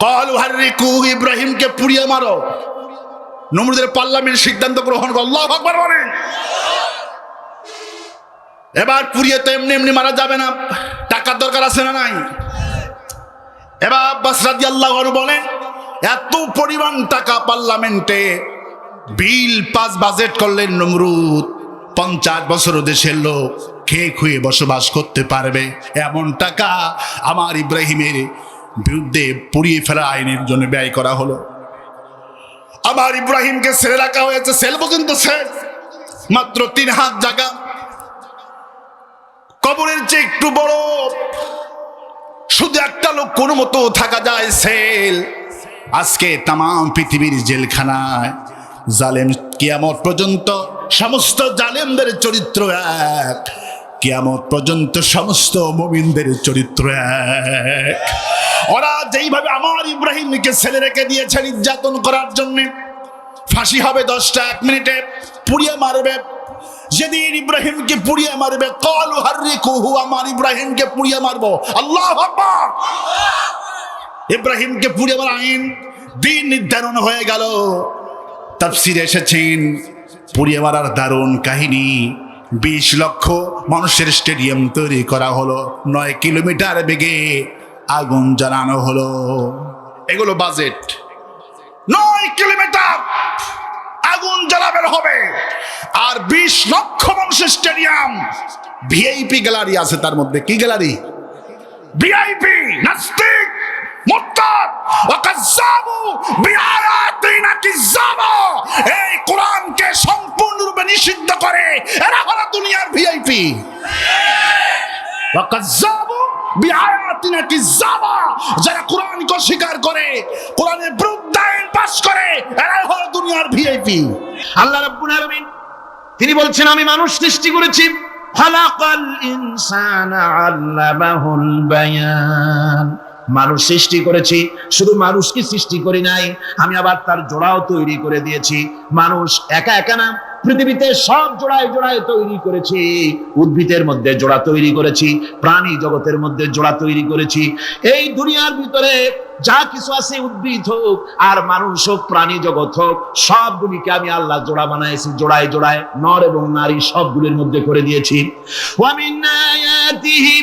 ক্বালু হাররিকু, ইব্রাহিমকে পুড়িয়ে মারো। নমরুদের পার্লামেন্ট সিদ্ধান্ত গ্রহণ করে, আল্লাহু আকবার বলেন। এবার পুড়িয়ে তো এমনি এমনি মারা যাবে না, টাকার দরকার আছে না নাই? এবার আব্বাস রাদিয়াল্লাহু আনহু বলেন, এত পরিমাণ টাকা পার্লামেন্টে বিল পাস বাজেট করলেন নমরুদ, 50 বছর দেশের লোক খেয়ে খুয়ে বসবাস করতে পারবে এমন টাকা আমার ইব্রাহিমের বিরুদ্ধে পুড়িয়ে ফেলা আইনের জন্য ব্যয় করা হলো। আমার ইব্রাহিমকে ছেড়ে রাখা হয়েছে, সেল পর্যন্ত শেষ, মাত্র 3 হাত জায়গা, কবরের চেয়ে একটু বড়, শুধু একটা লোক কোনো মতো থাকা যায়, সেল। আজকে তাম পৃথিবীর জেলখানায় জালেম কিয়ামত পর্যন্ত সমস্ত জালেমদের চরিত্র এক, কিয়ামত পর্যন্ত সমস্ত মুমিনদের চরিত্র এক। ওরা যেইভাবে আমার ইব্রাহিমকে ছেলে রেখে দিয়েছে নির্যাতন করার জন্য, ফাঁসি হবে 10টা 1 মিনিটে, পুড়িয়ে মারবে। যেদিন ইব্রাহিমকে পুড়িয়ে মারবে, ক্বালু হাররিকুহু, আমার ইব্রাহিমকে পুড়িয়ে মারবো। আল্লাহু আকবার। ইব্রাহিমকে পুড়িয়ে মারার আইন দিন নির্ধারণ হয়ে গেল। তাফসীরে এসেছেন পুড়িয়ে মারার দারুণ কাহিনী। 20 লক্ষ মানুষের স্টেডিয়াম তৈরি করা হলো, 9 কিলোমিটার বেগে আগুন জ্বালানো হলো। এগুলো বাজেট। 9 কিলোমিটার আগুন জ্বালাবেন হবে, আর 20 লক্ষ মানুষের স্টেডিয়াম। ভিআইপি গ্যালারি আছে তার মধ্যে। কি গ্যালারি? ভিআইপি। নাস্তিক, মুরতাদ ওয়া কাজ্জাবু বিআয়াতিনা কিজ্জাবা, এই কোরআনকে সম্পূর্ণরূপে নিষিদ্ধ করে এরা হলো দুনিয়ার ভিআইপি। ওয়া কাজ্জাবু বিআয়াতিনা কিজ্জাবা, যারা কোরআনকে অস্বীকার করে, কোরআনের বিরুদ্ধে আইন পাস করে, এরাই হলো দুনিয়ার ভিআইপি। আল্লাহ রাব্বুল আলামিন তিনি বলছেন, আমি মানুষ সৃষ্টি করেছি, খালাকাল ইনসানা আল্লামাহুল বায়ান। মানুষ সৃষ্টি করেছি, শুধু মানুষকে সৃষ্টি করি নাই, আমি আবার তার জোড়াও তৈরি করে দিয়েছি। মানুষ একা একা না, পৃথিবীতে সব জোড়ায় জোড়ায় তৈরি করেছি। উদ্ভিদের মধ্যে জোড়া তৈরি করেছি, প্রাণী জগতের মধ্যে জোড়া তৈরি করেছি। এই দুনিয়ার ভিতরে যা কিছু আছে, উদ্ভিদ হোক আর মানুষ হোক, প্রাণী জগৎ হোক, সবগুলিকে আমি আল্লাহ জোড়া বানাইছি, জোড়ায় জোড়ায় নর এবং নারী সবগুলির মধ্যে করে দিয়েছি। ওয়া মিন আয়াতিহি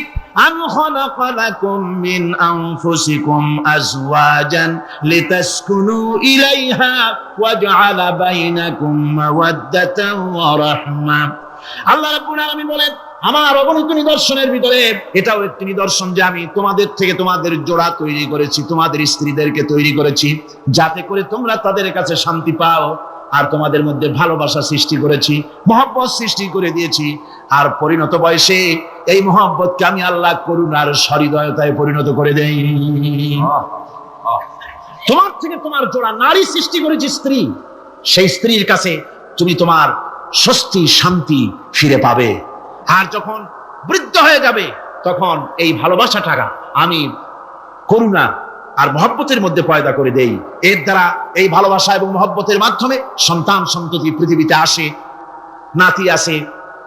আন খালাকা লাকুম মিন আনফুসিকুম আজওয়াজান লিতাসকুনু ইলাইহা ওয়া জাআলা বাইনাকুম মাওয়াদ্দাতান ওয়া রাহমা। আল্লাহ রাব্বুল আলামিন বলেন, আমার অগণিত নিদর্শনের ভিতরে এটাও একটি নিদর্শন যে আমি তোমাদের থেকে তোমাদের জোড়া তৈরি করেছি, তোমাদের স্ত্রীদেরকে তৈরি করেছি, যাতে করে তোমরা তাদের কাছে শান্তি পাও। আর তোমাদের মধ্যে ভালোবাসা সৃষ্টি করেছি, মহব্বত সৃষ্টি করে দিয়েছি। আর পরিণত বয়সে এই মহব্বতকে আমি আল্লাহ করুণার সহৃদয়তায় পরিণত করে দেই। তোমার থেকে তোমার জোড়া নারী সৃষ্টি করেছি, স্ত্রী। সেই স্ত্রীর কাছে তুমি তোমার স্বস্তি শান্তি ফিরে পাবে। আর যখন বৃদ্ধ হয়ে যাবে, তখন এই ভালোবাসাটা আমি করুণা আর মহব্বতের মধ্যে পয়দা করে দেই। এর দ্বারা এই ভালোবাসা এবং মহব্বতের মাধ্যমে সন্তান সন্ততি পৃথিবীতে আসে, নাতি আসে,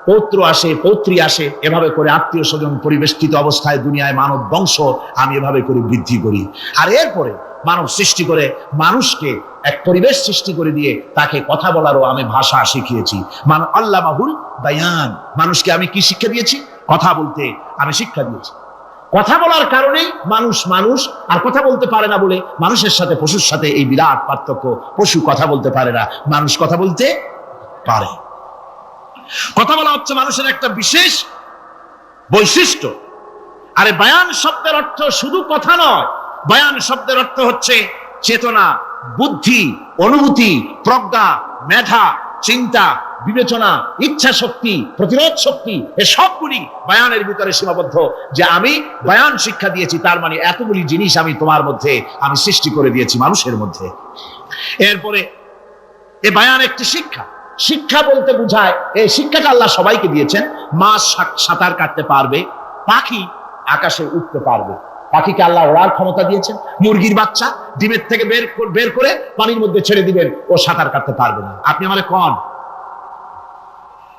পৌত্র আসে, পৌত্রী আসে। এভাবে করে আত্মীয় স্বজন পরিবেষ্টিত অবস্থায় দুনিয়ায় মানব বংশ আমি এভাবে করে বৃদ্ধি করি। আর এরপরে মানব সৃষ্টি করে মানুষকে এক পরিবেশ সৃষ্টি করে দিয়ে তাকে কথা বলারও আমি ভাষা শিখিয়েছি। আল্লামাহুল বায়ান, মানুষকে আমি কি শিক্ষা দিয়েছি? কথা বলতে আমি শিক্ষা দিয়েছি। কথা বলার কারণেই মানুষ মানুষ, আর কথা বলতে পারে না বলে মানুষের সাথে পশুর সাথে এই বিরাট পার্থক্য। পশু কথা বলতে পারে না, মানুষ কথা বলতে পারে। কথা বলা হচ্ছে মানুষের একটা বিশেষ বৈশিষ্ট্য। আরে বায়ান শব্দের অর্থ শুধু কথা নয়, বায়ান শব্দের অর্থ হচ্ছে চেতনা, বুদ্ধি, অনুভূতি, প্রজ্ঞা, মেধা, চিন্তা, বিবেচনা, ইচ্ছা শক্তি, প্রতিরোধ শক্তি, এ সবগুলি বায়ানের ভিতরে সীমাবদ্ধ। যে আমি বায়ান শিক্ষা দিয়েছি, তার মানে এতগুলি জিনিস আমি তোমার মধ্যে আমি সৃষ্টি করে দিয়েছি মানুষের মধ্যে। এরপরে এ বায়ান একটি শিক্ষা। শিক্ষা বলতে বোঝায়, এই শিক্ষাটা আল্লাহ সবাইকে দিয়েছেন। মাছ সাঁতার কাটতে পারবে, পাখি আকাশে উঠতে পারবে। পাখিকে আল্লাহ ওড়ার ক্ষমতা দিয়েছেন। মুরগির বাচ্চা ডিমের থেকে বের করে পানির মধ্যে ছেড়ে দিবেন, ও সাঁতার কাটতে পারবে না। আপনি আমারে কোন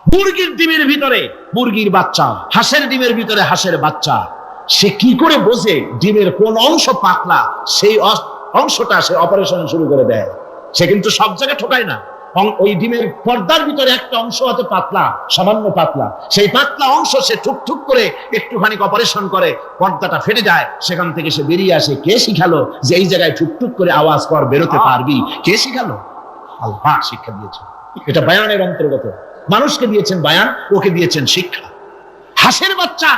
মুরগির ডিমের ভিতরে মুরগির বাচ্চা, হাঁসের ডিমের ভিতরে হাঁসের বাচ্চা, সে কি করে বোঝে ডিমের কোন অংশ পাতলা? সেই অংশটা সে অপারেশন শুরু করে দেয়। সে কিন্তু সব জায়গায় ঠকায় না। ওই ডিমের পর্দার ভিতরে একটা অংশ হয়তো পাতলা, সামান্য পাতলা, সেই পাতলা অংশ সে ঠুক করে একটুখানি অপারেশন করে, পর্দাটা ফেটে যায়, সেখান থেকে সে বেরিয়ে আসে। কে শিখালো যে এই জায়গায় ঠুক করে আওয়াজ কর, বেরোতে পারবি? কে শিখালো? আল্লাহ শিক্ষা দিয়েছেন। এটা বায়ানের অন্তর্গত। মানুষকে দিয়েছেন বায়ান, ওকে দিয়েছেন শিক্ষা। হাঁসের বাচ্চা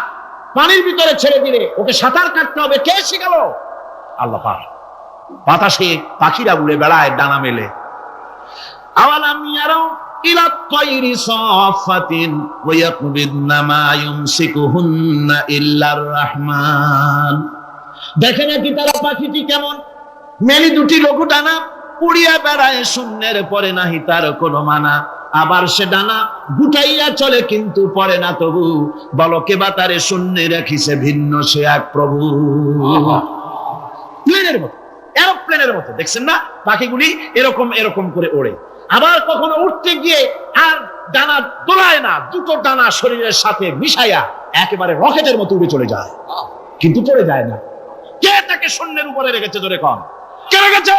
পানির ভিতরে ছেড়ে দিলে ওকে সাঁতার কাটতে হবে, কে শিখালো? আল্লাহ পাক। বাতাসে পাখিরা উড়ে বেড়ায় ডানা মেলে। আওয়ালাম ইয়ারাউ ইলা তায়রি সাফাতিন ওয়া ইয়াকবিদনা মা ইউমসিকুহুন্না ইল্লার রাহমান। দেখে নাকি তারা পাখিটি কেমন? মেলি দুটি লঘু ডানা উড়িয়া বেড়ায়, শূন্যের পরে নাহি তার কোনো মানা। আবার সে ডানা গুটাইয়া চলে কিন্তু পরে না তবু, বলো কে বা তারে শূন্যে রাখিছে ভিন্ন সে এক প্রভু। প্লেনের মতো, এরোপ্লেনের মতো দেখছেন না পাখিগুলি এরকম এরকম করে ওড়ে। আবার কখনো উঠতে গিয়ে আর ডানা দোলায় না, দুটো ডানা শরীরের সাথে মিশাইয়া একেবারে রকেটের মতো উড়ে চলে যায়, কিন্তু চলে যায় না। কে তাকে শূন্যের উপরে রেখেছে? ধরে কম, কে রেখেছে?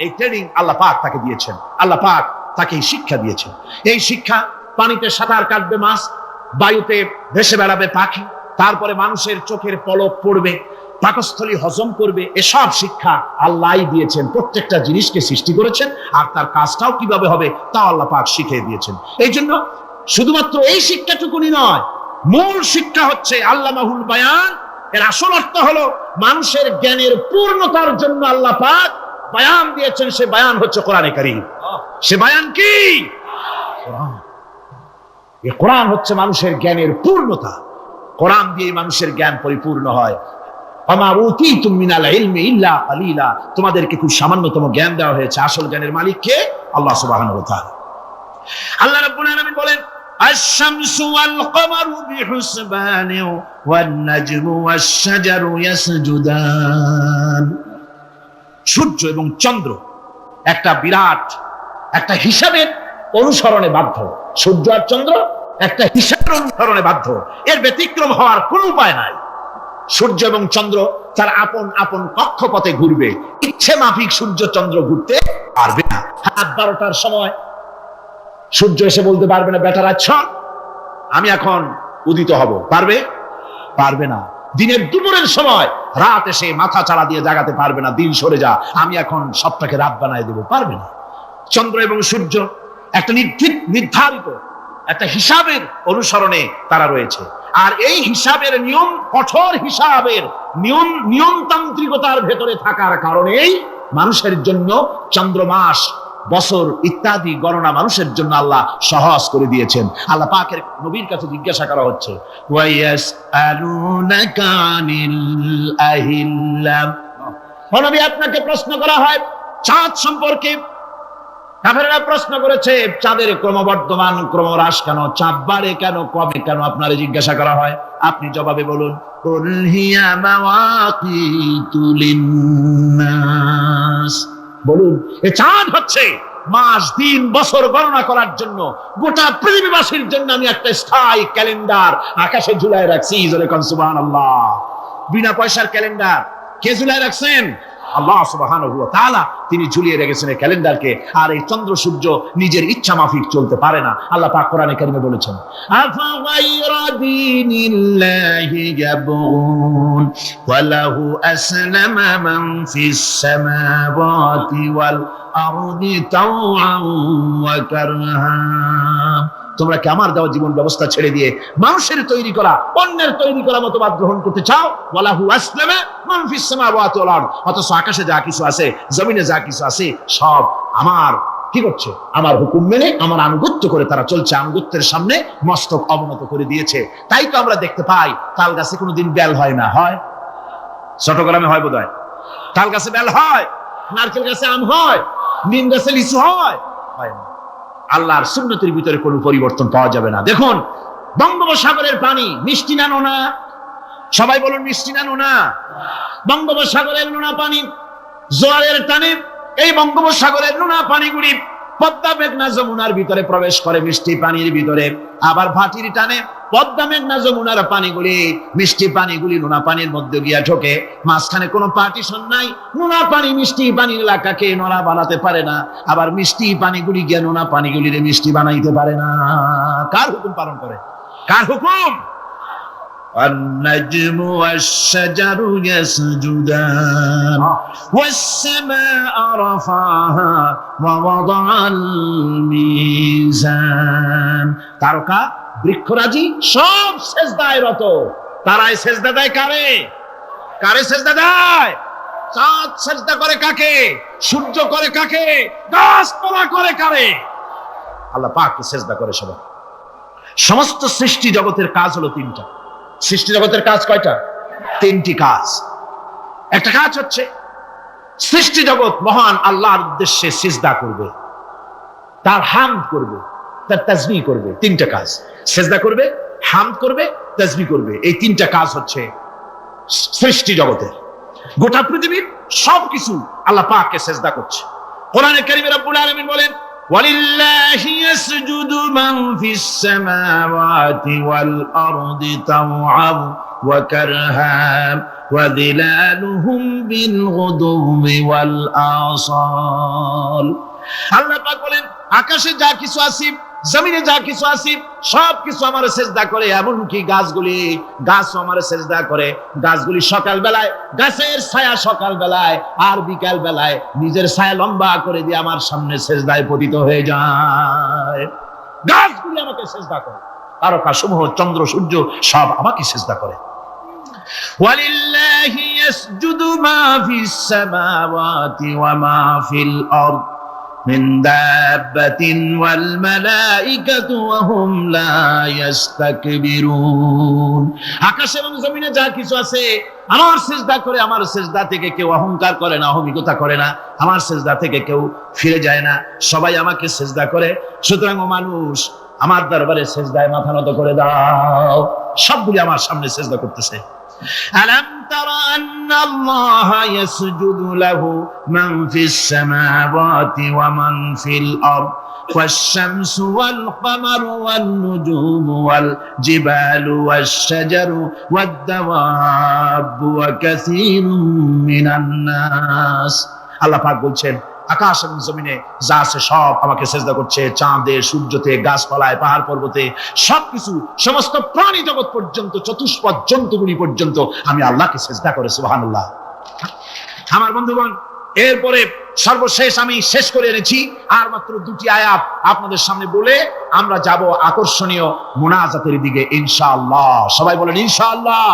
এই ট্রেনিং আল্লাহ পাক তাকে দিয়েছেন। আল্লাহ পাক তাকে এই শিক্ষা দিয়েছেন। এই শিক্ষা, পানিতে সাঁতার কাটবে মাছ, বায়ুতে ভেসে বেড়াবে পাখি, তারপরে মানুষের চোখের পলক পড়বে, পাকস্থলী হজম করবে, এসব শিক্ষা আল্লাহই দিয়েছেন। প্রত্যেকটা জিনিসকে সৃষ্টি করেছেন, আর তার কাজটাও কিভাবে হবে তা আল্লাহ পাক শিখিয়ে দিয়েছেন। এই জন্য শুধুমাত্র এই শিক্ষাটুকুনি নয়, মূল শিক্ষা হচ্ছে আল্লামাহুল বায়ান। এর আসল অর্থ হলো মানুষের জ্ঞানের পূর্ণতার জন্য আল্লাহ পাক বায়ান দিয়েছেন। সে বায়ান হচ্ছে কোরআনে কারীম। সে বায়ান কি? কোরআন। এই কোরআন হচ্ছে মানুষের জ্ঞানের পূর্ণতা। কোরআন দিয়ে মানুষের জ্ঞান পরিপূর্ণ হয়। আমা উতীতুম মিনাল ইলমি ইল্লা কালিলা। তোমাদেরকে খুব সামান্যতম জ্ঞান দেওয়া হয়েছে। আসল জ্ঞানের মালিক কে? আল্লাহ সুবহানাহু ওয়া তাআলা। আল্লাহ রাব্বুল আলামিন বলেন, আশ-শামসু ওয়াল কমারু বিহুসবানি ওয়ান নাজমু ওয়াশ-শাজারু ইয়াসজুদান। সূর্য এবং চন্দ্র একটা বিরাট একটা হিসাবের অনুসরণে বাধ্য। সূর্য আর চন্দ্র একটা হিসাবের অনুসরণে বাধ্য, এর ব্যতিক্রম হওয়ার কোনো উপায় নাই। সূর্য এবং চন্দ্র তার আপন আপন কক্ষপথে ঘুরবে, ইচ্ছে মাফিক সূর্য চন্দ্র ঘুরতে পারবে না। রাত 12টার সময় সূর্য এসে বলতে পারবে না, বেটা রাত আমি এখন উদিত হব, পারবে? পারবে না। দিনের দুপুরের সময় রাত এসে মাথা চাড়া দিয়ে জাগাতে পারবে না, দিন সরে যা, আমি এখন সবটাকে রাত বানায় দেব, পারবে না। চন্দ্র এবং সূর্য একটা নির্ধারিত একটা হিসাবের অনুসরণে তারা রয়েছে, আর এই হিসাবের নিয়ম, কঠোর হিসাবের নিয়মতান্ত্রিকতার ভেতরে থাকার কারণেই মানুষের জন্য চন্দ্র, মাস, বছর ইত্যাদি গণনা মানুষের জন্য আল্লাহ সহজ করে দিয়েছেন। আল্লাহ পাকের নবীর কাছে জিজ্ঞাসা করা হচ্ছে, ওয়ায়াসআলুনাকা আনিল আহিল্লা। ও নবী, আপনাকে প্রশ্ন করা হয় চাঁদ সম্পর্কে। কাফেররা প্রশ্ন করেছে, চাঁদের ক্রমবর্ধমান ক্রমহ্রাস কেন, চাঁদ বাড়ে কেন, কমে কেন, আপনারে জিজ্ঞাসা করা হয়, আপনি জবাবে বলুন, কুল হিয়া মাওয়াকিতু লিন্নাস। বলুন, এই চাঁদ হচ্ছে মাস, দিন, বছর গণনা করার জন্য, গোটা পৃথিবীবাসীর জন্য আমি একটা স্থায়ী ক্যালেন্ডার আকাশে ঝুলায় রাখছি। জোরে কোন সুবহানাল্লাহ। বিনা পয়সার ক্যালেন্ডার কে ঝুলায় রাখছেন? আল্লাহ সুবহানাহু ওয়া তাআলা। তিনি ঝুলিয়ে রেখেছেন এই ক্যালেন্ডারকে। আর এই চন্দ্র সূর্য নিজের ইচ্ছা মাফিক চলতে পারে না। আল্লাহ পাক কোরআনে কারিমে বলেছেন, আফা গায়রা দীনিল্লাহি ইয়াবগুন ওয়া লাহু আসলামা মান ফিস সামাওয়াতি ওয়াল আরদি তাওআন ওয়া কারহা। তোমরা কি আমার দেওয়া জীবন ব্যবস্থা ছেড়ে দিয়ে মানুষের তৈরি করা, অন্যের তৈরি করা মতবাদ গ্রহণ করতে চাও? ওয়ালাহু আসলামা মান ফিস সামাওয়াতি ওয়াল আরদ। অথচ আকাশে যা কিছু আছে, জমিনে যা কিছু আছে, সব আমার কি করছে? আমার হুকুম মেনে, আমার আনুগত্য করে তারা চলছে। আনুগত্যের সামনে মস্তক অবনত করে দিয়েছে। তাই তো আমরা দেখতে পাই তাল গাছে কোনোদিন বেল হয় না। হয়? চট্টগ্রামে হয় বোধহয়। তাল গাছে বেল হয়, নারকেল গাছে আম হয়, নিম গাছে লিচু হয়? হয় না। আল্লাহর সুন্নতের ভিতরে কোনো পরিবর্তন পাওয়া যাবে না। দেখুন, বঙ্গোপসাগরের পানি মিষ্টি না নোনা? সবাই বলুন, মিষ্টি না নোনা? বঙ্গোপসাগরের নোনা পানি জোয়ারের টানে এই বঙ্গোপসাগরের নোনা পানিগুলি পদ্মা মেঘনা যমুনার ভিতরে প্রবেশ করে মিষ্টি পানির ভিতরে, আবার ভাটির টানে পদ্মা মেঘনা যমুনার পানিগুলি, মিষ্টি পানিগুলি নোনা পানির মধ্যে গিয়া ঢোকে। মাঝখানে কোনো পার্টিশন নাই, নোনা পানি মিষ্টি পানির এলাকাকে নোনা বানাতে পারে না, আবার মিষ্টি পানিগুলি গিয়া নোনা পানিগুলির মিষ্টি বানাইতে পারে না। কার হুকুম পালন করে? কার হুকুম? النجم والشجر يسجدان والسماء رفعها ووضع الميزان। তারকা বৃক্ষরাজি সব সেজদায় রত। তারাই সেজদা দেয় কারে? কারে সেজদা দেয়? চাঁদ সেজদা করে কাকে? সূর্য করে কাকে? গাছপালা করে কারে? আল্লাহ পাককে সেজদা করে সবাই। সমস্ত সৃষ্টি জগতের কাজ হলো তিনটা। সৃষ্টি জগতের কাজ কয়টা? তিনটি কাজ। একটা কাজ হচ্ছে সৃষ্টি জগৎ মহান আল্লাহর উদ্দেশ্যে সিজদা করবে, তার হামদ করবে, তার তাসবিহ করবে। তিনটা কাজ, সিজদা করবে, হামদ করবে, তাসবিহ করবে। এই তিনটা কাজ হচ্ছে সৃষ্টি জগতের। গোটা পৃথিবীর সবকিছু আল্লাহ পাককে সিজদা করছে। কোরআনে কারীমে রব্বুল আলামিন বলেন, وَلِلَّهِ يَسْجُدُ مَنْ فِي السَّمَاوَاتِ وَالْأَرْضِ طَوْعًا وَكَرْهًا وَظِلَالُهُمْ بِالْغُدُوِّ وَالْآصَالِ। আল্লাহ পাক বলেন, আকাশে যা কিছু আছে, জমিনে যা কিছু আছে, সব কিছু আমার সেজদা করে। এমনকি গাছগুলি, গাছও আমার সেজদা করে। গাছগুলি সকাল বেলায়, গাছের ছায়া সকাল বেলায় আর বিকাল বেলায় নিজের ছায়া লম্বা করে দিয়ে আমার সামনে সেজদায় পতিত হয়ে যায়। গাছগুলি আমাকে সেজদা করে, তারকা সমূহ, চন্দ্র সূর্য সব আমাকে সেজদা করে। ওয়ালিল্লাহি ইয়াসজুদু মা ফিস সামাওয়াতি ওয়া মা ফিল আরদ من دابة والملائكة وهم لا يستكبرون। আকাশ এবং জমিনে যা কিছু আছে আমার সিজদা করে। আমার সিজদা থেকে কেউ অহংকার করে না, অহমিকতা করে না। আমার সিজদা থেকে কেউ ফিরে যায় না, সবাই আমাকে সিজদা করে। সুতরাং ও মানুষ, আমার দরবারে সিজদায় মাথা নত করে দাও। সবগুলি আমার সামনে সিজদা করতেছে। ألم تر أن الله يسجد له من في السماوات ومن في الأرض والشمس والقمر والنجوم والجبال والشجر والدواب وكثير من الناس। আল্লাহ পাক বলছেন, আকাশ এবং জমিনে যা আছে সব আমাকে সেজদা করছে। চাঁদে, সূর্যতে, গাছপালায়, পাহাড় পর্বতে সবকিছু, সমস্ত প্রাণী জগৎ পর্যন্ত, চতুষ্পদ জন্তুগুলি পর্যন্ত আমি আল্লাহকে সেজদা করে। সুবহানাল্লাহ। আমার বন্ধুগণ, এরপরে সর্বশেষ আমি শেষ করে এনেছি আর মাত্র দুটি আয়াত আপনাদের সামনে বলে আমরা যাব আকর্ষণীয় মুনাজাতের দিকে ইনশাআল্লাহ। সবাই বলেন ইনশাআল্লাহ।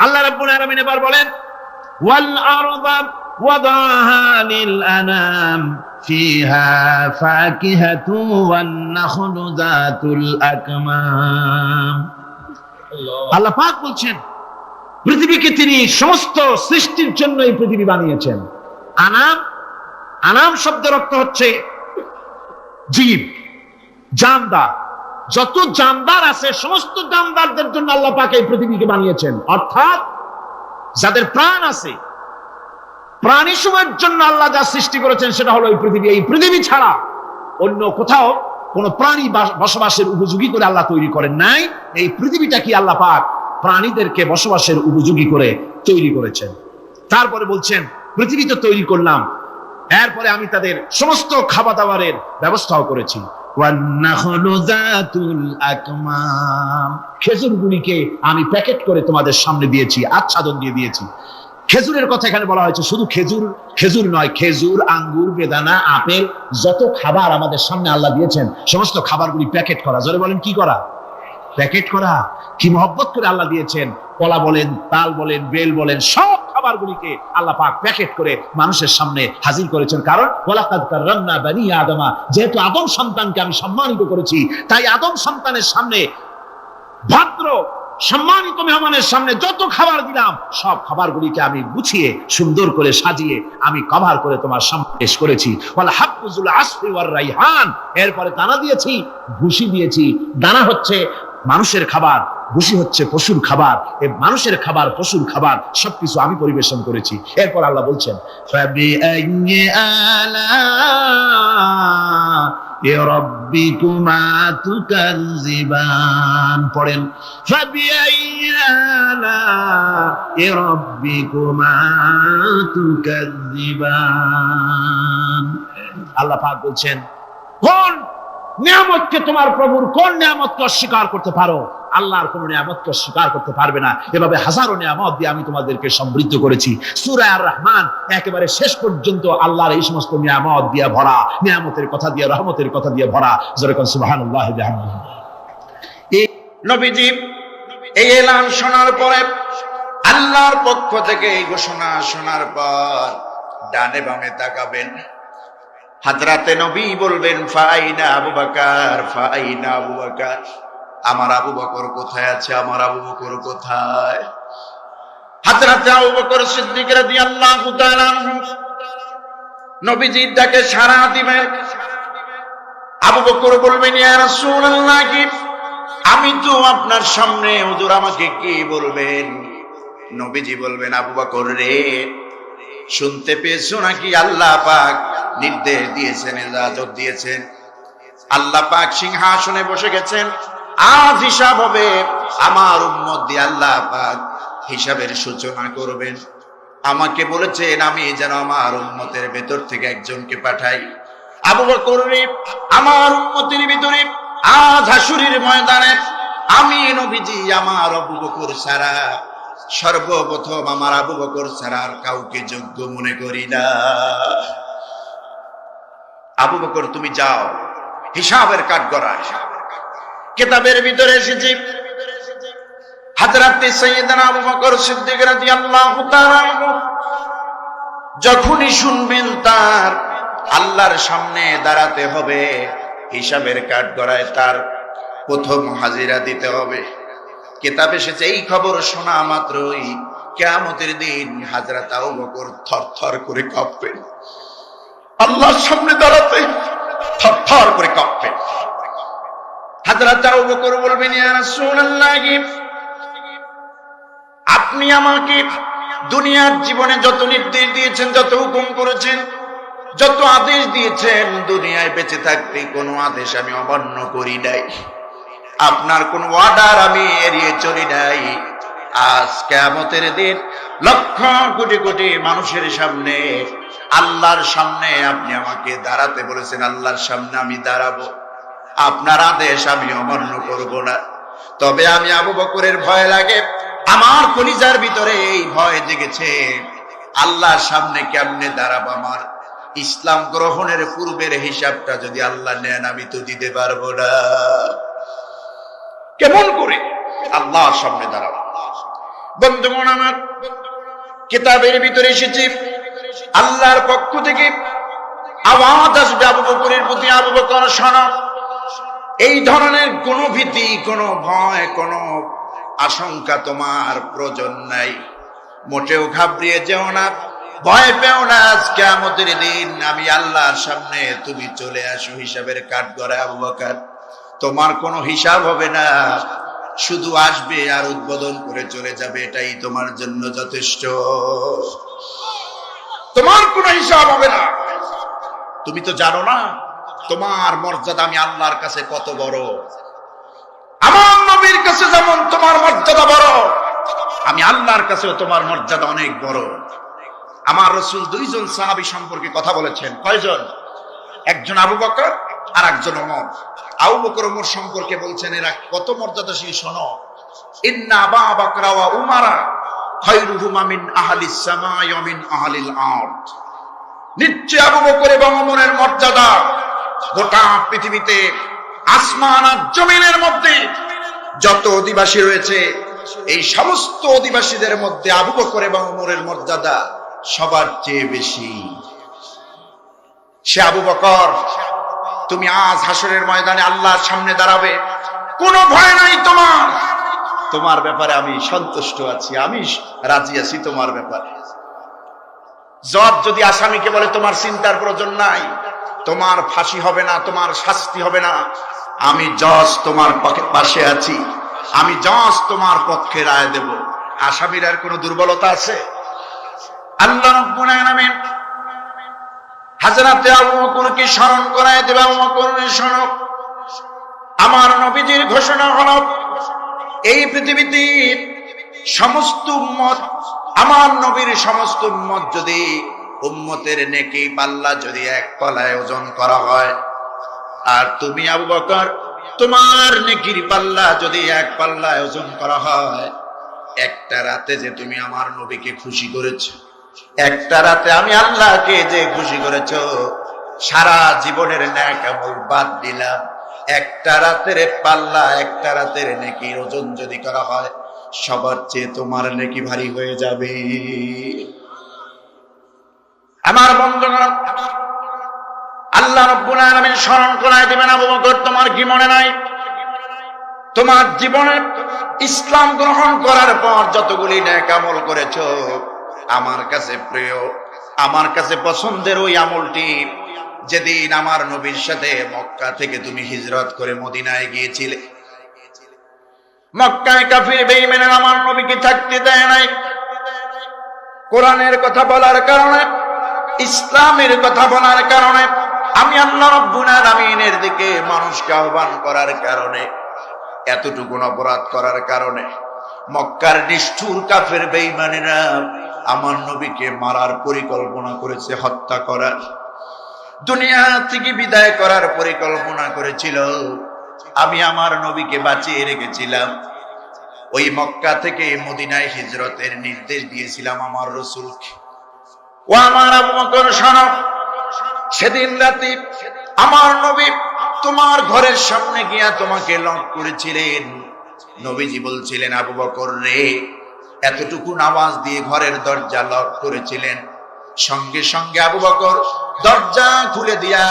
আল্লাহ রাব্বুল আলামিন এবার বলেন, ওয়াল আরদা وضعها للأنام فيها فاكهة والنخل ذات الأكمام। আল্লাহ পাক বলছেন, পৃথিবীকে তিনি সমস্ত সৃষ্টির জন্য এই পৃথিবী বানিয়েছেন। আনাম, আনাম শব্দের অর্থ হচ্ছে জীব, জানদার। যত জানদার আছে সমস্ত জানদারদের জন্য আল্লাহ পাক এই পৃথিবীকে বানিয়েছেন। অর্থাৎ যাদের প্রাণ আছে, প্রাণী সময়ের জন্য আল্লাহ যা সৃষ্টি করেছেন সেটা হলো এই পৃথিবী। এই পৃথিবী ছাড়া অন্য কোথাও কোন প্রাণী বসবাসের উপযোগী করে আল্লাহ তৈরি করেন নাই। এই পৃথিবীটা কি আল্লাহ পাক প্রাণীদেরকে বসবাসের উপযোগী করে তৈরি করেছেন। তারপরে বলছেন, পৃথিবী তো তৈরি করলাম, এরপরে আমি তাদের সমস্ত খাবার দাবারের ব্যবস্থাও করেছি। খেজুরগুলিকে আমি প্যাকেট করে তোমাদের সামনে দিয়েছি, আচ্ছাদন দিয়ে দিয়েছি। খেজুরের কথা এখানে বলা হয়েছে, শুধু খেজুর খেজুর নয়, খেজুর, আঙ্গুর, বেদানা, আপেল, যত খাবার আমাদের সামনে আল্লাহ দিয়েছেন সমস্ত খাবারগুলি প্যাকেট করা। জোরে বলেন, কি করা? প্যাকেট করা। কি মহব্বত করে আল্লাহ দিয়েছেন। কলা বলেন, তাল বলেন, বেল বলেন, সব খাবারগুলিকে আল্লাহ পাক প্যাকেট করে মানুষের সামনে হাজির করেছেন। কারণ ওয়ালাকাদ কাররামনা বানি আদমা, যেহেতু আদম সন্তানকে আমি সম্মানিত করেছি, তাই আদম সন্তানের সামনে, ভদ্র সম্মানিত মেহমানের সামনে যত খাবার দিলাম সব খাবারগুলিকে আমি গুছিয়ে সুন্দর করে সাজিয়ে আমি কভার করে তোমার সামনে পেশ করেছি। ওয়ালা হাবযুল আসফি ওয়ার রাইহান। এরপরে দানা দিয়েছি, ভুসি দিয়েছি। দানা হচ্ছে মানুষের খাবার, ভুসি হচ্ছে পশুর খাবার। এই মানুষের খাবার, পশুর খাবার সবকিছু আমি পরিবেশন করেছি। এরপর আল্লাহ বলছেন ফাবিআইয়ি আলা'i রাব্বিকুমা তুকাযযিবান। পড়েন ফাবিআইয়ি আলা'i রাব্বিকুমা তুকাযযিবান। আল্লাহ পাক বলছেন কোন নিয়ামতকে, তোমার প্রভুর কোন নিয়ামতকে অস্বীকার করতে পারো? আল্লাহর কোন নিয়ামতকে অস্বীকার করতে পারবে না। এভাবে হাজারো নিয়ামত দিয়ে আমি তোমাদেরকে সমৃদ্ধ করেছি। সূরা আর রহমান একেবারে শেষ পর্যন্ত আল্লাহর এই সমস্ত নিয়ামত দিয়ে ভরা, নিয়ামতের কথা দিয়ে, রহমতের কথা দিয়ে ভরা। জোরে কোন সুবহানাল্লাহ ওয়া বিহামদিহি। এই নবীজি এই এলান শোনার পরে, আল্লাহর পক্ষ থেকে এই ঘোষণা শোনার পর ডানে বামে তাকাবেন। হযরতে নবী বলবেন ফাইনা আবু বকর, ফাইনা আবু বকর, আমার আবু বকর কোথায় আছে, আমার আবু বকর কোথায়? হযরতে আবু বকর সিদ্দিক রাদিয়াল্লাহু তাআলা আনহু নবীজির ডাকে সাড়া দিবেন। আবু বকর বলবেন ইয়া রাসূলুল্লাহ, কি আমি তো আপনার সামনে, হুজুর আমাকে কি বলবেন? নবীজি বলবেন আবু বকর রে, শুনতে পেয়েছো নাকি আল্লাহ পাক নির্দেশ দিয়েছেন, ইজাজত দিয়েছেন, আল্লাহ পাক সিংহাসনে বসে গেছেন, আজ হিসাব হবে। আমার উম্মত দিয়ে আল্লাহ পাক হিসাবের সূচনা করবেন। আমাকে বলেছেন আমি যেন আমার উম্মতের ভেতর থেকে একজনকে পাঠাই। আবু বকর রে, আমার উম্মতের ভিতরে আজ হাসুরের ময়দানে আমি নবীজি আমার আবু বকর ছাড়া, সর্বপ্রথম আমার আবু বকর ছাড়া আর কাউকে যোগ্য মনে করি না। আবু বকর তুমি যাও, হিসাবের কাঠগড়ায়। কিতাবের ভিতরে এসেছে হযরত সাইয়েদনা আবু বকর সিদ্দিক রাদিয়াল্লাহু তাআলা আনহু যখনই শুনবেন তার আল্লাহর সামনে দাঁড়াতে হবে, হিসাবের কাঠগড়ায় তার প্রথম হাজিরা দিতে হবে, কিতাবে এসেছে এই খবর শোনা মাত্রই কিয়ামতের দিন হযরত আবু বকর থরথর করে কাঁপবেন। আল্লাহর সামনে দাঁড়াতে থরথর করে কাঁপবেন। হযরত আবু বকর বলবেন ইয়া রাসূলুল্লাহ, আপনি আমাকে দুনিয়ার জীবনে যত নির্দেশ দিয়েছেন, যত হুকুম করেছেন, যত আদেশ দিয়েছেন, দুনিয়ায় বেঁচে থাকতে কোনো আদেশ আমি অমান্য করি নাই, আপনার কোন অর্ডার আমি এড়িয়ে চলি নাই। আজ কিয়ামতের দিন লক্ষ কোটি কোটি মানুষের সামনে, আল্লাহর সামনে আপনি আমাকে দাঁড়াতে বলেছেন, আল্লাহর সামনে আমি দাঁড়াবো, আপনার আদেশ আমি অমান্য করব না। তবে আমি আবু বকরের ভয় লাগে, আমার কলিজার ভিতরে এই ভয় জেগেছে, আল্লাহর সামনে কেমনে দাঁড়াবো? আমার ইসলাম গ্রহণের পূর্বের হিসাবটা যদি আল্লাহ নেন আমি তো দিতে পারবো না। কেমন করে আল্লাহর সামনে দাঁড়াবো? বন্ধুগণ আমার, কিতাবের ভিতরে এসেছে আল্লাহর পক্ষ থেকে আওয়াজ আসবে আবু বকরের প্রতি, আবু বকর শোনো, এই ধরনের কোনো ভীতি, কোনো ভয়, কোনো আশঙ্কা তোমার প্রয়োজন নাই, মোটেও ঘাবড়িয়ে যেও না, ভয় পেও না। আজ কিয়ামতের দিন আমি আল্লাহর সামনে, তুমি চলে আসো হিসাবের কাঠগড়ায়। আবু বকর, তোমার কোনো হিসাব হবে না, শুধু আসবে আর উদ্বোধন করে চলে যাবে, এটাই তোমার জন্য যথেষ্ট। তোমার কোনো হিসাব হবে না। তুমি তো জানো না তোমার মর্যাদা আমি আল্লাহর কাছে কত বড়। আমার নবীর কাছে যেমন তোমার মর্যাদা বড়, আমি আল্লাহর কাছেও তোমার মর্যাদা অনেক বড়। আমার রাসূল দুইজন সাহাবী সম্পর্কে কথা বলেছেন। কয়জন? একজন আবু বকর আর একজন ওমর। আবু বকর ওমর সম্পর্কে বলছেন এরা কত মর্যাদাশীল শোনো। ইন্না আবা বকর ওয়া উমারা খায়রুহুমা মিন আহলিস সামাই ওয়া মিন আহলিল আরদ। নিশ্চয় আবু বকর এবং ওমরের মর্যাদা গোটা পৃথিবীতে, আসমান আর জমিনের মধ্যে যত অধিবাসী রয়েছে, এই সমস্ত অধিবাসীদের মধ্যে আবু বকর এবং ওমরের মর্যাদা সবার চেয়ে বেশি। সে আবু বকর, তুমি আজ হাসরের ময়দানে আল্লাহর সামনে দাঁড়াবে, কোনো ভয় নাই তোমার। তোমার ব্যাপারে আমি সন্তুষ্ট আছি, আমি রাজি আছি তোমার ব্যাপারে। জজ যদি আসামিকে বলে তোমার চিন্তার প্রয়োজন নাই, তোমার ফাঁসি হবে না, তোমার শাস্তি হবে না, আমি জজ তোমার পাশে আছি, আমি জজ তোমার পক্ষে রায় দেব। আসামির আর কোনো দুর্বলতা আছে? আল্লাহ রাব্বুল আলামিন হযরতে আবু বকরকে স্মরণ করায় দেবে। আবু বকর শোনো, আমার নবীজির ঘোষণা হলো এই পৃথিবীতে সমস্ত উম্মত, আমার নবীর সমস্ত উম্মত যদি উম্মতের নেকি পাল্লা যদি এক পাল্লায় ওজন করা হয়, আর তুমি আবু বকর তোমার নেকির পাল্লা যদি এক পাল্লায় ওজন করা হয়, একটা রাতে যে তুমি আমার নবীকে খুশি করেছো, একটা রাতে আমি আল্লাহকে যে খুশি করেছো, সারা জীবনের ন্যাক আমল বাদ দিলাম, একটা রাতের পাল্লা, একটা রাতের নেকির ওজন যদি করা হয়, সবার চেয়ে তোমার নেকি ভারী হয়ে যাবে। আমার বন্ধুগণ, আল্লাহ রাব্বুল আলামিন স্মরণ করায় দিবেন, আবু বকর তোমার কি মনে নাই? তোমার জীবনে ইসলাম গ্রহণ করার পর যতগুলি নেক আমল করেছো, আমার কাছে প্রিয়, আমার কাছে পছন্দের ওই আমলটি যেদিন আমার নবীর সাথে মক্কা থেকে তুমি হিজরত করে মদিনায় গিয়েছিলে। মক্কায় কাফির বেঈমানেরা আমার নবীকে থাকতে দেয় নাই। কোরআনের কথা বলার কারণে, ইসলামের কথা বলার কারণে, আমি আল্লাহ রাব্বুল আলামিনের দিকে মানুষকে আহ্বান করার কারণে, এতটুকু অপরাধ করার কারণে মক্কার নিষ্ঠুর কাফের বেঈমানেরা আমার নবীকে মারার পরিকল্পনা করেছে, হত্যা করার, দুনিয়া থেকে বিদায় করার পরিকল্পনা করেছিল। আমি আমার নবীকে বাঁচিয়ে রেখেছিলাম। ওই মক্কা থেকে মদিনায় হিজরতের নির্দেশ দিয়েছিলাম আমার রাসূলকে। ও আমার আবু বকর শোনো, সেদিন রাতে আমার নবী তোমার ঘরের সামনে গিয়া তোমাকে লক করেছিলেন। নবীজি বলছিলেন, আবু বকর রে, এতটুকু আওয়াজ দিয়ে ঘরের দরজা লক করেছিলেন। সঙ্গে সঙ্গে আবু বকর দরজা খুলে দিয়া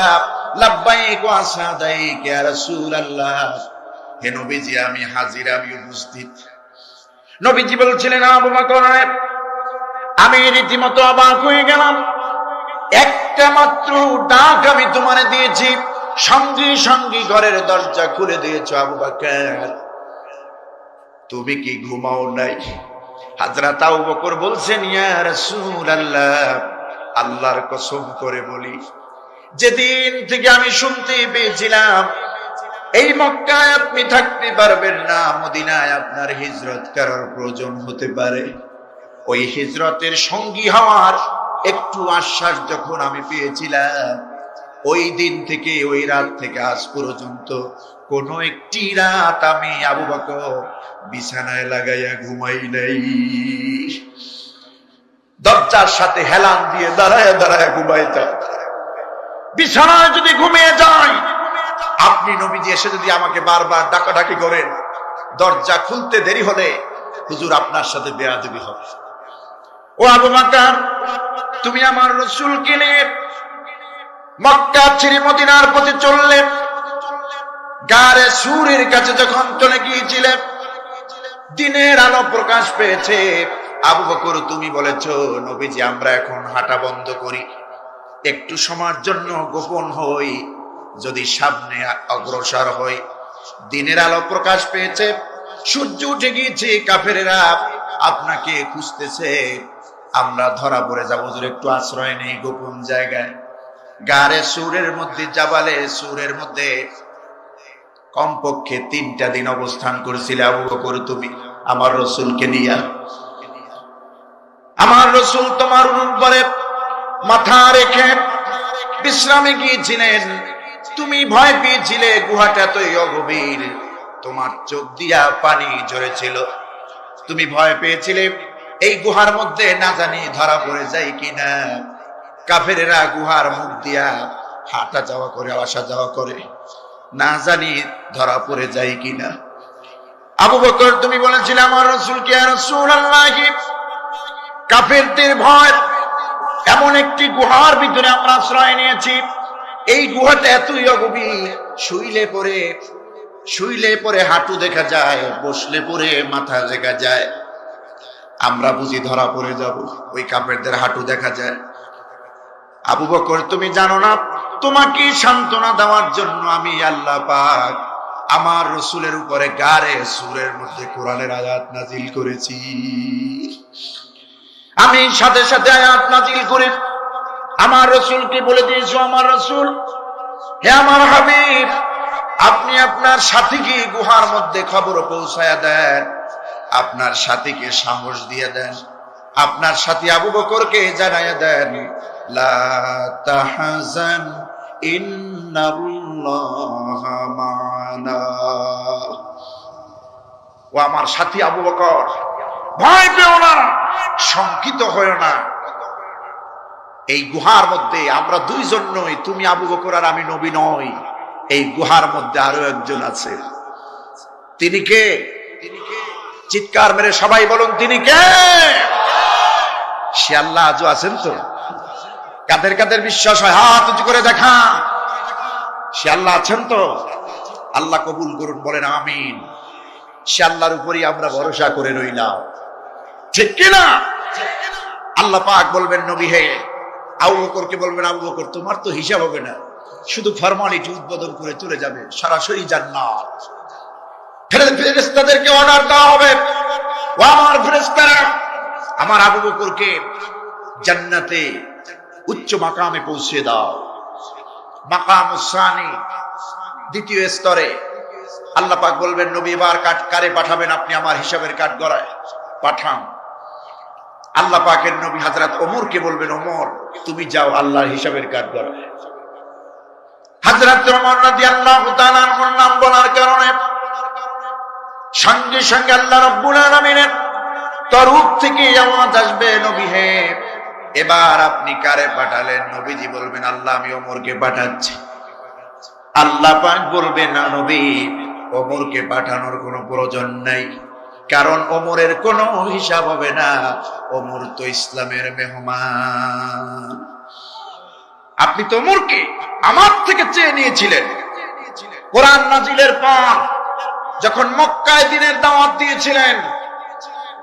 লাব্বাইক ওয়া সাদাইক ইয়া রাসূলুল্লাহ, হে নবীজি আমি হাজির, আমি উপস্থিত। নবীজি বলছিলেন, আবু বকর আমি রীতিমতো অবাক হয়ে গেলাম, একটা মাত্র ডাক আমি তোমারে দিয়েছি, সঙ্গে সঙ্গে ঘরের দরজা খুলে দিয়েছো। আবু বকর তুমি কি ঘুমাও নাই? হযরত আবু বকর বলছেন, ইয়া রাসূলুল্লাহ, আল্লাহর কসম করে বলি, যেদিন থেকে আমি শুনতে পেয়েছিলাম এই মক্কায় আপনি থাকতে পারবেন না, মদিনায় আপনার হিজরত করার প্রয়োজন হতে পারে, ওই হিজরতের সঙ্গী হওয়ার একটু আশ্বাস যখন আমি পেয়েছিলাম, ওই দিন থেকে, ওই রাত থেকে আজ পর্যন্ত কোন একটি রাত আমি আবু বকর বিছানায় লাগাইয়া ঘুমাই নাই। দরজার সাথে হেলান দিয়ে দাঁড়ায় দাঁড়ায় ঘুমাইতাম। বিছানায় যদি ঘুমিয়ে যাই, আপনি নবীজি এসে যদি আমাকে বারবার ডাকাডাকি করেন, দরজা খুলতে দেরি হলে হুজুর আপনার সাথে বেয়াদবি হবে। ও আবু বকর, তুমি আমার রাসূলকে নিয়ে মক্কা ছেড়ে মদিনার পথে চললে, গারে সুরের কাছে যখন চলে গিয়েছিলে, দিনের আলো প্রকাশ পেয়েছে। আবু বকর তুমি বলেছো, নবীজি আমরা এখন হাঁটা বন্ধ করি, একটু সময়ের জন্য গোপন হই, যদি সামনে অগ্রসর হই। দিনের আলো প্রকাশ পেয়েছে, সূর্য উঠে গিয়েছে, কাফেরেরা আপনাকে খুঁজতেছে, আমরা ধরা পড়ে যাবো, একটু আশ্রয় নেই গোপন জায়গায়। গারে সুরের মধ্যে, জাবালে সুরের মধ্যে কমপক্ষে 3টা দিন অবস্থান করেছিলে আবু বকর তুমি আমার রাসূলকে নিয়া। আমার রাসূল তোমার উপরে মাথা রেখে বিশ্রামে গিয়েছিলেন, তুমি ভয় পেয়েছিলে, গুহাটা তো গভীর, তোমার চোখ দিয়া পানি ঝরেছিল, তুমি ভয় পেয়েছিলে এই গুহার মধ্যে না জানি ধরা পড়ে যায় কিনা। কাফেরেরা গুহার মুখ দিয়া হাঁটা যাওয়া করে, আসা যাওয়া করে, না জানি ধরা পড়ে যায় কিনা। আবু বকর তুমি বলেছিলে আমার রাসূলকে, ইয়া রাসূলুল্লাহ, কাফেরদের ভয়, এমন একটি গুহার ভিতরে আমরা আশ্রয় নিয়েছি, এই গুহাটা এতই গভীর, শুইলে পরে হাঁটু দেখা যায়, বসলে পরে মাথা দেখা যায়, আমরা বুঝি ধরা পড়ে যাব, ওই কাফেরদের হাঁটু দেখা যায়। আবু বকর তুমি জানো না, তোমাকে সান্ত্বনা দেওয়ার জন্য আমি আল্লাহ পাক আমার রসুলের উপরে গারে সুরের মধ্যে কোরআনের আয়াত নাজিল করেছি। আমি সাথে সাথে আয়াত নাজিল করে আমার রসুলকে বলে দিয়েছো, আমার রসুল, হে আমার হাবিব, আপনি আপনার সাথীকে গুহার মধ্যে খবর পৌঁছায়া দেন, আপনার সাথীকে সাহস দিয়ে দেন, আপনার সাথী আবু বকরকে জানায়া দেন, লা তাহজান ইন্নাল্লাহা মা'ানা। ও আমার সাথী আবু বকর, ভয় পেও না, শঙ্কিত হয়ো না। এই গুহার মধ্যে আমরা দুইজন নই, তুমি আবু বকর আর আমি নবী নই, এই গুহার মধ্যে আরো একজন আছে। তিনি কে? চিৎকার মেরে সবাই বলুন, তিনি কে? সে আল্লাহ আজও আছেন তো? কাদের কাদের বিশ্বাস হয় হাত উঁচু করে দেখা। সে আল্লাহ আছেন তো? আল্লাহ কবুল করুন, বলেন আমিন। সে আল্লাহর উপরই আমরা ভরসা করে রইলাম, ঠিক কিনা? আল্লাহ পাক বলবেন, নবী হে, আবু বকরকে বলবেন, আবু বকর তোমার তো হিসাব হবে না, শুধু ফরমালিটি উদ্বোধন করে চলে যাবে, সরাসরি জান্নাত। ফেরেশতাদেরকে অর্ডার দেওয়া হবে, ও আমার ফেরেশতারা, আমার আবু বকরকে জান্নাতে উচ্চ মাকামে পৌঁছে দাও। মাকামুস সানি, দ্বিতীয় স্তরে। আল্লাহ পাক বলবেন, নবী এবার কারে পাঠাবেন? আপনি আমার হিসাবের কাঠগড়ায় পাঠান। আল্লাহ পাকের নবী হযরত ওমরকে বলবেন, ওমর তুমি যাও আল্লাহর হিসাবের কাঠগড়ায়। হযরত ওমর রাদিয়াল্লাহু তাআলা আনহুর নাম বলার কারণে সঙ্গে সঙ্গে আল্লাহ রাব্বুল আলামিনের তরফ থেকে আওয়াজ আসবে, নবী হে, এবার আপনি কারে পাঠালেন? নবীজি বলবেন, আল্লাহ আমি ওমরকে পাঠাচ্ছি। আল্লাহ পাক বলবেন, না নবী, ওমরকে পাঠানোর কোনো প্রয়োজন নাই, কারণ ওমরের কোনো হিসাব হবে না, ওমর তো ইসলামের মেহমান। আপনি তো ওমরকে আমার থেকে চেয়ে নিয়েছিলেন। কোরআন নাজিলের পর যখন মক্কায় দ্বীনের দাওয়াত দিয়েছিলেন,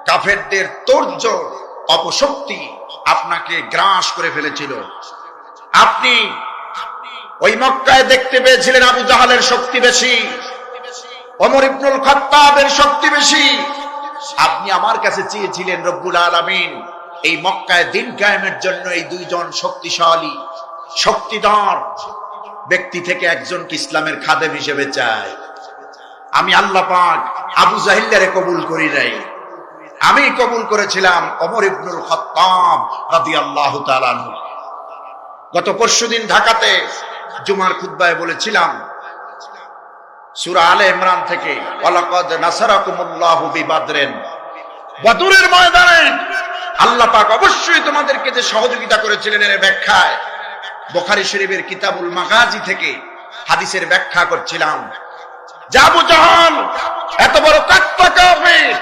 কাফেরদের তোড়জোড় অপশক্তি আপনাকে গ্রাস করে ফেলেছিল। আপনি ওই মক্কায় দেখতে পেয়েছিলেন আবু জাহালের শক্তি বেশি, ওমর ইবনুল খাত্তাবের শক্তি বেশি। আপনি আমার কাছে চেয়েছিলেন, রব্বুল আলামিন এই মক্কায় দিন কায়েমের জন্য এই দুইজন শক্তিশালী শক্তিধর ব্যক্তি থেকে একজনকে ইসলামের খাদেম হিসেবে চায়। আমি আল্লাহ পাক আবু জাহিলকে কবুল করি নাই, আমি কবুল করেছিলাম ওমর ইবনুল খাত্তাব রাদিয়াল্লাহু তাআলা আনহু। গত পরশুদিন ঢাকাতে জুমার খুতবায় বলেছিলাম, সূরা আলে ইমরান থেকে, ওয়ালাকাদ নাসারাকুমুল্লাহু বিবাদরিন, বদরের ময়দানে আল্লাহ পাক অবশ্যই তোমাদেরকে যে সহযোগিতা করেছিলেন এর ব্যাখ্যায় বুখারী শরীফের কিতাবুল মাগাজি থেকে হাদিসের ব্যাখ্যা করছিলাম। আবু জাহাল এত বড় কাট্টা কাফির,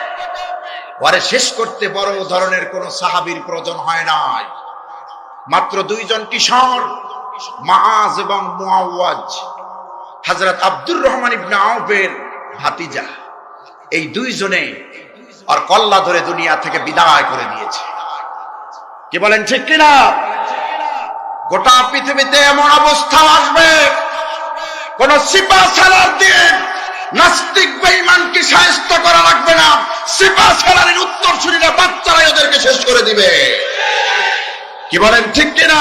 ওরে শেষ করতে বড় ধরনের কোন সাহাবীর প্রয়োজন হয় নাই। মাত্র দুইজন কিশোর, মুআজ এবং মুআওয়াজ, হযরত আব্দুর রহমান ইবনে আউফের ভাতিজা, এই দুইজনে আর কল্লা ধরে দুনিয়া থেকে বিদায় করে দিয়েছে। কি বলেন, ঠিক কিনা? গোটা পৃথিবীতে এমন অবস্থা আসবে, কোন সিপাহ সালার দিয়ে নাস্তিক বেঈমানকে শায়েস্ত করা লাগবে না, সিপাহ সালারের উত্তরসূরিরা বাচ্চারা ওদেরকে শেষ করে দিবে। কি বলেন, ঠিক কিনা?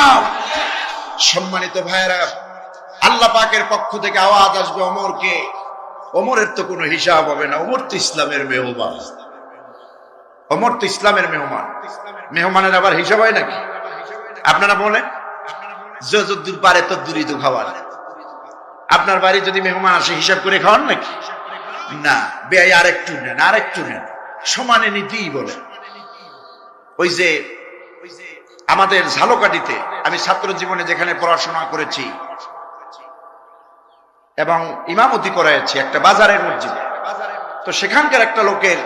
সম্মানিত ভাইয়েরা, আল্লাহ পাকের পক্ষ থেকে আওয়াজ আসবে ওমরকে। ওমরের তো কোনো হিসাব হবে না, ওমর তো ইসলামের মেহমান। ওমর তো ইসলামের মেহমান, মেহমানের আবার হিসাব হয় নাকি? আপনারা বলেন, যতদূর পারে ততদূরই তো খাওয়ান। আপনার বাড়ি যদি মেহমান আসে হিসাব করে খাওয়ান নাকি? না, বেয়াই আরেকটু নেন, আরেকটু নেন, সমানে নিতেই বলে। ওই যে আমাদের ঝালকাঠিতে আমি ছাত্র জীবনে যেখানে পড়াশোনা করেছি এবং ইমামতি করাইছি একটা বাজারের মসজিদে, তো সেখানকার একটা লোকের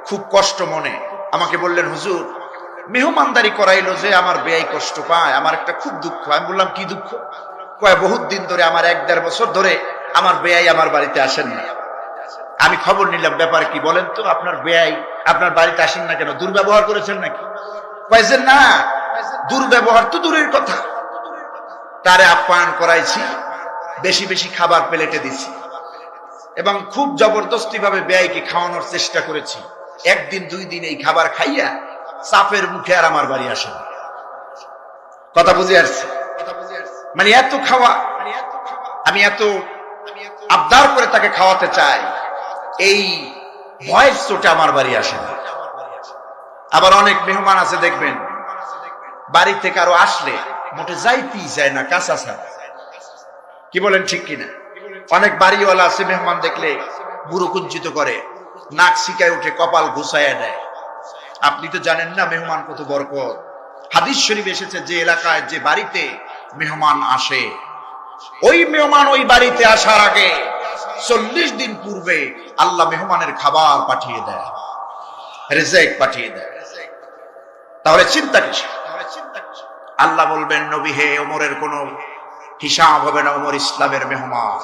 খুব কষ্ট মনে আমাকে বললেন, হুজুর মেহমানদারি করাইলো যে আমার বেয়াই কষ্ট পায়, আমার একটা খুব দুঃখ। আমি বললাম, কি দুঃখ? কয়, বহুত দিন ধরে, আমার 1-1.5 বছর ধরে আমার বেয়াই আমার বাড়িতে আসেন না। আমি খবর নিলাম, ব্যাপার কি বলেন তো? আপনার বেয়াই আপনার বাড়িতে আসেন না কেন? দুর্ব্যবহার করেছেন নাকি? কয় যে না, দুর্ব্যবহার তো দূরের কথা, তারে আপ্যায়ন করাইছি, বেশি বেশি খাবার প্লেটে দিছি, এবং খুব জবরদস্তি ভাবে ব্যয়কে খাওয়ানোর চেষ্টা করেছি। একদিন দুই দিন এই খাবার খাইয়া চাপের মুখে আর আমার বাড়ি আসে না। কথা বুঝে আসছে? মানে এত খাওয়া, আমি এত আবদার করে তাকে খাওয়াতে চাই, এই ভয়ের চোটে আমার বাড়ি আসে না। আবার অনেক মেহমান আছে দেখবেন, বাড়ি থেকে আরো আসলে মোটে যাইতেই যায় না, কাঁচা ছাড়া। কি বলেন ঠিক কিনা? অনেক বাড়িওয়ালা আছে, মেহমান দেখলে বুড়ো কুঞ্চিত করে, নাক সিকায় উঠে, কপাল ঘুষাইয়া দেয়। আপনি তো জানেন না মেহমান কত বরকত। হাদিস শরীফ এসেছে, যে এলাকায় যে বাড়িতে মেহমান আসে, ওই মেহমান ওই বাড়িতে আসার আগে 40 দিন পূর্বে আল্লাহ মেহমানের খাবার পাঠিয়ে দেয়, রিজিক পাঠিয়ে দেয়। তাহলে চিন্তা কিসে? আল্লাহ বলবেন, নবী হে, ওমরের কোনো হিসাব হবে না, ওমর ইসলামের মেহমান।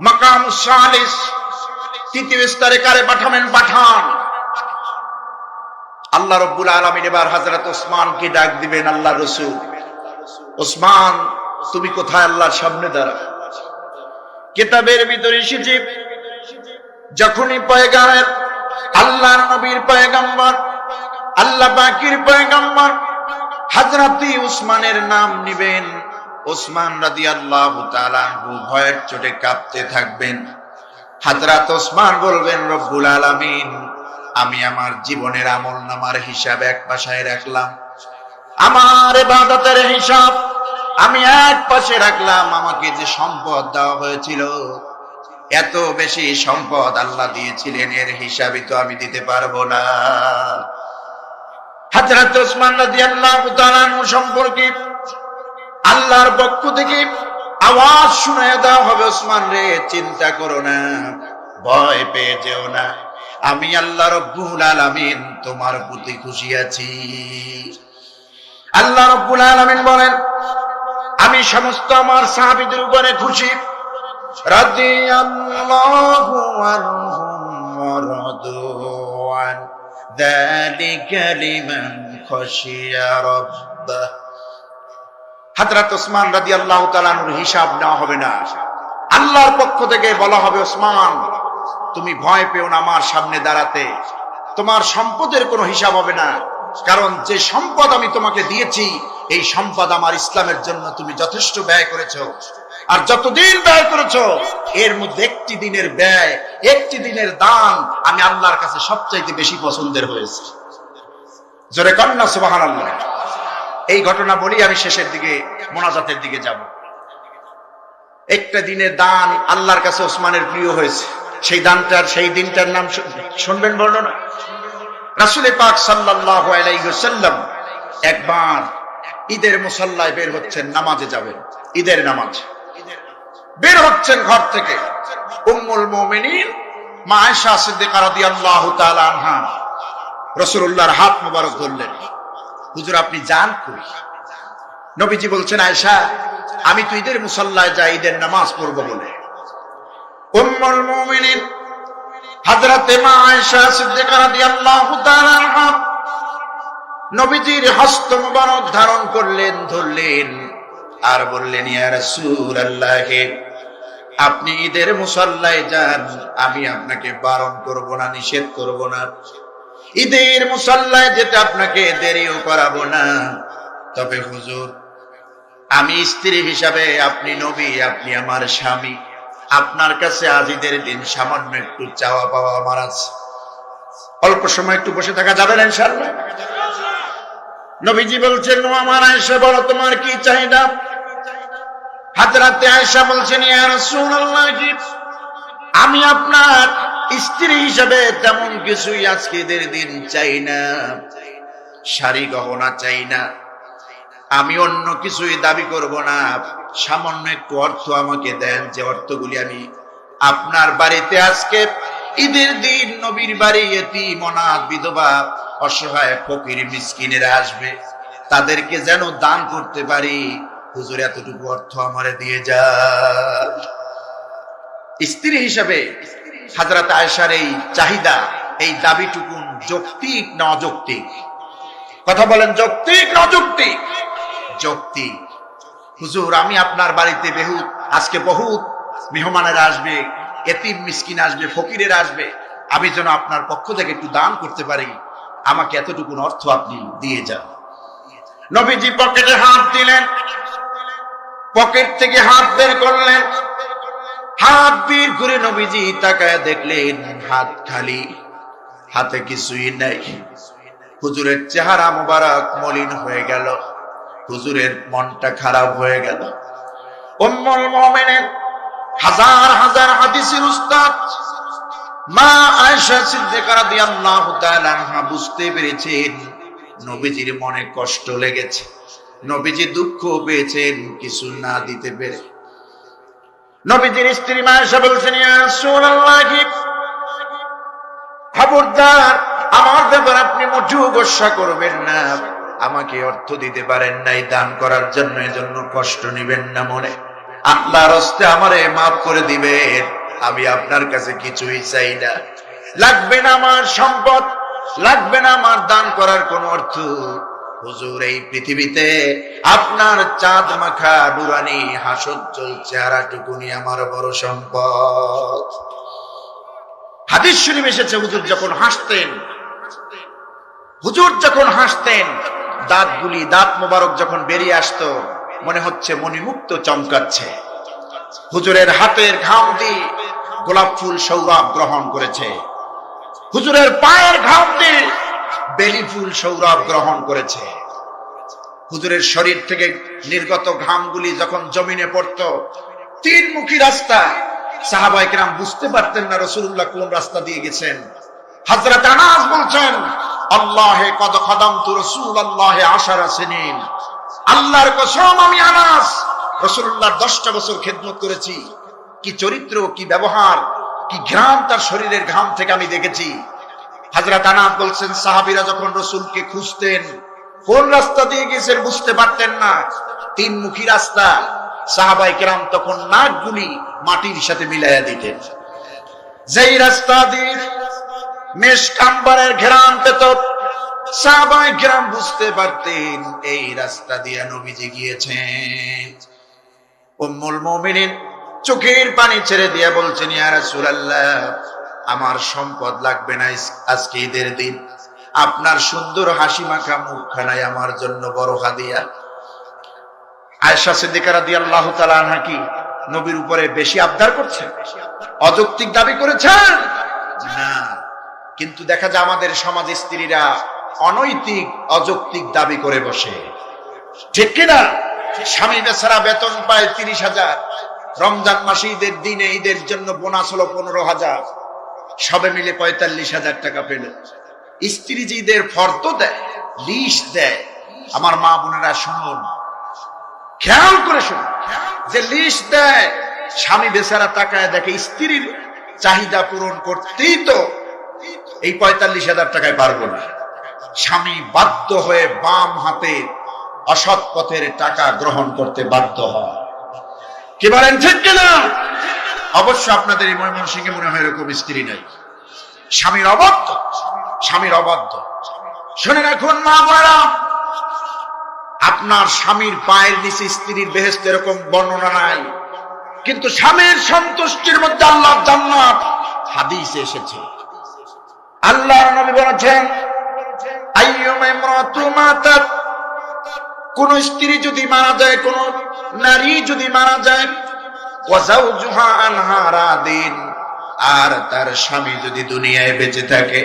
মাকাম সালিস, তৃতীয় স্তরে কারে পাঠাবেন? পাঠান। আল্লাহ রব্বুল আলামিন এবার হযরত ওসমানকে ডাক দিবেন, আল্লাহ রাসূল, ওসমান তুমি কোথায়? আল্লাহর সামনে দাঁড়াও। কিতাবের ভিতরে এসেছে, যখনই পয়গাম্বর, আল্লাহর নবীর পয়গাম্বর, আল্লাহ পাকের পয়গাম্বর হযরত ওসমানের নাম নিবেন, ওসমান রাদিয়াল্লাহু তাআলা আনহু ভয়ের চোটে কাঁপতে থাকবেন। হযরত ওসমান বলবেন, রব্বুল আলামিন, আমি আমার জীবনের আমলনামার হিসাব এক পাশে রাখলাম, আমার ইবাদতের হিসাব আমি এক পাশে রাখলাম, আমাকে যে সম্পদ দেওয়া হয়েছিল, এত বেশি সম্পদ আল্লাহ দিয়েছিলেন, এর হিসাবই তো আমি দিতে পারবো না। হযরত ওসমান রাদিয়াল্লাহু তাআলা আনহু সম্পর্কে আল্লাহর পক্ষ থেকে আওয়াজ শুনায় দেওয়া হবে, ওসমান রে, চিন্তা করো না, ভয় পেয়ে যেও না, আমি আল্লাহ রব্বুল আলামিন তোমার প্রতি খুশি আছি। আল্লাহ রব্বুল আলামিন বলেন, আমি সমস্ত আমার সাহাবীদের উপরে খুশি। রাদিয়াল্লাহু আনহুম ওয়া রাদু আন, যালিকা লিমান খাশিয়া রাব্বাহ। হযরত ওসমান রাদিয়াল্লাহু তাআলা আনহুর হিসাব নেওয়া হবে না। আল্লাহর পক্ষ থেকে বলা হবে, ওসমান তুমি ভয় পেও না আমার সামনে দাঁড়াতে, তোমার সম্পদের কোনো হিসাব হবে না, কারণ যে সম্পদ আমি তোমাকে দিয়েছি, এই সম্পদ আমার ইসলামের জন্য তুমি যথেষ্ট ব্যয় করেছো। আর যতদিন ব্যয় করেছো, এর মধ্যে একটি দিনের ব্যয়, একটি দিনের দান আমি আল্লাহর কাছে সবচাইতে বেশি পছন্দের হয়েছে। জোরে কন্না সুবহানাল্লাহ। এই ঘটনা বলি, আমি শেষের দিকে মোনাজাতের দিকে যাব। একটা দিনের দান আল্লাহর কাছে ওসমানের প্রিয় হয়েছে। সেই দিনটার নাম শুনবেন বর্ণনা। রাসূল পাক সাল্লাল্লাহু আলাইহি ওয়াসাল্লাম একবার ঈদের মুসাল্লায় বের হচ্ছেন, নামাজে যাবেন, ঈদের নামাজ। বের হচ্ছেন ঘর থেকে, উম্মুল মুমিনিন মা আয়েশা সিদ্দিকা রাদিয়াল্লাহু তাআলা আনহা রাসূলুল্লাহর হাত মোবারক ধরলেন, হুজুর আপনি যান কই? নবীজি বলছেন, আয়েশা আমি তো ঈদের মুসাল্লায় যাই ঈদের নামাজ পড়ব বলে। উম্মুল মুমিনিন হযরত মা আয়েশা সিদ্দিকা রাদিয়াল্লাহু তাআলা আনহা নবীজির হস্ত মোবারক ধারণ করলেন, ধরলেন, আর বললেন, ইয়া রাসূলুল্লাহ, আপনি ঈদের মুসাল্লায় যান, আমি আপনাকে বারণ করব না, নিষেধ করব না, ঈদের মুসাল্লায় যেতে আপনাকে দেরিও করাবো না। তবে হুজুর, আমি স্ত্রী হিসাবে, আপনি নবী, আপনি আমার স্বামী, আপনার কাছে আজ ঈদের দিন সামান্য একটু চাওয়া পাওয়া আমার আছে। অল্প সময় একটু বসে থাকা যাবে না ইনশাআল্লাহ? নবীজি বলছেন, ও আমার আয়েশা, বলো তোমার কি চাহিদা? হযরত আয়েশা বলছেন, ইয়া রাসূলুল্লাহ, আমি আপনার স্ত্রী হিসাবে তেমন কিছুই আজকে ঈদের দিন চাই না, শাড়ি গহনা চাই না, আমি অন্য কিছুই দাবি করব না, সামান্য একটু অর্থ আমাকে দেন, যে অর্থগুলি আমি আপনার বাড়িতে আজকে ঈদের দিন, নবীর বাড়ি এতিম, অনাথ, বিধবা, অসহায়, ফকির, মিসকিনেরা আসবে, তাদেরকে যেন দান করতে পারি, হুজুর এতটুকু অর্থ আমারে দিয়ে যান। স্ত্রী হিসাবে হযরত আয়েশার এই চাহিদা, এই দাবিটুকুন যৌক্তিক না অযৌক্তিক? কথা বলেন, যৌক্তিক না অযৌক্তিক? যৌক্তিক। হুজুর আমি আপনার বাড়িতে আজকে বহুত মেহমানেরা আসবে, এতিম মিসকিন আসবে, ফকিরের আসবে, আমি যেন আপনার পক্ষ থেকে একটু দান করতে পারি, আমাকে এতটুকু অর্থ আপনি দিয়ে যান। নবীজি পকেটে হাত দিলেন, পকেট থেকে হাত বের করলেন, হাত বের করে নবীজি তাকায় দেখলেন হাত খালি, হাতে কিছুই নাই। হুজুরের চেহারা মুবারক মলিন হয়ে গেল, হুজুরের মনটা খারাপ হয়ে গেল। উম্মুল মুমিনিন হাজার হাজার হাদিসের উস্তাদ মা আয়েশা সিদ্দিকা রাদিয়াল্লাহু তাআলা আনহা বুঝতে পেরেছেন নবীজির মনে কষ্ট লেগেছে, নবীজি দুঃখ পেয়েছেন কিছু না দিতে পেরে। নবীজির স্ত্রী মা আয়েশা বলছেন, ইয়া রাসূলুল্লাহ, খবরদার আমার ব্যাপারে আপনি মোটেও গোসা করবেন না, আমাকে অর্থ দিতে পারেন নাই দান করার জন্য, এজন্য কষ্ট নেবেন না মনে। আল্লাহর হস্তে আমারে মাফ করে দিবেন, আমি আপনার কাছে কিছুই চাই না, লাগবে না আমার সম্পদ, লাগবে না আমার দান করার কোন অর্থ। হুজুর, এই পৃথিবীতে আপনার চাঁদ মাখা নুরানি হাসজ্জ্বল চেহারাটুকুনি আমার বড় সম্পদ। হাদিস শরীফ এসেছে, হুজুর যখন হাসতেন, হুজুর যখন হাসতেন, দাঁতগুলি, দাঁত মোবারক যখন বেরিয়ে আসতো, মনে হচ্ছে মণিমুক্ত চমকাচ্ছে। হুজুরের হাতের ঘাম দিয়ে গোলাপ ফুল সৌরভ গ্রহণ করেছে, হুজুরের পায়ের ঘাম দিয়ে বেলি ফুল সৌরভ গ্রহণ করেছে। হুজুরের শরীর থেকে নির্গত ঘামগুলি যখন জমিনে পড়তো, তিনমুখী রাস্তা, সাহাবায়ে কেরাম বুঝতে পারতেন না রাসূলুল্লাহ কোন রাস্তা দিয়ে গেছেন। হযরত আনাস বলছেন, আল্লাহে কদ খাদামতু রাসূলুল্লাহ 10 সিনিন, আল্লাহর কসম আমি আনাস রাসূলুল্লাহর 10টা বছর খেদমত করেছি। কি চরিত্র, কি ব্যবহার, কি ঘ্রাণ তার শরীরের ঘাম থেকে আমি দেখেছি। হযরত আনাস বলছেন, সাহাবীরা যখন রাসূলকে খুঁজতেন, কোন রাস্তা দিয়ে গেছেন বুঝতে পারতেন না, তিনমুখী রাস্তা। সাহাবায়ে কেরাম তখন নাকগুলি মাটির সাথে মিলাইয়া দিতেন। যেই রাস্তা দিয়ে মেশক আম্বরের ঘ্রাণ পেত, সাহাবায়ে কেরাম বুঝতে পারতেন এই রাস্তা দিয়ে নবীজি গিয়েছেন। উম্মুল মুমিনিন চোখের পানি ছেড়ে দিয়ে বলছেন, ইয়া রাসূলুল্লাহ, আমার সম্পদ লাগবে না, আজকে ঈদের দিন আপনার সুন্দর হাসি মাখা মুখখানায় আমার জন্য বড় হাদিয়া। আয়েশা সিদ্দিকা রাদিয়াল্লাহু তাআলা আনহা কি নবীর উপরে বেশি আবদার করছেন, অযৌক্তিক দাবি করেছেন? না, কিন্তু দেখা যায় আমাদের সমাজে স্ত্রীরা অনৈতিক অযৌক্তিক দাবি করে বসে, ঠিক কিনা? স্বামী বেচারা বেতন পায় 30,000, রমজান মাসে ঈদের দিনে ঈদের জন্য বোনাস হলো 15,000, সবে মিলে 45,000 টাকা পেল। স্ত্রী যে ঈদের ফরদ দেয়, লিস্ট দেয়, আমার মা বোনেরা শুনুন, খেয়াল করে শুনুন, যে লিস্ট দেয়, স্বামী বেচারা তাকায় দেখে স্ত্রীর চাহিদা পূরণ করতেই তো এই 45,000 টাকায় পারবো না। স্বামী বাধ্য হয়ে বাম হাতে অসৎ পথের টাকা গ্রহণ করতে বাধ্য হয়। কি বলেন, ঠিক কিনা? অবশ্য আপনাদের এই ময়মনসিংহে মনে হয় এরকম স্ত্রী নাই, স্বামীর অবাধ্য, স্বামীর অবাধ্য। শুনে রাখুন মা বোনেরা, আপনার স্বামীর পায়ের নিচে স্ত্রীর বেহেশত এরকম বর্ণনা নাই, কিন্তু স্বামীর সন্তুষ্টির মধ্যে আল্লাহর জান্নাত হাদিসে এসেছে। আল্লাহর নবী বলেছেন, আইয়ুমা ইমরাতু মাতাত, কোন স্ত্রী যদি মারা যায়, কোন নারী যদি মারা যায়, ওয়া যাওজুহা আনহা রাদিন, আর তার স্বামী যদি দুনিয়ায় বেঁচে থাকে,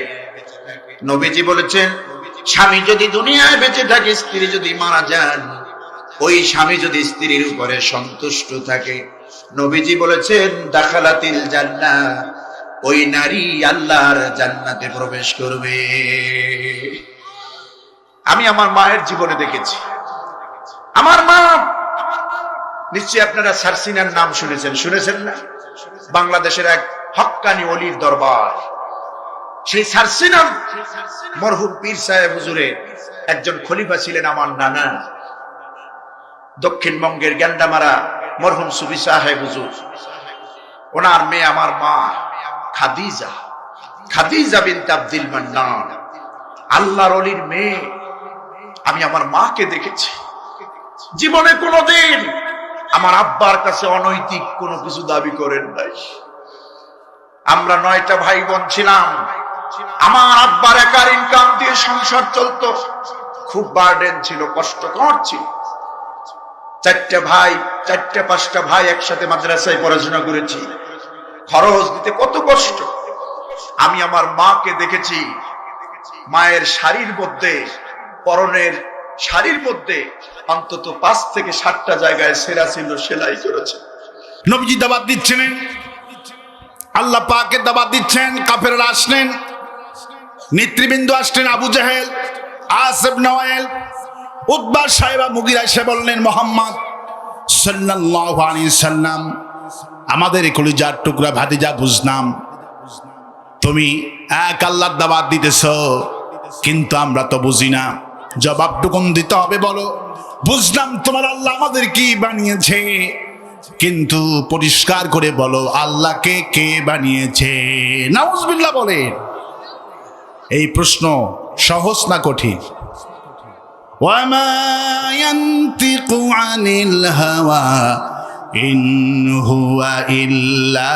নবীজি বলেছেন স্বামী যদি দুনিয়ায় বেঁচে থাকে, স্ত্রী যদি মারা যান, ওই স্বামী যদি স্ত্রীর উপরে সন্তুষ্ট থাকে, নবীজি বলেছেন দাখালাতিল জান্নাহ, ওই নারী আল্লাহর জান্নাতে প্রবেশ করবে। আমি আমার মায়ের জীবনে দেখেছি, আমার মা, নিশ্চয়ই আপনারা সারসিনার নাম শুনেছেন, শুনেছেন না? বাংলাদেশের এক হক্কানি অলির দরবার, সেই সারসিনা মরহুম পীর সাহেব হুজুরের একজন খলিফা ছিলেন আমার নানা, দক্ষিণবঙ্গের গ্যান্ডামারা মরহুম সুফি সাহেব হুজুর, ওনার মেয়ে আমার মা খাদিজা, খাদিজা বিনত আব্দুল মান্নান, আল্লাহর ওলির মেয়ে। আমি আমার মাকে দেখেছি, জীবনে কোনোদিন আমার আব্বার কাছে অনৈতিক কোনো কিছু দাবি করেন নাই। আমরা 9টা ভাই বোন ছিলাম। আমার আব্বার একার ইনকাম দিয়ে সংসার চলতো, খুব বার্ডেন ছিল, কষ্টকর ছিল। 4টা 5টা ভাই একসাথে মাদ্রাসায় পড়াশোনা করেছি, খরচ দিতে কত কষ্ট। আমি আমার মাকে দেখেছি, মায়ের শাড়ির মধ্যে, পরনের শাড়ির মধ্যে অন্তত 5 থেকে 7টা জায়গায় সেরা ছিল, সেলাই করেছে। নবীজি দাওয়াত দিচ্ছেন, আল্লাহ পাকের দাওয়াত দিচ্ছেন, কাফেররা আসলেন, নেতৃবৃন্দ আসলেন, আবু জাহেল, আস ইবনে ওয়াইল, উতবা, সাইবা, মুগিরা এসে বললেন, মুহাম্মদ সাল্লাল্লাহু আলাইহি সাল্লাম, আমাদের কলিজার টুকরা ভাতিজা বুঝলাম তুমি এক আল্লাহর দাওয়াত দিতেছ, কিন্তু আমরা তো বুঝি না, জবাবটুকুন দিতে হবে, বলো। বুঝলাম তোমার আল্লাহ আমাদের কি বানিয়েছে, কিন্তু পরিষ্কার করে বলো আল্লাহকে কে বানিয়েছে। নাউজুবিল্লাহ বলে। এই প্রশ্ন সহজ না কঠিন? ওয়ামা ইয়ানতিকু আনিল হাওয়া ইন হুয়া ইল্লা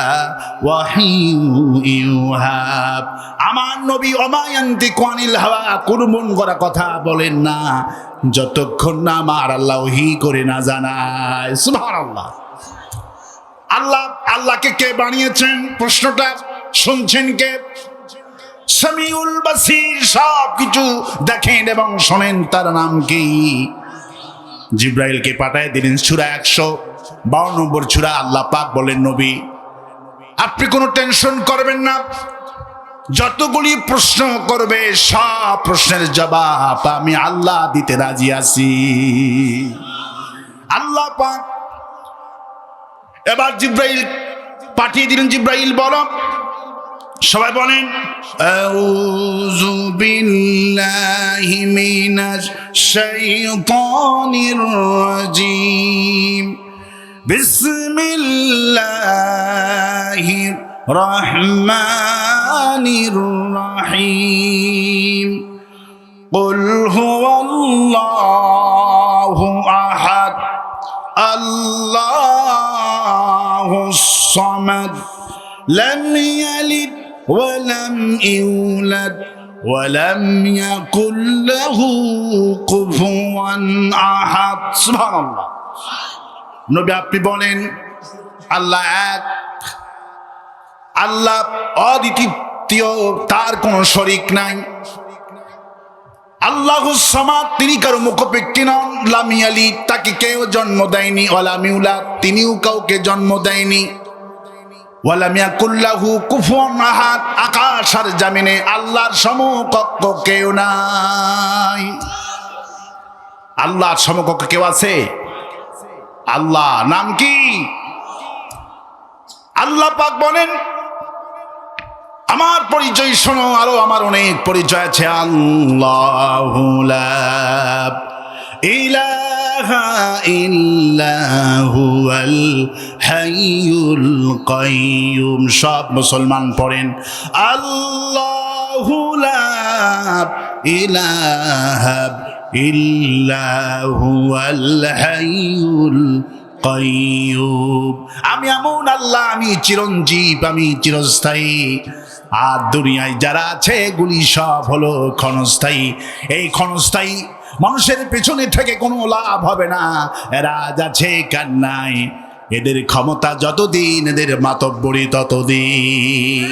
ওয়াহিয়ু ইউহা। আমার নবী ওয়ামা ইয়ানতিকু আনিল হাওয়া, কোন মন গড়া কথা বলেন না যতক্ষণ না আমার আল্লাহ ওহী করে না জানায়। সুবহানাল্লাহ। আল্লাহকে কে বানিয়েছেন প্রশ্নটা শুনছেন কে? সামিউল বাসির, সব কিছু দেখেন এবং শোনেন, তার নাম কি? জিব্রাইলকে পাঠায় দিলেন। সূরা 152 নম্বর সূরা। আল্লাহ পাক বলেন, নবী আপনি কোনো টেনশন করবেন না, যতগুলি প্রশ্ন করবে সব প্রশ্নের জবাব আমি আল্লাহ দিতে রাজি আছি। আল্লাহ পাক এবার জিব্রাইল পাঠিয়ে দিলেন। জিব্রাইল বলো, সবাই বলেন, আউযু বিল্লাহি মিনাশ শাইতানির রাজীম, বিসমিল্লাহির রহমানির রহিম, কুল হুয়াল্লাহু আহাদ, আল্লাহুস সামাদ, লাম ইয়ালিদ ওয়ালাম ইউলাদ ওয়ালাম ইয়াকুল লাহু কুফুয়ান আহাদ। সুবহানাল্লাহ। নবী আপনি বলেন আল্লাহ এক, আল্লাহ অদ্বিতীয়, তার কোনো শরীক নাই। আল্লাহুস সামাদ, তিনি কারো মুখাপেক্ষী নন। লাম ইয়ালিদ, তাকে কেউ জন্ম দেয়নি। ওয়ালাম ইউলাদ, তিনিও কাউকে জন্ম দেয়নি। ওয়ালাম ইয়াকুল লাহু কুফুয়ান আহাদ, আকাশ আর জমিনে আল্লাহর সমকক্ষ কেউ নাই। আল্লাহর সমকক্ষ কেউ আছে? আল্লাহ নাম কি? আল্লাহ পাক বলেন, আমার পরিচয় শোনো, আরো আমার অনেক পরিচয় আছে। আল্লাহু লা ইলাহা ইল্লা হুয়াল হাইয়ুল কাইয়ুম। সব মুসলমান পড়েন, আল্লাহু লা ইলাহা ইল্লা হুয়াল হাইয়ুল কাইয়ুম। আমি এমন আল্লাহ, আমি চিরঞ্জীব, আমি চিরস্থায়ী। আর দুনিয়ায় যারা আছে এগুলি সব হলো ক্ষণস্থায়ী। এই ক্ষণস্থায়ী মানুষের পেছনে থেকে কোনো লাভ হবে না। এরা যাচ্ছে কার নাই, এদের ক্ষমতা যতদিন, এদের মাতব্বরি ততদিন।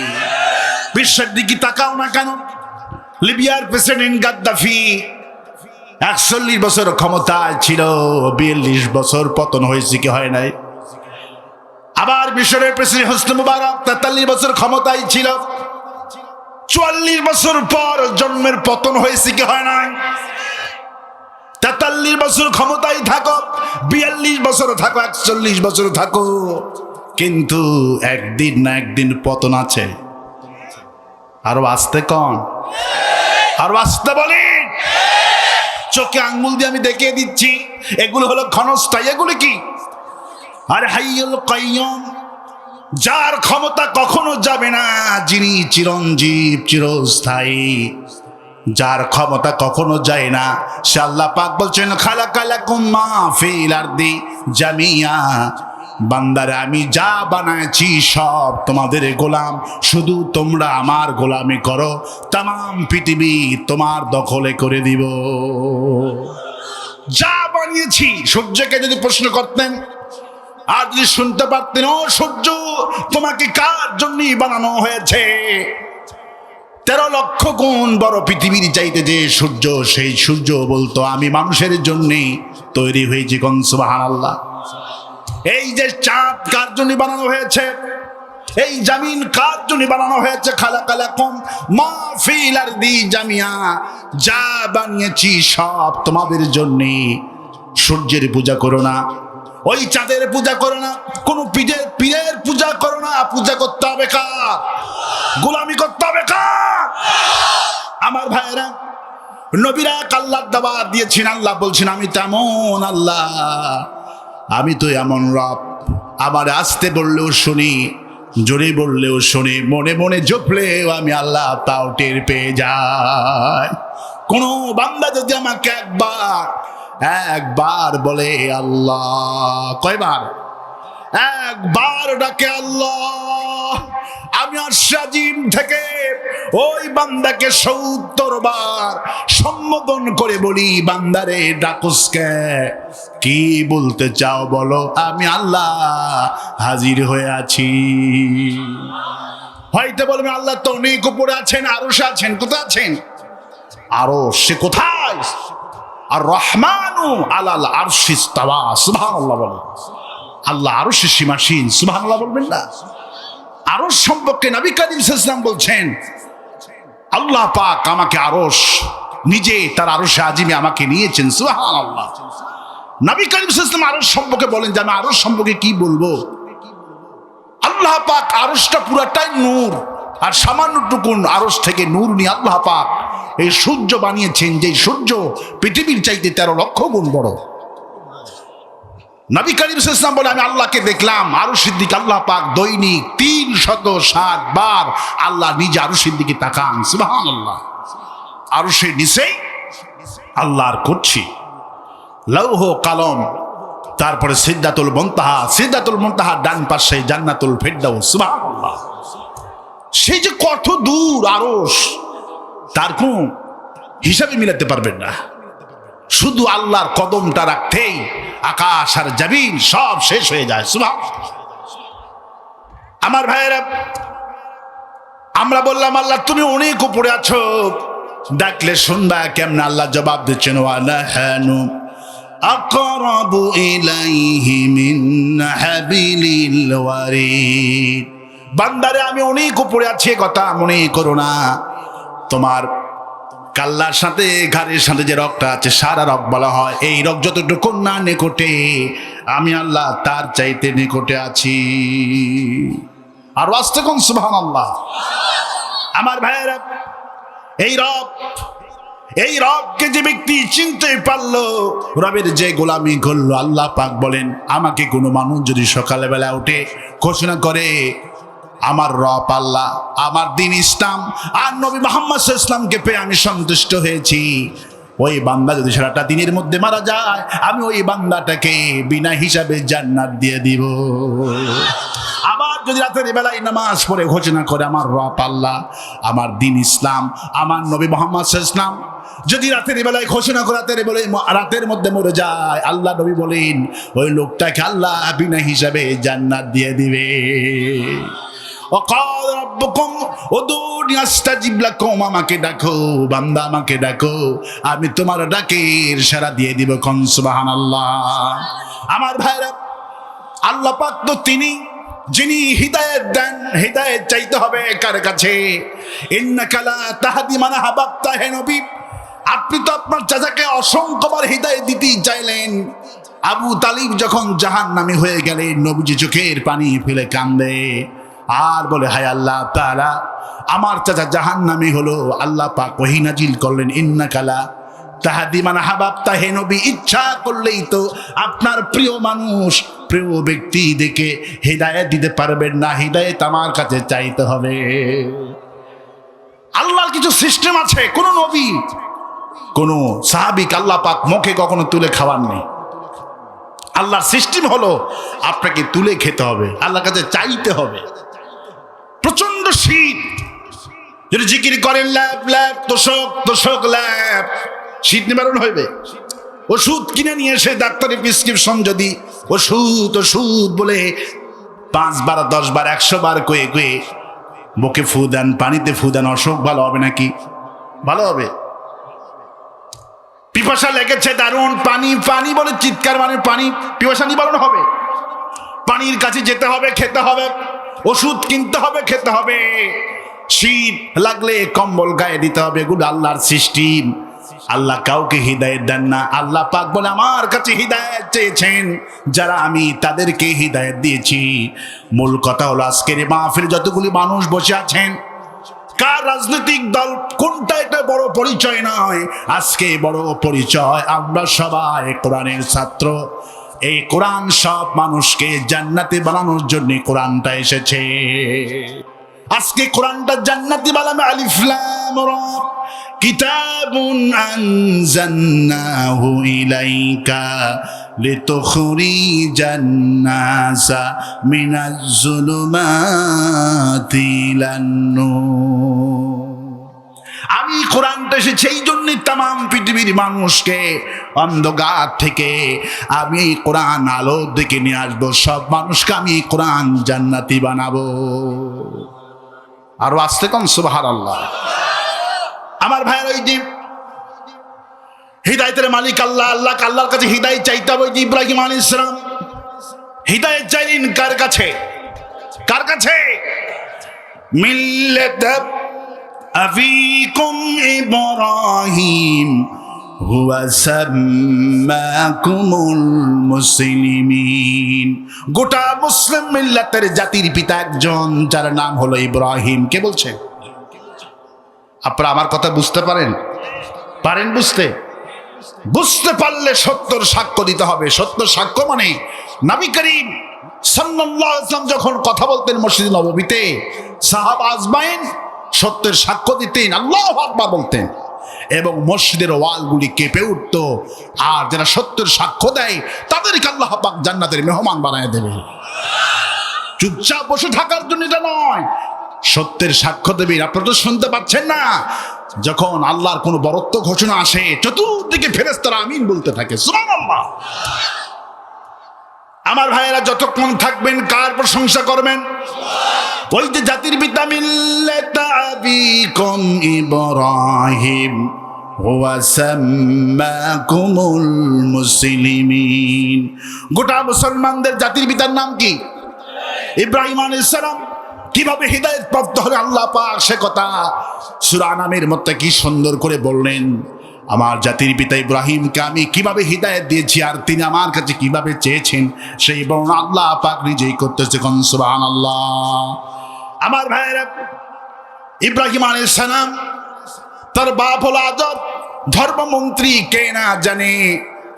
বিশ্বের দিকে তাকাও না কেন, লিবিয়ার প্রেসিডেন্ট গাদ্দাফি 41 বছর ক্ষমতায় ছিল, 42 বছর পতন হয়েছে কি হয় নাই? আবার মিশরের প্রেসিডেন্ট হোসনি মুবারক 43 বছর ক্ষমতায় ছিল, 44 বছর পর জন্মের পতন হয়েছে কি হয় নাই? 43 বছর ক্ষমতায় থাকো, 42 বছর থাকো, 41 বছর থাকো, কিন্তু একদিন না একদিন পতন আছে। আরো আসতে কন, আরো আসতে বলি, চোখে আঙ্গুল দিয়ে আমি দেখিয়ে দিচ্ছি, এগুলো হলো ক্ষণস্থায়ী। এগুলো কি? আর হাইয়ুল কাইয়ুম, যার ক্ষমতা কখনো যাবে না, যিনি চিরঞ্জীব, চিরস্থায়ী, যার ক্ষমতা কখনো যায় না, সে আল্লাহ পাক বলছেন, খালাকালাকুম মা ফিল আরদি জামিয়া, বান্দারে আমি যা বানাইছি সব তোমাদের গোলাম, শুধু তোমরা আমার গোলামি করো, তামাম পৃথিবী তোমার দখলে করে দিব। যা বানিয়েছি, সূর্যকে যদি প্রশ্ন করতেন আর যদি শুনতে পারতেন, ও সূর্য তোমাকে কার জন্য বানানো হয়েছে, 13 লক্ষ গুণ বড় পৃথিবীর চাইতে যে সূর্য, সেই সূর্য বলতো আমি মানুষের জন্য তৈরি হয়েছি। কোন সুবহানাল্লাহ। এই যে চাঁদ কার জন্য বানানো হয়েছে, এই জমিন কার জন্য বানানো হয়েছে, খালাকালাকুম মা ফিল আরদি জামিয়া, যা বানিয়েছি সব তোমাদের জন্য। সূর্যের পূজা করো না, ওই চাঁদের পূজা করো না, কোন পীরের পূজা করো না। পূজা করতে হবে কার? গোলামি করতে হবে কার? আমার ভাইয়েরা, নবীরা আল্লাহর দাওয়াত দিয়েছেন। আল্লাহ বলছেন আমি তেমন আল্লাহ, আমি তো এমন রব, আমার আসতে বললেও শুনি, জোরে বললেও শুনি, মনে মনে জপলেও আমি আল্লাহ তাও টের পেয়ে যাই। কোন বান্দা যদি আমাকে একবার বলে আল্লাহ, কয়বার? একবার ডাকে আল্লাহ, আমি আরশাজিম থেকে ওই বান্দাকে 70 বার সম্বোধন করে বলি, বান্দারে ডাকুসকে, কি বলতে চাও বলো, আমি আল্লাহ হাজির হয়ে আছি। হয়তো বলবে আল্লাহ তো অনেক উপরে আছেন, আরশে আছেন, কোথায় আছেন? আরশ, সে কোথায়? আর রহমানু আলাল আরশি ইস্তাওয়া, সুবহানাল্লাহ বলে। আল্লাহ আরশে সীমাসীন, সুবহানাল্লাহ বলবেন না? আরশ সম্পর্কে নবী করিম সাল্লাল্লাহু আলাইহি ওয়াসাল্লাম বলছেন, আল্লাহ পাক আমাকে আরশ নিজে তার আরশে আজিমে আমাকে নিয়েছেন, সুবহানাল্লাহ। নবী করিম সাল্লাল্লাহু আলাইহি ওয়াসাল্লাম আরশ সম্পর্কে বলেন যে আমি আরশ সম্পর্কে কি বলবো? আল্লাহ পাক আরশটা পুরাটাই নূর, আর সামান্যটুকুন আরশ থেকে নূর নিয়ে আল্লাহ পাক এই সূর্য বানিয়েছেন, যে সূর্য পৃথিবীর চাইতে 13 লক্ষ গুণ বড়। নবী করিম সাল্লাল্লাহু আলাইহি ওয়াসাল্লাম বলে আমি আল্লাহকে দেখলাম, আরশের দিকে আল্লাহ পাক দৈনিক 360 বার আল্লাহ নিজে আরশের দিকে তাকান, সুবহানাল্লাহ। আরশের নিচে আল্লাহর করছি লৌহ কলম, তারপরে সিদরাতুল মুনতাহা, সিদরাতুল মুনতাহার ডান পাশে জান্নাতুল ফেরদাউস, সুবহানাল্লাহ। সেই যে কত দূর আরশ, তার কোন হিসাবে মিলাতে পারবেন না। শুধু আল্লাহর কদমটা রাখতেই আকাশ আর জমিন সব শেষ হয়ে যায়, সুবহানাল্লাহ। আমার ভাইয়েরা, আমরা বললাম আল্লাহ তুমি অনেক উপরে আছো, ডাকলে শুনবা কেমন? আল্লাহ জবাব দিচ্ছেন, ওয়া নাহানু আকরাবু ইলাইহি মিন হাবিলিল ওয়ারিদ। বান্দারে আমি অনেক উপরে আছি, কথা মনে করো না। তোমার কাল্লার সাথে ঘাড়ের সাথে যে রগটা আছে, সারা রগ বলা হয়, এই রগ যতটুকু না নিকটে, আমি আল্লাহ তার চাইতে নিকটে আছি। আর ওয়াস্তে কোন সুবহানাল্লাহ। আমার ভাইয়েরা, এই রবকে যে ব্যক্তি চিনতে পারলো, রবের যে গোলামি করলো, আল্লাহ পাক বলেন আমাকে কোনো মানুষ যদি সকালে বেলা উঠে ঘোষণা করে আমার রব আল্লাহ, আমার দিন ইসলাম আর নবী মুহাম্মদ সাল্লাল্লাহু আলাইহি ওয়াসাল্লামকে পেয়ে আমি সন্তুষ্ট হয়েছি, ওই বান্দা যদি সারাটা দিনের মধ্যে মারা যায়, আমি ওই বান্দাটাকে বিনা হিসাবে জান্নাত দিয়ে দিব। আবার যদি রাতের বেলায় নামাজ পড়ে ঘোষণা করে আমার রব আল্লাহ, আমার দিন ইসলাম, আমার নবী মুহাম্মদ সাল্লাল্লাহু আলাইহি ওয়াসাল্লাম, যদি রাতের বেলায় ঘোষণা করে রাতের মধ্যে মরে যায়, আল্লাহ নবী বলেন ওই লোকটাকে আল্লাহ বিনা হিসাবে জান্নাত দিয়ে দিবে। وقال ربكم ادعوني استجب لكم, আমাকে ডাকো বান্দা, আমাকে ডাকো, আমি তোমার ডাকের সাড়া দিয়ে দিব। কোন সুবহানাল্লাহ। আমার ভাইরা, আল্লাহ পাক তো তিনি যিনি হিদায়াত দেন, হিদায়াত চাইতে হবে কার কাছে? ইন্নাকা লা তাহদি মান আহবাবতা, হে নবী আপনি তো আপনার চাচাকে অসংখ্যবার হিদায়াত দিতে চাইলেন। আবু তালিব যখন জাহান্নামী হয়ে গেলেন, নবীজি চোখের পানি ফেলে কান্দে আর বলে হায় আল্লাহ তাআলা, আমার চাচা জাহান্নামী হলো। আল্লাহ পাক ওহী নাজিল করলেন, ইন্নাকা লা তাহদি মান আহবাবতা, হে নবী ইচ্ছা করলেই তো আপনার প্রিয় মানুষ, প্রিয় ব্যক্তি দেখে হিদায়াত দিতে পারবেন না, হিদায়াত আমার কাছে চাইতে হবে। আল্লাহর কিছু সিস্টেম আছে। কোন নবী, কোন সাহাবীকে আল্লাহ পাক মুখে কখনো তুলে খাওয়াননি। আল্লাহর সিস্টেম হলো আপনাকে তুলে খেতে হবে, আল্লাহর কাছে চাইতে হবে। প্রচন্ড শীত, যদি জিকির করেন ল্যাব ল্যাব তোষক তোষক ল্যাব, শীত নিবারণ হইবে। ওষুধ কিনে নিয়ে এসে ডাক্তারের প্রেসক্রিপশন যদি ওষুধ ওষুধ বলে 5 বার 10 বার 100 বার কয়ে কয়ে বুকে ফু দেন, পানিতে ফু দেন, অসুখ ভালো হবে নাকি? ভালো হবে? পিপাসা লেগেছে দারুণ, পানি পানি বলে চিৎকার, মানে পানি, পিপাসা নিবারণ হবে। পানির কাছে যেতে হবে, খেতে হবে, ওষুধ কিনতে হবে, খেতে হবে। শীত লাগলে কম্বল গায়ে দিতে হবে। এগুলো আল্লাহর সিস্টেম। আল্লাহ কাউকে হিদায়াত দেন না। আল্লাহ পাক বলে আমার কাছে হিদায়াত চেয়েছেন যারা, আমি তাদেরকে হিদায়াত দিয়েছি। মূল কথা হলো আজকের মাহফিলে যতগুলি মানুষ বসে আছেন, কার রাজনৈতিক দল কোনটা, এটা বড় পরিচয় নয়। আজকে বড় পরিচয় আমরা সবাই কোরআনের ছাত্র। এই কোরআন সব মানুষকে জান্নাতি বানানোর জন্য কোরআনটা এসেছে। আজকে কোরআনটা জান্নাতি বানাবে। আলিফ লাম রা, কিতাবুন আনজালনাহু ইলাইকা লিতুখরিজান নাসা মিনাজ যুলুমাতি ইলান নূর। আমি কোরআনটা এসেছে এই জন্যই তাম পৃথিবীর মানুষকে অন্ধকার থেকে আমি কোরআন আলো দিকে নিয়ে আসবো। সব মানুষকে আমি কোরআন জান্নাতি বানাবো। আরো আসতে কম সুবহানাল্লাহ। আমার ভাইয়ের, ওই যে হিদায়াতের মালিক আল্লাহ, আল্লাহর কাছে হিদায়াত চাইতে হবে। ওই যে ইব্রাহিম আলাইহিস সালাম হিদায়াত চাইলেন কার কাছে? কার কাছে? মিল্লাত আবিকুম ইব্রাহিম হুয়া সাম্মাকুমুল মুসলিমিন। গোটা মুসলিম মিল্লাতের জাতির পিতা একজন, যার নাম হলো ইব্রাহিম। কে বলছে? আপনারা আমার কথা বুঝতে পারেন? পারেন বুঝতে? বুঝতে পারলে সত্যর সাক্ষ্য দিতে হবে। সত্য সাক্ষ্য মানে নবী করিম সাল্লাল্লাহু আলাইহি ওয়াসাল্লাম যখন কথা বলতেন মসজিদ নববীতে, সাহাবা আজমাইন সত্যের সাক্ষ্য দিতেন, আল্লাহু আকবার বলতেন, এবং মসজিদের ওয়ালগুলি কেঁপে উঠত। আর যারা সত্যের সাক্ষ্য দেয় তাদেরকে আল্লাহ পাক জান্নাতের মেহমান বানায় দেবে। চুপচাপ বসে থাকার জন্য এটা নয়, সত্যের সাক্ষ্য দেবে। আপনারা তো শুনতে পাচ্ছেন না, যখন আল্লাহর কোন বরত্ব ঘোষণা আসে চতুর্দিকে ফেরেশতারা আমিন বলতে থাকে, সুবহানাল্লাহ। আমার ভাইয়েরা, যতক্ষণ থাকবেন কার প্রশংসা করবেন? ওই যে জাতির পিতা মিল্লাত আবিকুম ইব্রাহিম হুয়া সাম্মাকুমুল মুসলিমিন। গোটা মুসলমানদের জাতির পিতার নাম কি? ইব্রাহিম আলাইহিস সালাম। কিভাবে হিদায়াত প্রাপ্ত হলে আল্লাহ পাক সে কথা সূরা আনামের মধ্যে কি সুন্দর করে বললেন। আমার জাতির পিতা ইব্রাহিমকে আমি কিভাবে হিদায়াত দিয়েছি, আর তিনি আমার কাছে কিভাবে চেয়েছেন, সেই বর্ণনা আল্লাহ পাক নিজেই করতেছে। কোন সুবহানাল্লাহ। আমার ভাইয়েরা, ইব্রাহিম আলাইহিস সালাম, তার বাপ হলো আদম, ধর্মমন্ত্রী, কে না জানে।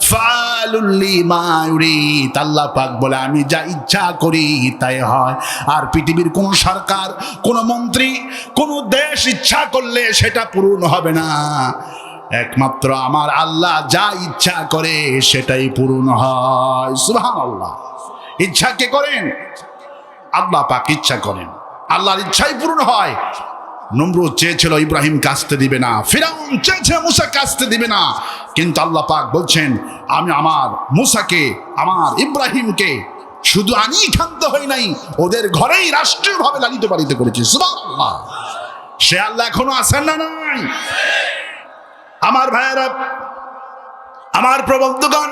ফালুল লিমা ইউরিদ, আল্লাহ পাক বলে আমি যা ইচ্ছা করি তাই হয়। আর পৃথিবীর কোন সরকার, কোন মন্ত্রী, কোন দেশ ইচ্ছা করলে সেটা পূরণ হবে না। একমাত্র আমার আল্লাহ যা ইচ্ছা করে সেটাই পূরণ হয়। সুবহানাল্লাহ। ইচ্ছা কে করেন? আল্লাহ পাক ইচ্ছা করেন, আল্লাহর ইচ্ছাই পূরণ হয়। নমরুদ চেয়েছিল ইব্রাহিম কাস্তে দিবে না, ফিরাউন চেয়েছে মুসা কাস্তে দিবে না, কিন্তু আল্লাহ পাক বলছেন আমি আমার মুসাকে, আমার ইব্রাহিমকে শুধু আনি ক্ষান্ত হই নাই, ওদের ঘরেই রাষ্ট্রীয়ভাবে লালিত পালিত করেছি। সুবহানাল্লাহ। সে আল্লাহ এখনো আছেন না নাই? আমার ভাইয়েরা, আমার প্রবন্ধগণ,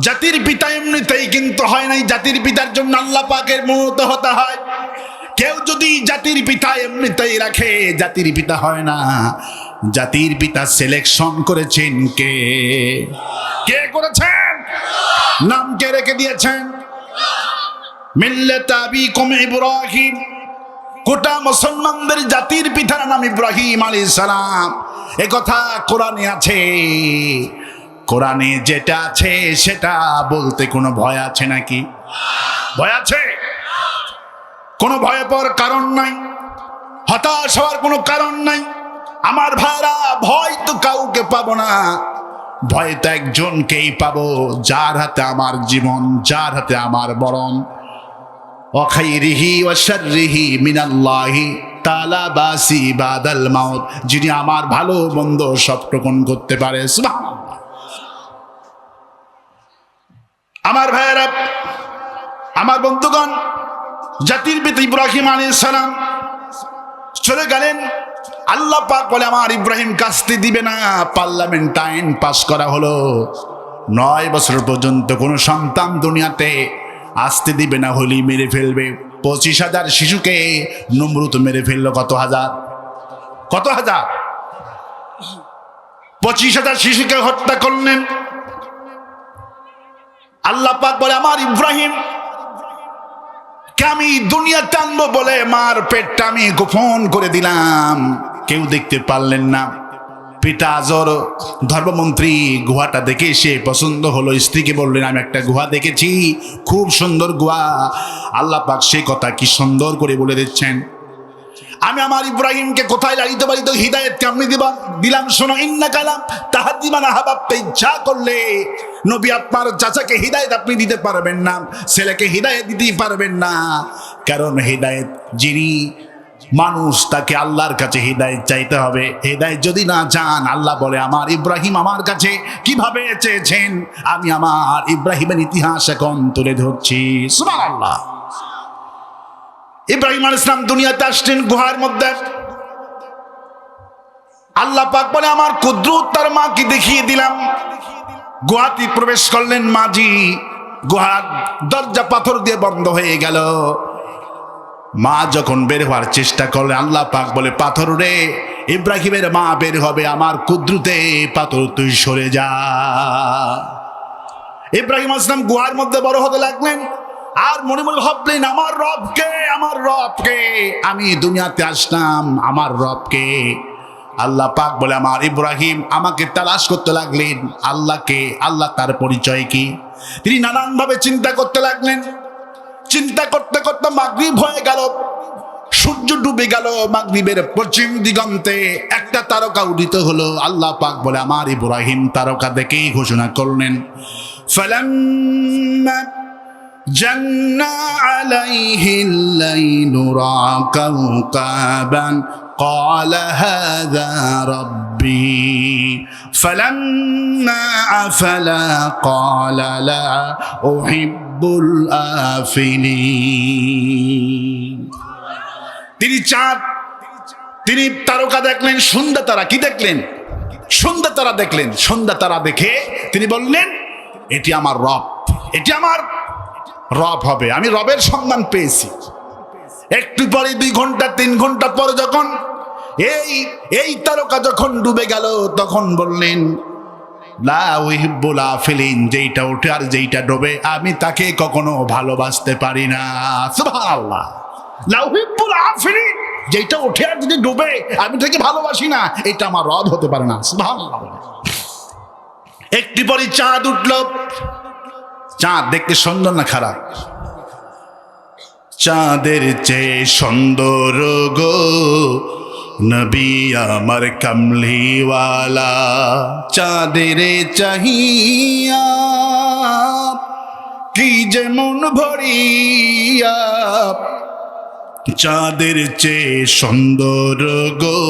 জাতির পিতা এমনিতেই কিন্তু হয় নাই। জাতির পিতার জন্য আল্লাহ পাকের মনোনীত হতে হয়। কেউ যদি জাতির পিতা এমনিতেই রাখে, জাতির পিতা হয় না। জাতির পিতা সিলেকশন করেছেন কে? কে করেছেন? নাম কে রেখে দিয়েছেন? মিল্লাত আবিকুম ইব্রাহিম। গোটা মুসলমানদের জাতির পিতার নাম ইব্রাহিম আলাইহিস সালাম। এ কথা কোরআনে আছে। কোরআনে যেটা আছে সেটা বলতে কোনো ভয় আছে নাকি? ভয় আছে? কোনো ভয় পাওয়ার কারণ নাই, হতাশ হওয়ার কোনো কারণ নাই। আমার ভাইরা, ভয় তো কাউকে পাবো না। ভয় তো একজনকেই পাবো, যার হাতে আমার জীবন, যার হাতে আমার মরণ। ওয়াখাইরিহি ওয়া শাররিহি মিনাল্লাহি তাআলা বাসি বাদাল মাউত, যিনি আমার ভালো মন্দ সব গ্রহণ করতে পারে। সুবহানাল্লাহ। আমার ভাইয়েরা, আমার বন্ধুগণ, জাতির পিতা ইব্রাহিম আলাইহিস সালাম চলে গেলেন। আল্লাহ পাক বলে আমার ইব্রাহিম কাস্তে দিবে না। পার্লামেন্ট আইন পাস করা হলো, 9 বছর পর্যন্ত কোনো সন্তান দুনিয়াতে আসতে দিবে না, হলি মেরে ফেলবে। 25,000 শিশুকে নমরুদ মেরে ফেললো। কত হাজার? 25,000 শিশুকে হত্যা করলেন। আল্লাহ পাক বলে আমার ইব্রাহিম কে আমি দুনিয়াতে আনবো বলে মার পেটটা আমি গোপন করে দিলাম, কেউ দেখতে পারলেন না। পিতা আজর ধর্মমন্ত্রী গুহাটা দেখে সে পছন্দ হলো, স্ত্রীকে বললেন আমি একটা গুহা দেখেছি, খুব সুন্দর গুহা। আল্লাহ পাক সেই কথা কি সুন্দর করে বলে দিচ্ছেন। আমি আমার ইব্রাহিমকে কোথায় লালিত পালিত হিদায়েত কেমনি দিলাম শোনো। ইন্নাকা লা তাহদি মান আহবাবতা, ইচ্ছা করলে নবী আপনার চাচাকে হিদায়েত আপনি দিতে পারবেন না, ছেলেকে হিদায়েত দিতে পারবেন না। কারণ হিদায়েত যিনি মানুষ, তাকে আল্লাহর কাছে হিদায়েত চাইতে হবে। হিদায়েত যদি না চান, আল্লাহ বলে আমার ইব্রাহিম আমার কাছে কিভাবে চেয়েছেন, আমি আমার ইব্রাহিমের ইতিহাস এখন তুলে ধরছি। সুবহানাল্লাহ। ইব্রাহিম আলাইহিস সালাম দুনিয়াতে আসছেন গুহার মধ্যে। আল্লাহ পাক বলে আমার কুদরত তার মাকে দেখিয়ে দিলাম। গুহাতে প্রবেশ করলেন মাঝি, গুহার দরজা পাথর দিয়ে বন্ধ হয়ে গেল। মা যখন বের হওয়ার চেষ্টা করলে আল্লাহ পাক বলে পাথর রে, ইব্রাহিমের মা বের হবে, আমার কুদরতে পাথর তুই সরে যা। ইব্রাহিম আলাইহিস সালাম গুহার মধ্যে বড় হতে লাগলেন। আর মনে মনে ভাবলেন আমার রবকে, আমার রবকে, আমি দুনিয়াতে আসলাম আমার রবকে। আল্লাহ পাক বলে আমার ইব্রাহিম আমাকে তালাশ করতে লাগলেন। আল্লাহকে, আল্লাহ তার পরিচয় কি, তিনি নানান ভাবে চিন্তা করতে লাগলেন। চিন্তা করতে করতে মাগরিব হয়ে গেল, সূর্য ডুবে গেল। মাগরিবের পশ্চিম দিগন্তে একটা তারকা উদিত হলো। আল্লাহ পাক বলে আমার ইব্রাহিম তারকা দেখেই ঘোষণা করলেন ফালাম্মা জান্না আলাইহিল লাইলু রা কাওকাবান قال هذا ربي فلما أفلا قال لا أحب الآفلين। তিনি চাঁদ, তিনি তারকা দেখলেন, সন্ধ্যা তারা। কি দেখলেন? সন্ধ্যা তারা দেখলেন। সন্ধ্যা তারা দেখে তিনি বললেন এটি আমার রব, এটি আমার রব হবে, আমি রবের সন্ধান পেয়েছি। একটু পরে 2 ঘন্টা 3 ঘন্টা পরে যখন এই তারকা যখন ডুবে গেল, তখন বললেন লা উহিব্বুল আফিলিন, যেইটা ওঠে আর যেইটা ডোবে আমি তাকে কখনো ভালোবাসতে পারি না। সুবহানাল্লাহ। লা উহিব্বুল আফিলিন, যেইটা ওঠে আর যদি ডোবে আমি তাকে ভালোবাসি না, এটা আমার রব হতে পারে না। সুবহানাল্লাহ। একটু পরে চাঁদ উঠল। চাঁদ দেখতে সুন্দর না খারাপ? চাঁদের চেয়ে সুন্দর গো নবী আমার কামলিওয়ালা, চাঁদের চাহিয়া কি যেমন ভরিয়া। চাঁদের চেয়ে সুন্দর গো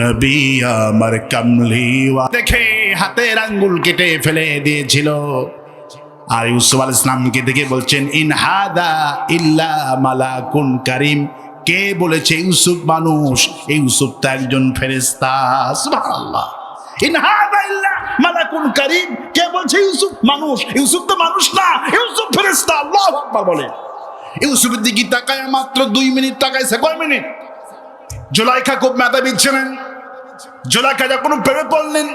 নবী আমার কামলিওয়ালা। দেখে হাতের আঙ্গুল কেটে ফেলে দিয়েছিল। আর ইউসুফ আলাইহিস সালামকে দেখে বলছেন ইন হাদা ইল্লা মালাকুন কারীম। কে বলেছে ইউসুফ মানুষ? ইউসুফ তো একজন ফেরেশতা। সুবহানাল্লাহ। ইন হাদা ইল্লা মালাকুন কারীম, কে বলছে ইউসুফ মানুষ? ইউসুফ তো মানুষ না, ইউসুফ ফেরেশতা। আল্লাহু আকবার বলে। ইউসুফের দিকে তাকায় মাত্র 2 মিনিট তাকাইছে। কয় মিনিট? জুলাইখা খুব মেধাবী ছিলেন। জুলাইখা যখন প্রেমে পড়লেন,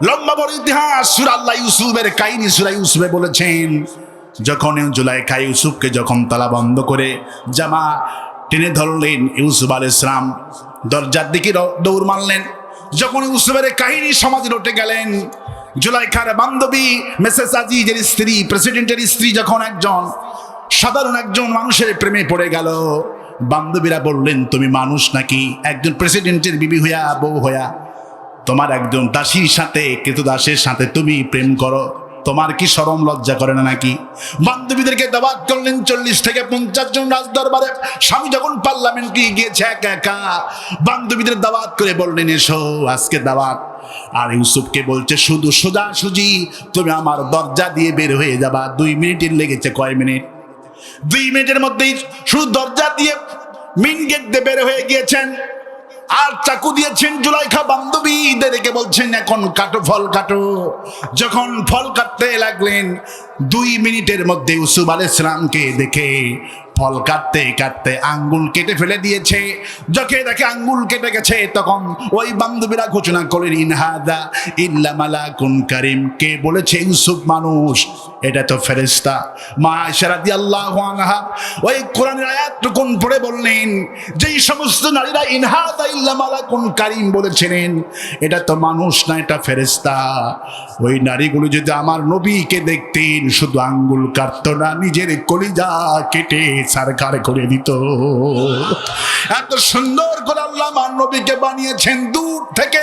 লম্বা বড় ইতিহাস। সূরা আল্লাহ ইউসুফের কাহিনী সূরা ইউসুফে বলেছেন, যখন জুলাইখা ইউসুফকে যখন তালা বন্ধ করে জামা টেনে ধরলেন, ইউসুফ আলাইহিস সালাম দরজার দিকে দৌড় মারলেন। যখন ইউসুফের কাহিনী সমাজে উঠে গেলেন, জুলাইখার বান্ধবী মিসেস আজিজের স্ত্রী, প্রেসিডেন্টের স্ত্রী যখন একজন সাধারণ একজন মানুষের প্রেমে পড়ে গেল, বান্ধবীরা বললেন তুমি মানুষ নাকি? একজন প্রেসিডেন্টের বিবি হইয়া, বউ হইয়া তোমার একজন দাসীর সাথে ক্রীতদাসের সাথে তুমি প্রেম করো, তোমার কি শরম লজ্জা করে না নাকি? বান্ধবীদেরকে দাওয়াত করলেন 40 থেকে 50 জন রাজদরবারে। স্বামী যখন পার্লামেন্টে গিয়েছে একা একা, বান্ধবীদের দাওয়াত করে বললেন এসো আজকে দাওয়াত। আর ইউসুফকে বলছে শুধু সোজাসুজি তুমি আমার দরজা দিয়ে বের হয়ে যাবা। 2 মিনিটের লেগেছে। কয় মিনিট? 2 মিনিটের মধ্যেই শুধু দরজা দিয়ে মেইন গেট দিয়ে বের হয়ে গিয়েছেন। আর চাকু দিয়েছেন জুলাইখা বান্ধবীদেরকে বলছেন এখন কাটো, ফল কাটো। যখন ফল কাটতে লাগলেন 2 মিনিটের মধ্যে ইউসুফ আলাইহিস সালামকে দেখে ফল কাটতে কাটতে আঙ্গুল কেটে ফেলে দিয়েছে। যখন দেখে আঙ্গুল কেটে গেছে তখন ওই বান্ধবীরা ঘোষণা করলেন ইন হাদা ইল্লা মালাকুন কারীম। কে বলেছে ইউসুফ মানুষ? এটা তো ফেরেশতা। মা আয়েশা রাদিয়াল্লাহু আনহা ওই কোরআনের আয়াতটুকু পড়ে বললেন যেই সমস্ত নারীরা ইন হাদা ইল্লা মালাকুন কারীম বলেছিলেন এটা তো মানুষ না, এটা ফেরেশতা। ওই নারীগুলো যদি আমার নবীকে দেখতেন শুধু আঙ্গুল কাটতো না, নিজের কলিজা কেটে সরকার করে দিত। এত সুন্দর করে আল্লাহ আমার নবীকে বানিয়েছেন। দূর থেকে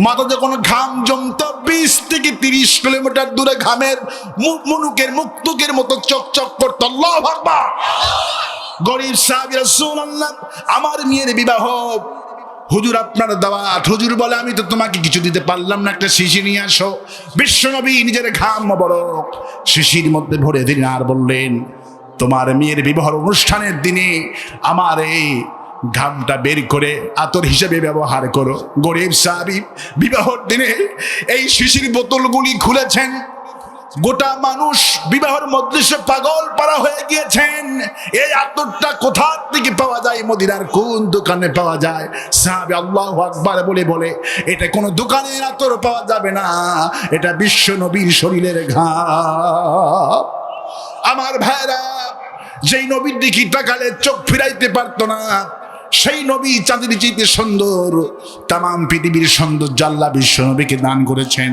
মাথা যখন ঘাম জমত 20 থেকে 30 কিলোমিটার দূরে ঘামের মুনুকের মুক্তুকের মতো চকচক করত। আল্লাহু আকবার। গরিব সাহাবী রাসূলুল্লাহ আমার মেয়ের বিবাহ, হুজুর আপনার দাওয়াত। হুজুর বলে আমি তো তোমাকে কিছু দিতে পারলাম না, একটা শিশি নিয়ে আসো। বিশ্বনবী নিজের ঘাম মোবারক শিশির মধ্যে ভরে দিলেন আর বললেন তোমার মেয়ের বিবাহ অনুষ্ঠানের দিনে আমার এই ঘামটা বের করে আতর হিসেবে ব্যবহার করো। গরিব সাহাবী বিবাহর দিনে এই শিশির বোতলগুলি খুলেছেন। গোটা মানুষ বিবাহের মজলিসে পাগল পারা হয়ে গিয়েছেন। এই আতরটা কোথা থেকে পাওয়া যায়? মদিনার কোন দোকানে পাওয়া যায়? সাহাবী আল্লাহু আকবার বলে বলে এটা কোনো দোকানের আতর পাওয়া যাবে না, এটা বিশ্ব নবীর শরীরের ঘাম। আমার ভাইরা, যেই নবীর দিকে তাকালে চোখ ফিরাইতে পারতো না, সেই নবী চাঁদের চাইতে সুন্দর, তামাম পৃথিবীর সৌন্দর্য আল্লাহ বিশ্ব নবীকে দান করেছেন।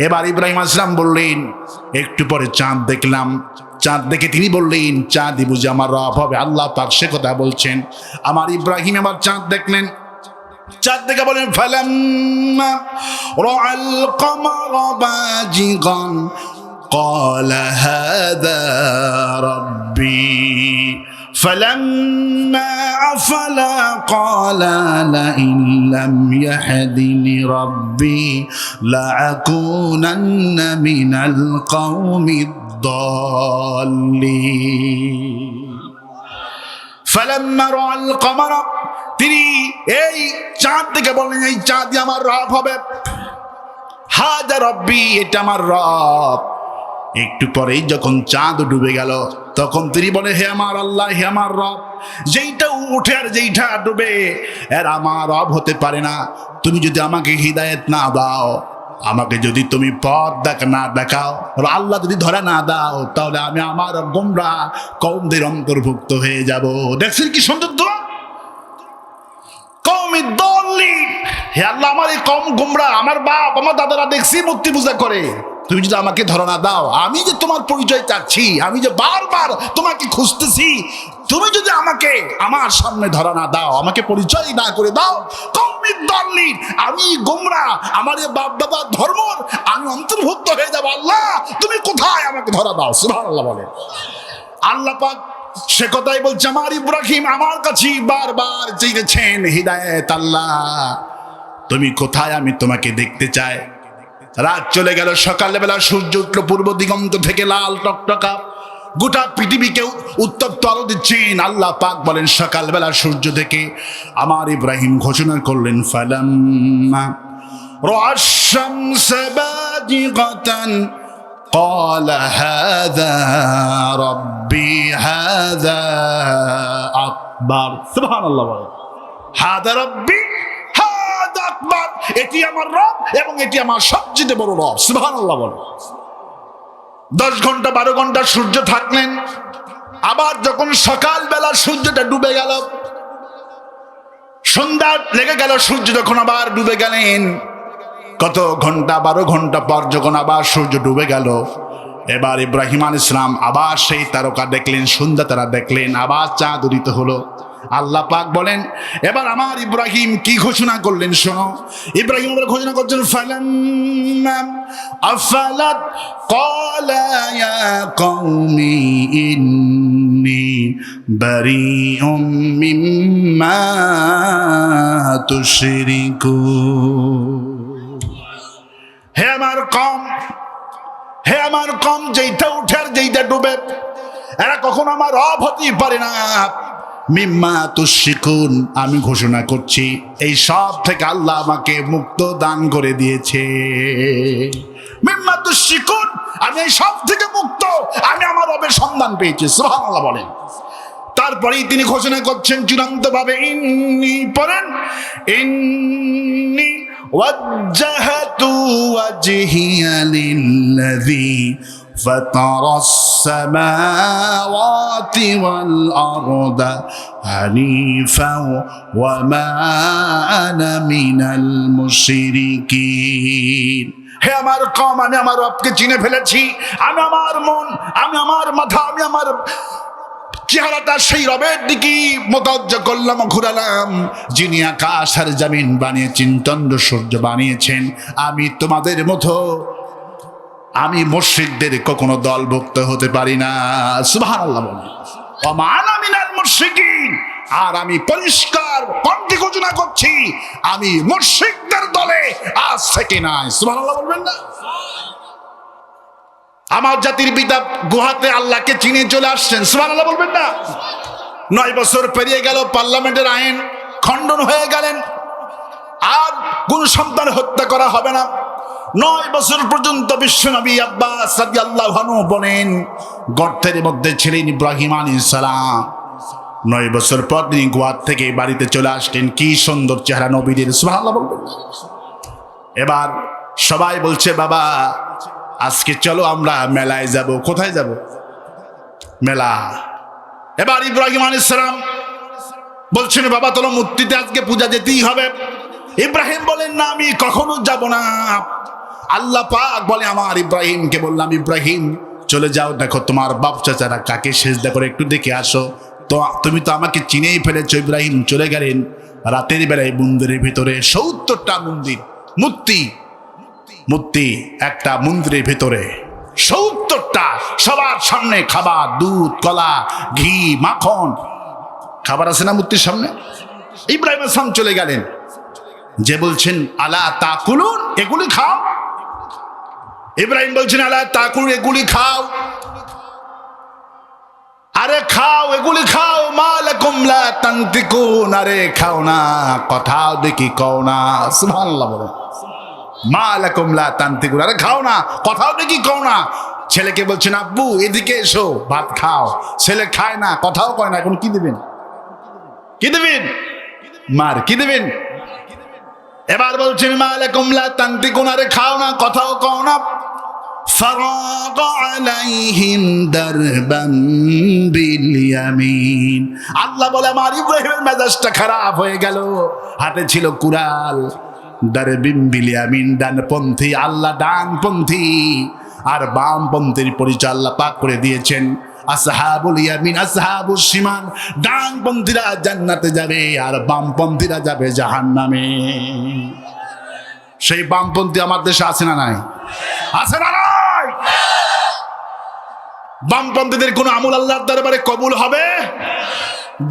এবার ইব্রাহিম আলাইহিস সালাম বললেন একটু পরে চাঁদ দেখলাম। চাঁদ দেখে তিনি বললেন চাঁদই বুঝি আমার রব হবে। আল্লাহ পাক সে কথা বলছেন। আমার ইব্রাহিম আবার চাঁদ দেখলেন। চাঁদ দেখে বলেন ফালাম্মা রাআল কমারা বাজিগান قال هذا ربي فلما أفل قال لئن لم يهدني ربي لأكونن من القوم الضالين فلما رأى القمر তিনি এই চাঁদ থেকে বললেন এই চাঁদই আমার রব হবে। হাদা রব্বি, এটা আমার রব। একটু পরেই যখন চাঁদ ডুবে গেল তখন তিনি বলে হে আমার আল্লাহ, হে আমার রব, যেইটা উঠে আর যেইটা ডুবে এর আমার রব হতে পারে না। তুমি যদি আমাকে হিদায়াত না দাও, আমাকে যদি তুমি পথ না দেখাও, আল্লাহ যদি ধরা না দাও, তাহলে আমি আমার গোমরাহ কওমদের অন্তর্ভুক্ত হয়ে যাব। দেখছেন কি সুন্দর দোয়া? কওমি দাল্লিন, হে আল্লাহ আমার এই কওম গোমরাহ, আমার বাপ আমার দাদারা দেখছি মূর্তি পূজা করে, তুমি যদি আমাকে ধরা না দাও, আমি যে তোমার পরিচয় চাচ্ছি, আমি যে বারবার তোমাকে খুঁজতেছি, তুমি যদি আমাকে আমার সামনে ধরা না দাও, আমাকে পরিচয় না করে দাও, কওমি দাল্লিন, আমি গোমরাহ, আমার এই বাপ দাদা ধর্ম আমি অন্তর্ভুক্ত হয়ে যাব। আল্লাহ তুমি কোথায়? আমাকে ধরা দাও। সুবহানাল্লাহ বলে। আল্লাহ পাক সে কথাই বলছে আমার ইব্রাহিম আমার কাছে বারবার চেয়েছেন হিদায়াত। আল্লাহ তুমি কোথায়? আমি তোমাকে দেখতে চাই। রাত চলে গেল, সকালবেলা সূর্য উঠলো পূর্ব দিগন্ত থেকে লাল টকটকা, গোটা পৃথিবীকে উত্তপ্ত আলো দিচ্ছেন। আল্লাহ পাক বলেন সকালবেলা সূর্য থেকে আমার ইব্রাহিম ঘোষণা করলেন ফালাম্মা রাআশ শামসা বাজিগাতান قال هذا ربي هذا أكبر সুবহানাল্লাহ বলে هذا ربي هذا أكبر, এটি আমার রব এবং এটি আমার সবচেয়ে বড় রব। সুবহানাল্লাহ বলে। 10 ঘন্টা 12 ঘন্টা সূর্য থাকলেন, আবার যখন সকালবেলা সূর্যটা ডুবে গেল, সন্ধ্যা লেগে গেল, সূর্য যখন আবার ডুবে গেলেন, কত ঘন্টা 12 ঘন্টা পর যখন আবার সূর্য ডুবে গেল, এবার ইব্রাহিম আলাইহিস সালাম আবার সেই তারকা দেখলেন, সন্ধ্যা তারা দেখলেন, আবার চাঁদ উদিত হলো। আল্লাহ পাক বলেন এবার আমার ইব্রাহিম কি ঘোষণা করলেন শোনো। ইব্রাহিম এবার ঘোষণা করছেন ফালাম্মা আফালাত ক্বালা ইয়া কওমি ইন্নী বারিউম মিম্মা তুশরিকুন। হে আমার কম যেইটা উঠে আর যেইটা ডুবে এরা কখনো আমার রব হতেই পারে না। মিম্মা তুশরিকুন, আমি ঘোষণা করছি এই সব থেকে আল্লাহ আমাকে মুক্ত দান করে দিয়েছে। মিম্মা তুশরিকুন, আমি এই সব থেকে মুক্ত, আমি আমার রবের সন্ধান পেয়েছি। সুবহানাল্লাহ বলেন। তারপরেই তিনি ঘোষণা করছেন চূড়ান্ত ভাবে ইন্নী পড়েন ইন্নী ওয়াজ্জাহাতু ওয়াজহিয়া লিল্লাযী ফাতারাস সামাওয়াতি ওয়াল আরদা হানিফাও ওয়া মা আনা মিনাল মুশরিকিন। হে আমার কওম, আমি আমার রবকে চিনে ফেলেছি। আমি আমার মন, আমি আমার মাথা, আমি আমার চেহারাটা সেই রবের দিকে মোতাজ্জা করলাম, ঘুরালাম যিনি আকাশ আর জমিন বানিয়েছেন, চন্দ্র সূর্য বানিয়েছেন। আমি তোমাদের মতো আমি মুশরিকদের কখনো দলভুক্ত হতে পারি না। সুবহানাল্লাহ বলেন। ওয়া মা আনা মিনাল মুশরিকিন, আর আমি পরিষ্কার কণ্ঠে ঘোষণা করছি আমি মুশরিকদের দলে আজ থেকে নাই। সুবহানাল্লাহ বলবেন না? আমার জাতির পিতা গুহাতে আল্লাহকে চিনে চলে আসছেন। সুবহানাল্লাহ বলবেন না? 9 বছর পেরিয়ে গেল, পার্লামেন্টের আইন খণ্ডন হয়ে গেলেন, আর কোন সন্তান হত্যা করা হবে না। 9 বছর পর্যন্ত বিশ্বনবী আব্বাস রাদিয়াল্লাহু আনহু বলেন গর্তের মধ্যে ছিলেন ইব্রাহিম আলাইহিস সালাম। 9 বছর পর তিনি গুহা থেকে বাড়িতে চলে আসলেন। কি সুন্দর চেহারা নবীদের। সুবহানাল্লাহ বলবেন। এবার সবাই বলছে বাবা আজকে চলো আমরা মেলায় যাব। কোথায় যাব? মেলা। এবার ইব্রাহিম আলাইহিস সালাম বলছেন বাবা চলো মূর্তিতে আজকে পূজা যেতেই হবে। ইব্রাহিম বলেন না, আমি কখনো যাব না। আল্লাহ পাক বলে আমার ইব্রাহিমকে বললাম ইব্রাহিম চলে যাও, দেখো তোমার বাপ চাচারা কাকে সেজদা করে একটু দেখে আসো। তো তুমি তো আমাকে চিনেই ফেলেছো। ইব্রাহিম চলে গেলেন। রাতের বেলায় মন্দিরের ভিতরে 70টা মূর্তি একটা মন্দিরের ভিতরে 70টা, সবার সামনে খাবার, দুধ, কলা, ঘি, মাখন, খাবার আছে না মূর্তির সামনে। ইব্রাহিম আলাইহিস চলে গেলেন, যে বলছেন আলা তাকুলুন, এগুলি খাও। ইব্রাহিম বলছেন আলা তাকুলুন, এগুলি খাও। আরে খাও, এগুলি খাও। মা লাকুম লা তানতিকুন, আরে খাও না, কথাও দেখি কও না। সুবহানাল্লাহ বলে। মা লাকুম লা তানতিকুন, আরে খাও না, কথাও দেখি কও না। ছেলেকে বলছেন আব্বু এদিকে এসো, ভাত খাও। ছেলে খায় না, কথাও কয় না। এখন কি দিবেন? কি দিবেন? মার কি দিবেন? এবার বলছেন মা লাকুম লা তানতিকুন, আরে খাও না, কথাও কও না। ফারাগ আলাইহিম দারবান বিল ইয়ামিন। আল্লাহ বলে আমার ইব্রাহিমের মেজাজটা খারাপ হয়ে গেল। হাতে ছিল কুড়াল। দারবিন বিল ইয়ামিন, ডানপন্থী। আল্লাহ ডানপন্থী আর বামপন্থীর পরিচয় আল্লাহ পাক করে দিয়েছেন। আসহাবুল ইয়ামিন আসহাবুশ শিমাল, ডানপন্থীরা জান্নাতে যাবে আর বামপন্থীরা যাবে জাহান্নামে। সেই বামপন্থী আমার দেশে আছে না নাই? আছে না নাই? বামপন্থীদের কোন আমল আল্লাহর দরবারে কবুল হবে?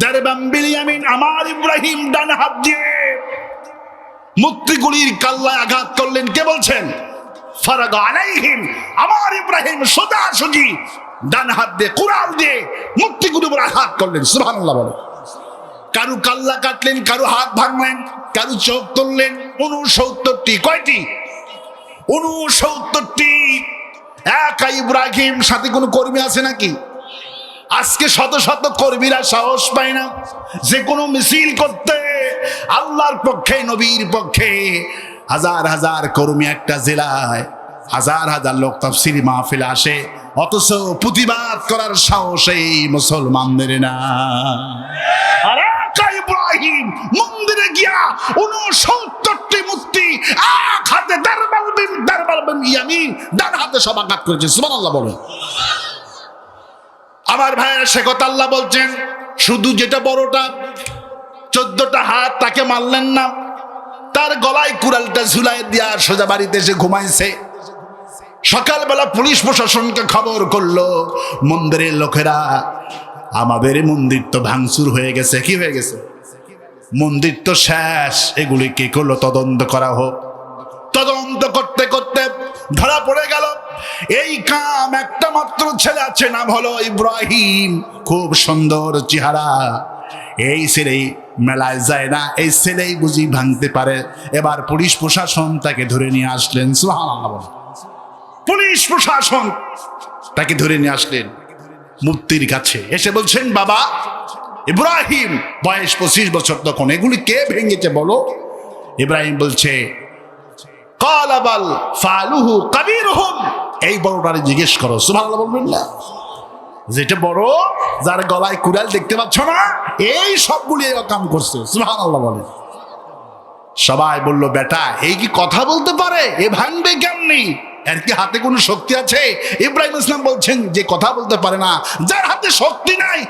দারবান বিল ইয়ামিন, আমার ইব্রাহিম ডান হাত দিয়ে মূর্তিগুলির কাল্লায় আঘাত করলেন। কে বলছেন? ফারাগ আলাইহিম, আমার ইব্রাহিম সোজাসুজি ডান হাত দিয়ে কুড়াল দিয়ে মূর্তিগুলির উপর আঘাত করলেন। সুবহানাল্লাহ বলে। কারু কাল্লা কাটলেন, কারু হাত ভাঙলেন, কারু চোখ তুললেন। 69টি। কয়টি? 69টি। একা ইব্রাহিম, সাথে কোনো কর্মী আছে নাকি? আজকে শত শত কর্মীরা সাহস পায় না যে কোনো মিছিল করতে। আল্লাহর পক্ষে, নবীর পক্ষে হাজার হাজার কর্মী একটা জেলায়, হাজার হাজার লোক তাফসীর মাহফিলে আসে, অথচ প্রতিবাদ করার সাহস এই মুসলমানদের না। আর একা ইব্রাহিম মন্দিরে গিয়া 69টি মূর্তি এক হাতে দারবাল বিল ইয়ামিন, ডান হাতে সব আঘাত করেছে। সুবহানাল্লাহ বলে। আমার ভাইয়েরা সে কথা আল্লাহ বলছেন শুধু যেটা বড়টা 14টা হাত তাকে মারলেন না, তার গলায় কুড়ালটা ঝুলাই দিয়া সোজা বাড়িতে এসে ঘুমাইছে। সকালবেলা পুলিশ প্রশাসনকে খবর করলো, মন্দিরের লোকেরা আমাদের মন্দির তো ভাঙচুর হয়ে গেছে। কি হয়ে গেছে? মন্দির তো শেষ, এগুলি কি করলো তদন্ত করা হোক। তদন্ত করতে করতে ধরা পড়ে গেল এই কাম একটা মাত্র ছেলে আছে, নাম হলো ইব্রাহিম, খুব সুন্দর চেহারা। এই ছেলেই মেলায় যায় না, এই ছেলেই বুঝি ভাঙতে পারে। এবার পুলিশ প্রশাসন তাকে ধরে নিয়ে আসলেন। সুবহানাল্লাহ। পুলিশ প্রশাসন তাকে ধরে নিয়ে আসলেন মূর্তির কাছে, এসে বলছেন, বাবা ইব্রাহিম, বয়স 25 বছর তখন, এগুলি কে ভেঙেছে বলো? ইব্রাহিম বলছে, ক্বালা বাল ফালুহু কাবীরুহুম, এই বড়টারে জিজ্ঞেস করো। সুবহানাল্লাহ বলবেন না? যেটা বড়, যার গলায় কুড়াল দেখতে পাচ্ছ না, এই সবগুলি এই কাম করছে। সুবহানাল্লাহ বলে। সবাই বলল, বেটা এই কি কথা বলতে পারে? এ ভাঙবে কেমনি? এর কি হাতে কোনো শক্তি আছে? ইব্রাহিম ইসলাম বলছেন, যে কথা বলতে পারে না, যার হাতে শক্তি নাই,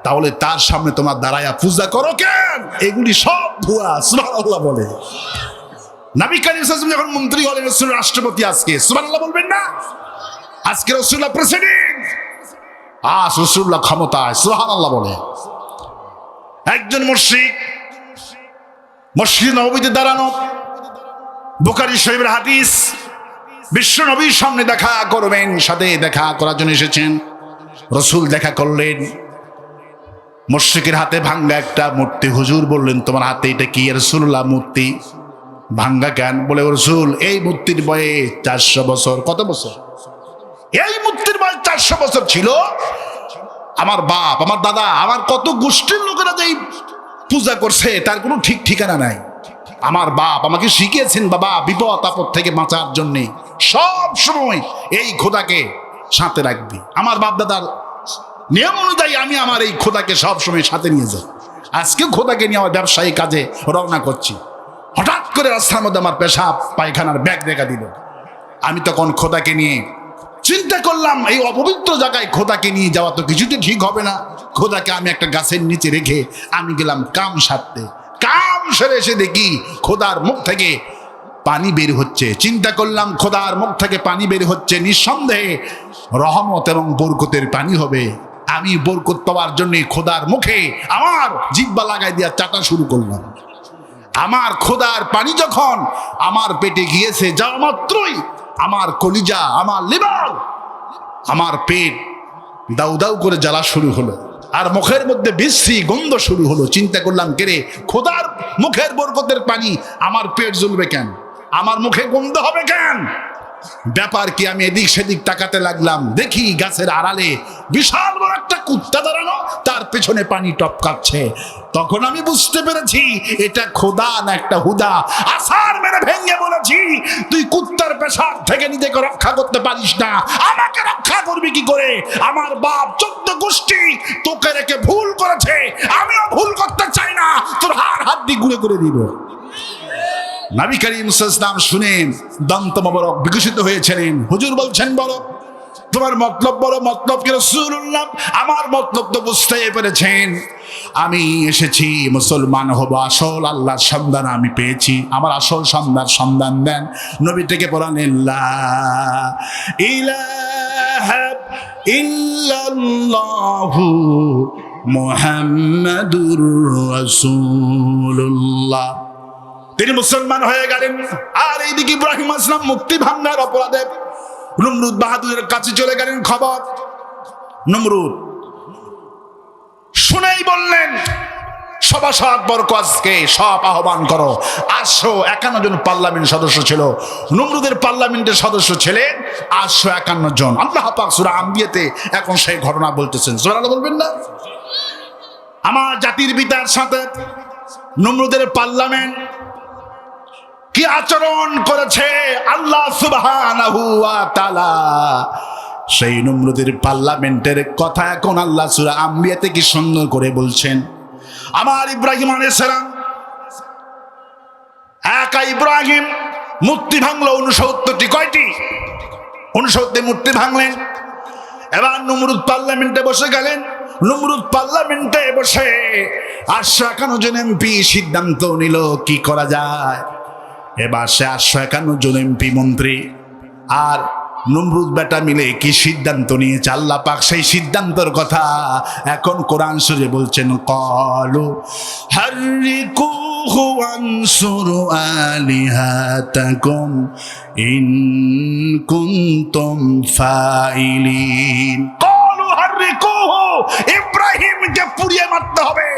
তাহলে তার সামনে তোমার দাঁড়ায়া পূজা করো কেন? এগুলি সব ভুয়া। সুবহানাল্লাহ বলে। নবী করিম সাল্লাল্লাহু আলাইহি ওয়াসাল্লাম যখন মন্ত্রী হলেন, রাসূল রাষ্ট্রপতি, আজকে সুবহানাল্লাহ বলবেন না? আজকে রাসূলুল্লাহ প্রেসিডেন্ট, আজ রাসূলুল্লাহ ক্ষমতায়। সুবহানাল্লাহ বলে। একজন মুশরিক মসজিদ নববীতে দাঁড়ানো, বুখারী শরীফের হাদিস, বিশ্ব নবীর সামনে দেখা করবেন, সাথে দেখা করার জন্য এসেছেন। রাসূল দেখা করলেন, মুশরিকের হাতে ভাঙ্গা একটা মূর্তি। হুজুর বললেন, তোমার হাতে এটা কি? রাসূলুল্লাহ, মূর্তি। ভাঙ্গা কেন? বলে, রাসূল এই মূর্তির বয়স 400 বছর। কত বছর? এই মূর্তির বয়স 400 বছর ছিল। আমার বাপ, আমার দাদা, আমার কত গোষ্ঠীর লোকেরা যে পূজা করছে তার কোনো ঠিক ঠিকানা নাই। আমার বাপ আমাকে শিখিয়েছেন, বাবা বিপদ আপদ থেকে বাঁচার জন্য সব সময় এই খোদাকে সাথে রাখবি। আমার বাপ দাদার নিয়ম অনুযায়ী আমি আমার এই খোদাকে সব সময় সাথে নিয়ে যাই। আজকে খোদাকে নিয়ে আমার ব্যবসায়ী কাজে রওনা করছি, হঠাৎ করে রাস্তার মধ্যে আমার পেশাব পায়খানার ব্যাগ দেখা দিল। আমি তখন খোদাকে নিয়ে চিন্তা করলাম, এই অপবিত্র জায়গায় খোদাকে নিয়ে যাওয়া তো কিছুতে ঠিক হবে না। খোদাকে আমি একটা গাছের নিচে রেখে আমি গেলাম কাম সারতে। কাম সেরে এসে দেখি খোদার মুখ থেকে পানি বের হচ্ছে। চিন্তা করলাম, খোদার মুখ থেকে পানি বের হচ্ছে, নিঃসন্দেহে রহমত এবং বরকতের পানি হবে। আমি বরকত পাওয়ার জন্য খোদার মুখে আমার জিহ্বা লাগাই দিয়া চাটা শুরু করলাম। আমার খোদার পানি যখন আমার পেটে গিয়েছে, যাওয়া মাত্রই আমার কলিজা, আমার লিভার, আমার পেট দাউ দাউ করে জ্বালা শুরু হলো, আর মুখের মধ্যে বিশ্রী গন্ধ শুরু হলো। চিন্তা করলাম, কেরে খোদার মুখের বরকতের পানি আমার পেট জ্বলবে কেন? আমার মুখে গন্ধ হবে কেন? ব্যাপার কি? আমি এদিক সেদিক তাকাতে লাগলাম, দেখি গাছের আড়ালে বিশাল বড় একটা কুত্তা দাঁড়ানো, তার পেছনে পানি টপকাচ্ছে। তখন আমি বুঝতে পেরেছি এটা খোদা না একটা হুদা। আসার মেরে ভেঙে বলেছি, তুই কুত্তার পেশাব থেকে নিজেকে রক্ষা করতে পারিস না, আমাকে রক্ষা করবি কি করে? আমার বাপ 14 গোষ্ঠী তোকে রেখে ভুল করেছে, আমিও ভুল করতে চাই না, তোর হাত দিয়ে গুঁড়ে করে দিব। নবী করিম সাল্লাল্লাহু আলাইহি ওয়াসাল্লাম শুনেন দন্ত মোবারক বিকশিত হয়েছিলেন। হুজুর বলছেন, বলো তোমার মতলব বলো, মতলব কি? রাসূলুল্লাহ আমার মতলব তো বুঝতেই পেরেছেন, আমি এসেছি মুসলমান হব, আসল আল্লাহর সন্ধান আমি পেয়েছি, আমার আসল সন্ধান দেন। নবী থেকে বলেন, লা ইলাহা ইল্লাল্লাহু মুহাম্মাদুর রাসূলুল্লাহ। তিনি মুসলমান হয়ে গেলেন। আর এইদিকে ইব্রাহিম আলাইহিস সালাম মুক্তি ভাঙার অপরাধে নমরুদ বাহাদুরের কাছে চলে গেলেন। খবর নমরুদ শুনেই বললেন, সভাসদ বর্গ আজকে সব আহ্বান করো। 851 জন পার্লামেন্ট সদস্য ছিল। নমরুদের পার্লামেন্টের সদস্য ছিলেন 851 জন। আল্লাহ পাক সূরা আম্বিয়াতে এখন সেই ঘটনা বলতেছেন। সুবহানাল্লাহ বলবেন না? আমার জাতির পিতার সাথে নমরুদের পার্লামেন্ট কি আচরণ করেছে আল্লাহ সুবহানাহু ওয়া তাআলা, সেই নমরুদের পার্লামেন্টের কথা এখন আল্লাহ সূরা আম্বিয়াতে কি সুন্দর করে বলছেন। আমার ইব্রাহিম আলাইহিস সালাম, একা ইব্রাহিম মূর্তি ভাঙলো 69টি। কয়টি? 69টি মূর্তি ভাঙলেন। এবার নমরুদ পার্লামেন্টে বসে গেলেন। নমরুদ পার্লামেন্টে বসে 851 জন এমপি সিদ্ধান্ত নিল কি করা যায়। এবার সে 851 জন এমপি মন্ত্রী আর নমরুদ বেটা মিলে কি সিদ্ধান্ত নিয়েছে, আল্লাহ পাক সেই সিদ্ধান্তর কথা এখন কোরআন শরীফে বলছেন, ক্বালু হাররিকুহু ওয়ানসুরু আলিহাতাকুম ইন কুনতুম ফাইলিন। ক্বালু হাররিকুহু, ইব্রাহিমকে পুড়িয়ে মারতে হবে।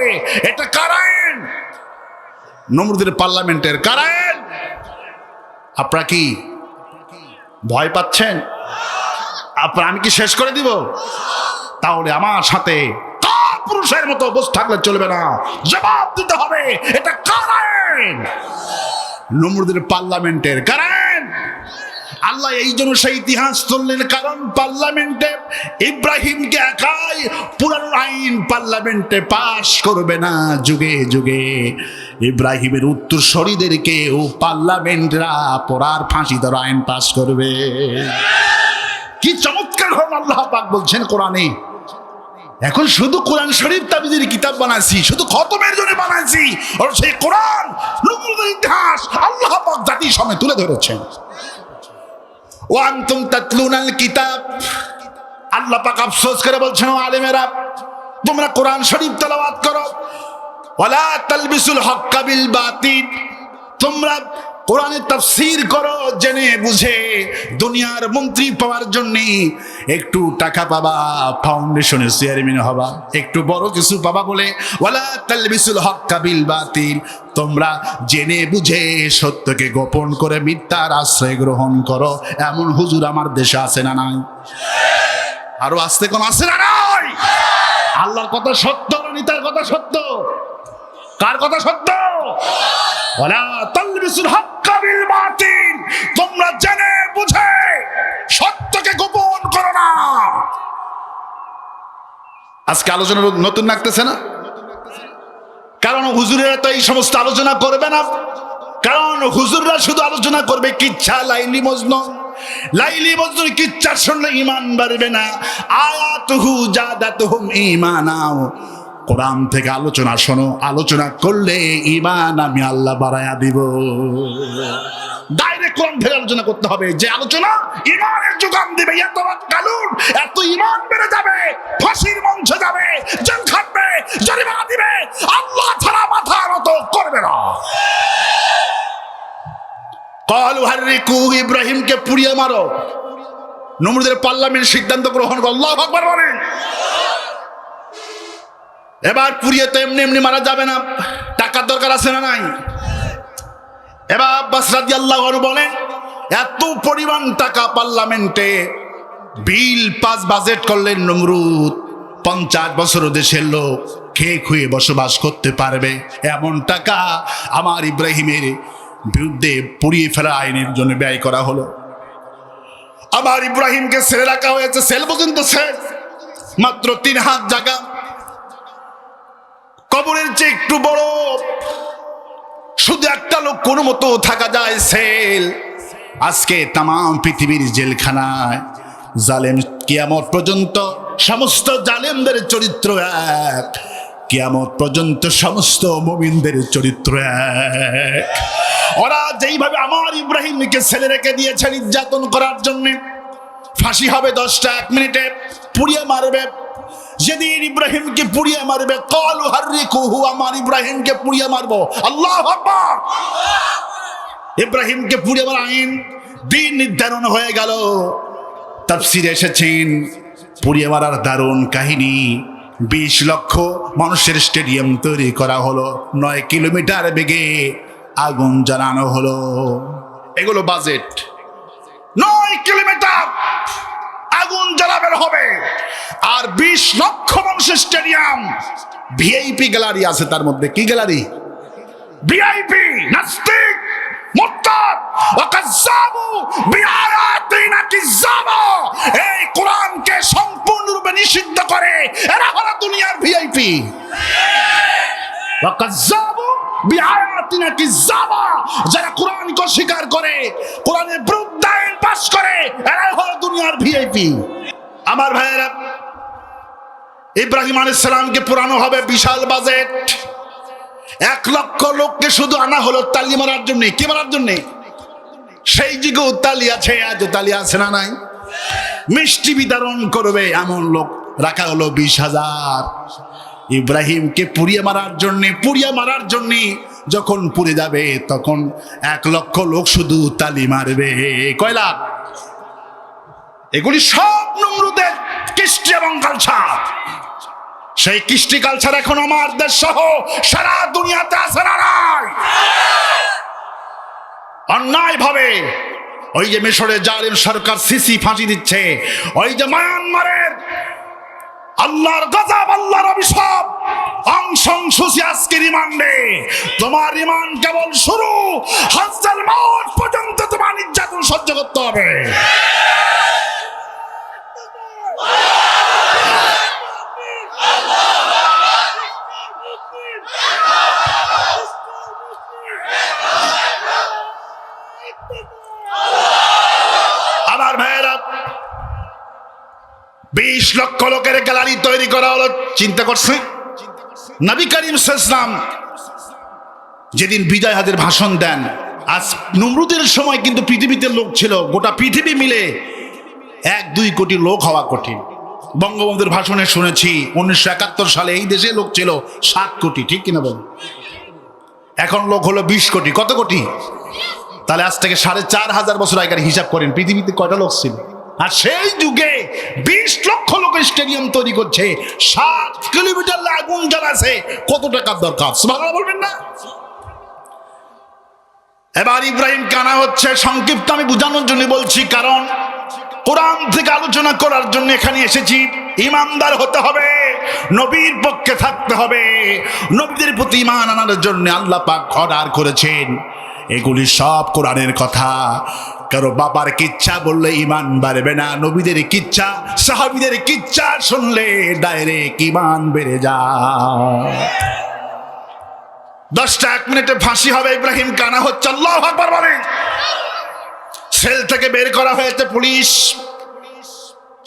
এটা কার আইন? নমরুদের পার্লামেন্টের কার আইন? আপনারা কি ভয় পাচ্ছেন? আপনার আমি কি শেষ করে দিব? তাহলে আমার সাথে পুরুষের মতো বসে থাকলে চলবে না, জবাব দিতে হবে। এটা কার আইন? নমরুদের পার্লামেন্টের কার আইন? আল্লাহ এই জন্য সেই ইতিহাস তুললেন, কারণ পার্লামেন্টে ইব্রাহিমকে একাই পুরানো আইন পার্লামেন্টে পাশ করবে না। যুগে যুগে ইব্রাহিমের উত্তরসূরিদেরকে ও পার্লামেন্টরা পড়ার ফাঁসি দেওয়ার আইন পাশ করবে। কি চমৎকার ঘটনা আল্লাহ পাক বলছেন কোরআনে। এখন শুধু কোরআন শরীফ তাবিজের কিতাব বানাইছি, শুধু খতমের জন্য বানাইছি, আর সেই কোরআন নমরুদের ইতিহাস আল্লাহ পাক জাতির সামনে তুলে ধরেছেন। ওয়ান্তুম তাতলুনাল কিতাব, আল্লাহ পাক আফসোস করে বলছেন, ও আলেমেরা তোমরা কোরআন শরীফ তেলাওয়াত করো। ওয়ালা তালবিসুল হক্কা বিল বাতিল, তোমরা কোরআনের তাফসীর করো জেনে বুঝে। দুনিয়ার মন্ত্রী পাওয়ার জন্য একটু টাকা পাবা, ফাউন্ডেশনের চেয়ারম্যান হবা, একটু বড় কিছু পাবা বলে ওয়ালা তালবিসুল হক্কা বিল বাতিল, তোমরা জেনে বুঝে সত্যকে গোপন করে মিথ্যার আশ্রয় গ্রহণ করো। এমন হুজুর আমার দেশে আছে না নাই? আরো আসতে কোন আছে না নাই? আল্লাহর কথা সত্য, নিতার কথা সত্য। কার কথা সত্য? ওয়ালা তালবিসুল হক্কা বিল বাতিল, তোমরা জেনে বুঝে সত্যকে গোপন করো না। আজকে আলোচনা নতুন লাগতেছে না? কারণ হুজুরেরা তো এই সমস্ত আলোচনা করবে না। কারণ হুজুররা শুধু আলোচনা করবে কিচ্ছা, লাইলি মজনু। লাইলি মজনুর কিচ্ছা শুনলে ঈমান বাড়বে না। আয়াতুহু জাদাতুহুম ঈমানা, কোরআন থেকে আলোচনা শোনো, আলোচনা করলে ঈমান আমি আল্লাহ বাড়ায়া দিব। ডাইরেক্ট কোরআন থেকে আলোচনা করতে হবে, যে আলোচনা ঈমানের যোগান দিবে। এত ঈমান বেড়ে যাবে, ফাঁসির মঞ্চে যাবে, জেল খাটবে, জরিমানা দিবে, আল্লাহ ছাড়া মাথা নত করবে না। ক্বালু হাররিকুহু, ইব্রাহিমকে পুড়িয়ে মারো। নমরুদের পার্লামেন্ট সিদ্ধান্ত গ্রহণ করে, আল্লাহু আকবার বলেন। এবার পুড়িয়ে তো এমনি এমনি মারা যাবে না, টাকার দরকার আছে না নাই? এবার আব্বাস রাদিয়াল্লাহু আনহু বলেন, এত পরিমাণ টাকা পার্লামেন্টে বিল পাস বাজেট করলেন নমরুদ, 50 বছর দেশের লোক খেয়ে খুয়ে বসবাস করতে পারবে এমন টাকা আমার ইব্রাহিমের বিরুদ্ধে পুড়িয়ে ফেলা আইনের জন্য ব্যয় করা হলো। আমার ইব্রাহিমকে ছেড়ে রাখা হয়েছে, সেল পর্যন্ত শেষ, মাত্র 3 হাত জায়গা, কবরের চেয়ে একটু বড়, শুধু একটা লোক কোন মতো থাকা যায় সেল। আজকে তাম পৃথিবীর জেলখানায় জালেম কিয়ামত পর্যন্ত সমস্ত জালেমদের চরিত্র এক, কিয়ামত পর্যন্ত সমস্ত মুমিনদের চরিত্র এক। ওরা যেইভাবে আমার ইব্রাহিমকে ছেলে রেখে দিয়েছে নির্যাতন করার জন্য, ফাঁসি হবে 10টা 1 মিনিটে, পুড়িয়ে মারবে। যেদিন ইব্রাহিমকে পুড়িয়ে মারবে, ক্বালু হাররিকুহু, আমার ইব্রাহিমকে পুড়িয়ে মারবো। আল্লাহু আকবার। ইব্রাহিমকে পুড়িয়ে মারার আইন দিন নির্ধারণ হয়ে গেল। তাফসীরে এসেছেন পুড়িয়ে মারার দারুণ কাহিনী। 20 লক্ষ মানুষের স্টেডিয়াম তৈরি করা হলো, 9 কিলোমিটার বেগে আগুন জ্বালানো হলো। এগুলো বাজেট। 9 কিলোমিটার আগুন জ্বালাবেন হবে, আর 20 লক্ষ মানুষের স্টেডিয়াম। ভিআইপি গ্যালারি আছে তার মধ্যে। কি গ্যালারি? ভিআইপি। নাস্তিক, মুরতাদ ওয়া কাজ্জাবু বিআয়াতিনা কিজ্জাবা, এই কোরআনকে সম্পূর্ণরূপে নিষিদ্ধ করে এরা হলো দুনিয়ার ভিআইপি। ওয়া কাজ্জাবু বিআয়াতিনা কিজ্জাবা, যারা কোরআনকে অস্বীকার করে, কোরআনের বিরুদ্ধে আইন পাস করে, এরা হলো দুনিয়ার ভিআইপি। আমার ভাইয়েরা, ইব্রাহিম আলাইহিস সালামকে পুরানো হবে বিশাল বাজেট, 1,00,000 লোককে শুধু আনা হলো তালি মারার জন্য। কি মারার জন্য? সেই যুগেও তালি আছে, আজও তালি আছে না নাই? মিষ্টি বিতরণ করবে এমন লোক রাখা হলো 20,000। ইব্রাহিমকে পুড়িয়ে মারার জন্য যখন পুড়ে যাবে তখন 1,00,000 লোক শুধু তালি মারবে। কয় লাখ? এগুলি সব নমরুদের কৃষ্টি এবং কালচার। সেই কৃষ্টি কালচার এখন আমার দেশ সহ সারা দুনিয়াতে আছে না নাই? অন্যায় ভাবে ওই যে মিশরের জালিম সরকার সিসি ফাঁসি দিচ্ছে, ওই যে মায়ানমারের আল্লাহর গজব, আল্লাহর অভিশাপ, অং সান সু চি আজকে রিমান্ডে। তোমার রিমান্ড কেবল শুরু, হাজ্জাল মউত পর্যন্ত তোমার নির্যাতন সহ্য করতে হবে। আমার ভাইয়েরা, 20 লক্ষ লোকের গ্যালারি তৈরি করা হলো। চিন্তা করছে নবী করিম সাল্লাল্লাহু আলাইহি ওয়াসাল্লাম যেদিন বিজয় হাজের ভাষণ দেন, আজ নমরুদের সময় কিন্তু পৃথিবীতে লোক ছিল গোটা পৃথিবী মিলে 1-2 কোটি লোক হওয়া কঠিন। বঙ্গবন্ধুর ভাষণে শুনেছি 1971 সালে এই দেশে লোক ছিল 7 কোটি, ঠিক কিনা বল? এখন লোক হলো 20 কোটি। কত কোটি? তাহলে আজ থেকে 4,500 বছর আগের হিসাব করেন পৃথিবীতে কয়টা লোক ছিল? আর সেই যুগে 20 লক্ষ লোকের স্টেডিয়াম তৈরি করছে, 7 কিলোমিটার আগুন জ্বালাছে। কত টাকার দরকার? সুবহানাল্লাহ বলবেন না? এবার ইব্রাহিম কানা হচ্ছে। সংক্ষিপ্ত আমি বোঝানোর জন্য বলছি, কারণ কোরআন থেকে আলোচনা করার জন্য এখানে এসেছি। ইমানদার হতে হবে, নবীর পক্ষে থাকতে হবে, নবীদের প্রতি ঈমান আনার জন্য আল্লাহ পাক অর্ডার করেছেন। এগুলি সব কোরআনের কথা। কারো বাবার কিচ্ছা বললে ঈমান বাড়বে না, নবীদের কিচ্ছা, সাহাবীদের কিচ্ছা শুনলে ডাইরেক্ট ঈমান বেড়ে যায়। 10টা 1 মিনিটে ফাঁসি হবে। ইব্রাহিম কানা হচ্ছে। আল্লাহু আকবার বলেন। সেল থেকে বের করা হয়েছে, পুলিশ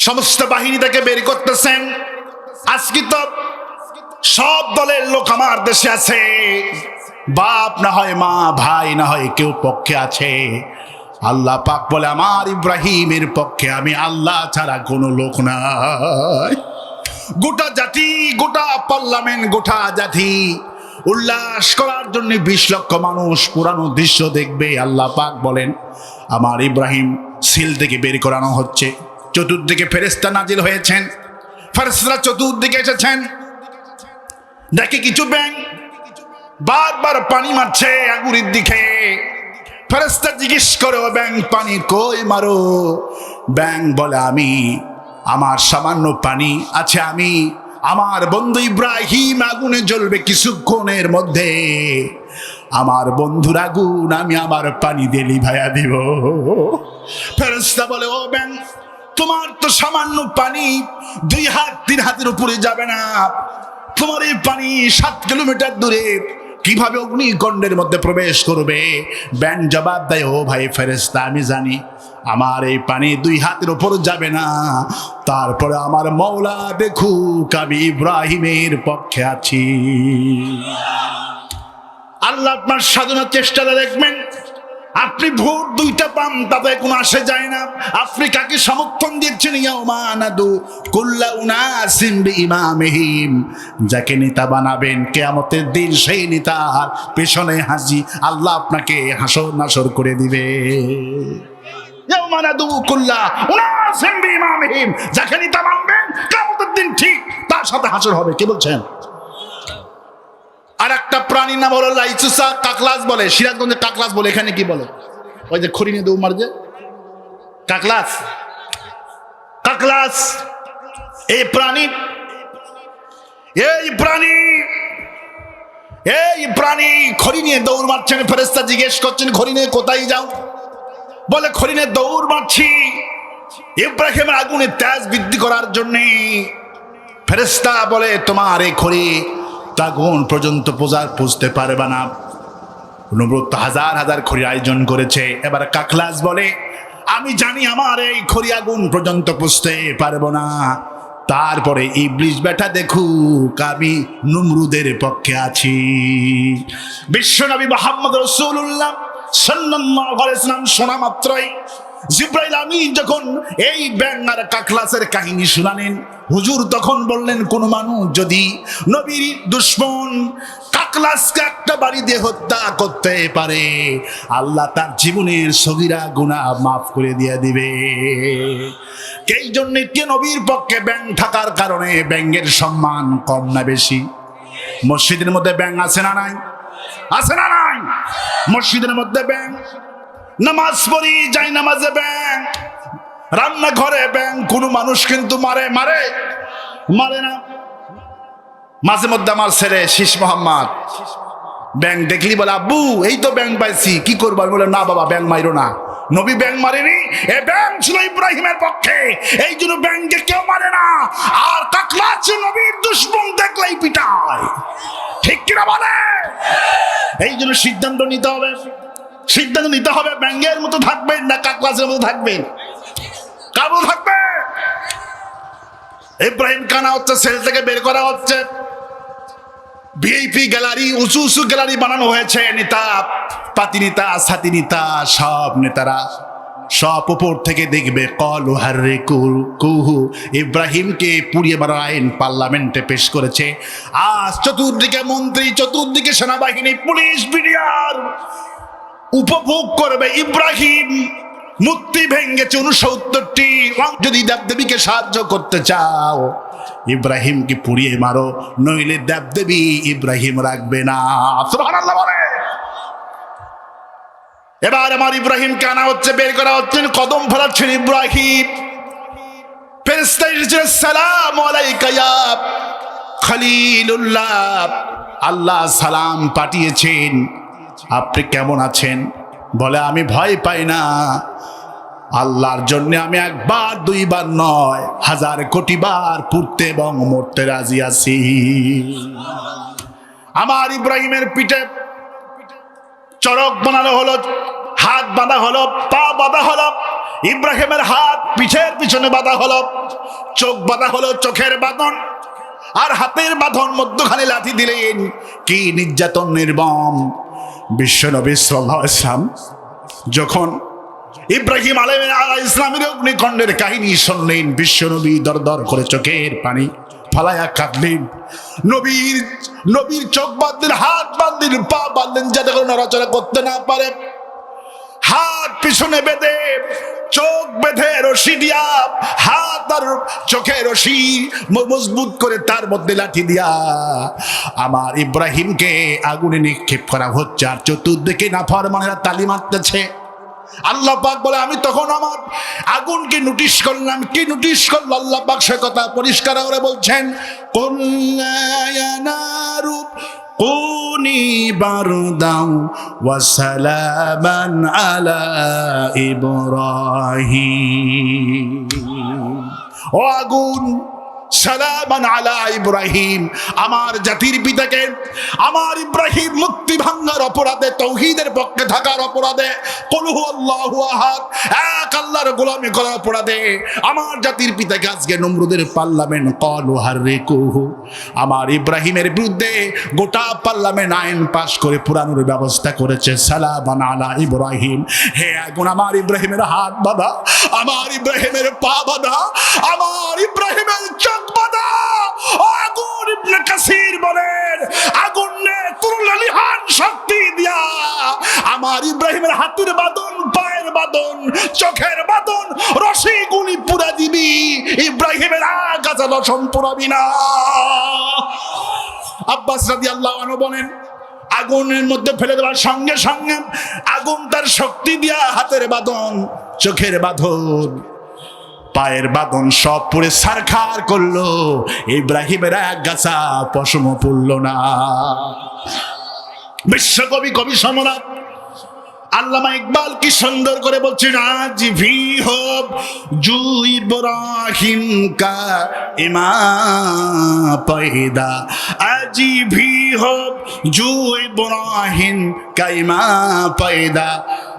সমস্ত বাহিনী থেকে বের করতেছেন। আজকে তো সব দলের লোক আমার দেশে আছে, বাপ না হয় মা, ভাই না হয় কেউ পক্ষে আছে। আল্লাহ পাক বলে আমার ইব্রাহিমের পক্ষে আমি আল্লাহ ছাড়া কোনো লোক নাই। গোটা জাতি, গোটা পার্লামেন্ট, গোটা জাতি উল্লাস করার জন্য 20 লক্ষ মানুষ পুরানো দৃশ্য দেখবে। আল্লাহ পাক বলেন আমার ইব্রাহিম সিল থেকে বের করানো হচ্ছে। চতুর্দিকে ফেরেশতা নাজিল হয়েছেন, ফেরেশতারা চতুর্দিকে এসেছেন। দেখে কিছু ব্যাঙ বারবার পানি মারছে আগুনের দিকে। ফেরেশতা জিজ্ঞেস করে, ও ব্যাঙ পানি কই মারো? ব্যাঙ বলে আমি, আমার সামান্য পানি আছে, আমি আমার বন্ধু ইব্রাহিম আগুনে জ্বলবে কিছুক্ষণের মধ্যে, আমার বন্ধুর আগুন আমি আমার পানি দিয়ে লিভাইয়া দিব। ফেরেশতা বলে, ও ব্যাঙ তোমার তো সামান্য পানি 2 হাত 3 হাতের উপরে যাবে না, তোমার এই পানি 7 কিলোমিটার দূরে কিভাবে অগ্নিকুণ্ডের মধ্যে প্রবেশ করবে? ব্যাঙ জবাব দেয়, ও ভাই ফেরেশতা আমি জানি আমার এই পানি 2 হাতের উপর যাবে না, তারপরে আমার মওলা দেখুক আমি ইব্রাহিমের পক্ষে আছি। আল্লাহ আপনার সাধনার চেষ্টাটা দেখবেন। আপনি ভোট 2টা পান তাতে কোনো আসে যায় না। আপনি কাকে সমর্থন দিচ্ছেন? ইয়াউমা নাদু কুল্লা উনাসিম বিইমামিহিম, যাকে নেতা বানাবেন কিয়ামতের দিন সেই নেতার পেছনে হাজি আল্লাহ আপনাকে হাসর নাসর করে দিবে। ইয়াউমা নাদু কুল্লা উনাসিম বিইমামিহিম, যাকে নেতা বানাবেন কিয়ামতের দিন ঠিক তার সাথে হাসর হবে। কি বলছেন? আর একটা প্রাণীর নাম হলো লাইচুসা, কাকলাস বলে। সিরাজগঞ্জে কাকলাস বলে, এখানে কি বলে? ওই যে খড়িনে দৌড় মার যে কাকলাস। কাকলাস এই প্রাণী, এই প্রাণী খড়িনে দৌড় মারছেন। ফেরেশতা জিজ্ঞেস করছেন, খড়িনে কোথায় যাও? বলে খড়িনে দৌড় মারছি ইব্রাহিমের আগুনে তেজ বৃদ্ধি করার জন্য। ফেরেশতা বলে তোমার এই খড়ি আগুন পর্যন্ত পৌঁছতে পারবে না। নমরুদ হাজার হাজার খড়ির আয়োজন করেছে। এবার কাকলাস বলে আমি জানি আমার এই খড়ি আগুন পর্যন্ত পৌঁছতে পারবো না, তারপরে ইবলিস বেটা দেখুক আমি নমরুদের পক্ষে আছি। বিশ্বনবী মুহাম্মদ রাসূলুল্লাহ সাল্লাল্লাহু আলাইহি ওয়াসাল্লাম শোনা মাত্রই জিবরাইল আমিন যখন এই ব্যাঙ আর কাকলাসের কাহিনী শুনালেন, হুজুর তখন বললেন কোন মানুষ যদি নবীর দুশমন কাকলাসকে একটা বাড়ি দিয়ে হত্যা করতে পারে, আল্লাহ তার জীবনের সগীরা গুনাহ মাফ করে দিয়ে দিবে। এই জন্য কে নবীর পক্ষে ব্যাঙ থাকার কারণে ব্যাঙের সম্মান কম না বেশি? মসজিদের মধ্যে ব্যাঙ আছে না নাই? আছে না নাই? মসজিদের মধ্যে ব্যাঙ, নামাজ পড়ি যাই নামাজে ব্যাঙ, রান্নাঘরে ব্যাঙ। কোন মানুষ কিন্তু মারে না। মাঝে মধ্যে আমার ছেলে শীষ মোহাম্মদ ব্যাঙ দেখলি বলে আব্বু এই তো ব্যাঙ পাইছি, কি করবো? আমি বলে না বাবা ব্যাঙ মাইরো না, নবী ব্যাঙ মারেনি, এ ব্যাঙ ছিল ইব্রাহিমের পক্ষে, এই জন্য ব্যাঙকে কেউ মারে না। আর কাকলা ছিল নবীর দুশমন, দেখলেই পিটায়, ঠিক কিনা বলে? এই জন্য সিদ্ধান্ত নিতে হবে ব্যাঙের মতো থাকবেন না কাকলাসের মতো থাকবেন? কার মতো থাকবে? ইব্রাহিম কানা হচ্ছে, সেল থেকে বের করা হচ্ছে, ভিআইপি গ্যালারি, উঁচু উঁচু গ্যালারি বানানো হয়েছে, নেতা পাতি নেতা সাথী নেতা সব নেতারা সব উপর থেকে দেখবে কলু হারে কুহু। ইব্রাহিমকে পুড়িয়ে মারার আইন পার্লামেন্টে পেশ করেছে। আজ চতুর্দিকে মন্ত্রী, চতুর্দিকে সেনাবাহিনী, পুলিশ, বিডিআর উপভোগ করবে ইব্রাহিম মূর্তি ভেঙেছে 69টি। যদি দেবদেবীকে সাহায্য করতে চাও ইব্রাহিমকে পুড়িয়ে মারো, নইলে দেবদেবী ইব্রাহিম রাখবে না। সুবহানাল্লাহ বলে। এবার আমার ইব্রাহিমকে আনা হচ্ছে, বের করা হচ্ছে, কদম ফেলাচ্ছেন ইব্রাহিম। ফেরেশতা এসেছে, সালাম আলাইকা ইয়া খলিলুল্লাহ, আল্লাহ সালাম পাঠিয়েছেন, আপনি কেমন আছেন? বলে আমি ভয় পাই না, আল্লাহর জন্য আমি একবার দুইবার নয় 1000 কোটি বার পুড়তে এবং মরতে রাজি আছি। আমার ইব্রাহিমের পিঠে চড়ক বানানো হলো, হাত বাঁধা হলো, পা বাঁধা হলো, ইব্রাহিমের হাত পিঠের পিছনে বাঁধা হলো, চোখ বাঁধা হলো, চোখের বাঁধন আর হাতের বাঁধন, মধ্যখানে লাঠি দিলেন। কি নির্যাতন নির্মম! বিশ্বনবী সাল্লাল্লাহু আলাইহি ওয়াসাল্লাম যখন ইব্রাহিম আলাইহিস সালামের অগ্নিকাণ্ডের কাহিনী শুনলেন, বিশ্বনবী দরদর করে চোখের পানি ফালায়া কাঁদলেন। নবীর চোখ বাঁধলেন, হাত বাঁধলেন, পা বাঁধলেন, যাতে করে নড়াচড়া করতে না পারে। হাত পিছনে বেঁধে, চোখ বেঁধে রশি দিয়া, হাত আর চোখে রশি মজবুত করে তার মধ্যে লাঠি দিয়া আমার ইব্রাহিমকে আগুনে নিক্ষেপ করা হচ্ছে। আর চতুর্দিকে নাফরমানেরা তালি মারতেছে। আল্লাহ পাক বলে আমি তখন আমার আগুনকে নোটিশ করলাম। কি নোটিশ করলো আল্লাহ পাক? সে কথা পরিষ্কার করে বলছেন, কুনি বারদাও ওয়া সালামান আলা ইব্রাহিম। ও আগুন, সালামান আলা ইব্রাহিম, আমার জাতির পিতাকে আমার ইব্রাহিম মুক্তি ভাঙার অপরাধে, তৌহিদের পক্ষে থাকার অপরাধে, কুল হুয়াল্লাহু আহাদ, এক আল্লাহর গোলামি করার অপরাধে আমার জাতির পিতাকে আজকে নমরুদের পার্লামেন্ট কলু হাররিকুহু, আমার ইব্রাহিমের বিরুদ্ধে গোটা পার্লামেন্ট আইন পাশ করে পুরানোর ব্যবস্থা করেছে। সালামান আলা ইব্রাহিম, হে আগুন আমার ইব্রাহিমের হাত বাঁধা, আমার ইব্রাহিমের পা বাঁধা, আমার ইব্রাহিমের চোখ বাঁধা। আগুন ইবনে কাসির বলেন আগুন নে তুরুলিহান শক্তি দিয়া আমার ইব্রাহিমের হাতের বাঁধন, পায়ের বাঁধন, চোখের বাঁধন, রশি গুলি পুরা দিবি, ইব্রাহিমের আগাছা দশম পুরাবি না। আব্বাস রাদিয়াল্লাহু আনহু বলেন আগুনের মধ্যে ফেলে দেওয়ার সঙ্গে সঙ্গে আগুন তার শক্তি দিয়া হাতের বাঁধন, চোখের বাঁধন, পায়ের বাঁধন সব পুরে ছারখার করলো। ইব্রাহিমের এক গাছা পশম পড়ল না। বিশ্বকবি, কবি সম্রাট আল্লামা ইকবাল কি সুন্দর করে বলছেন, আজ ভি হোক জু ইব্রাহিম কা ইমা পয়দা, আজ ভি হোক জু ইব্রাহিম কা ইমা পয়দা,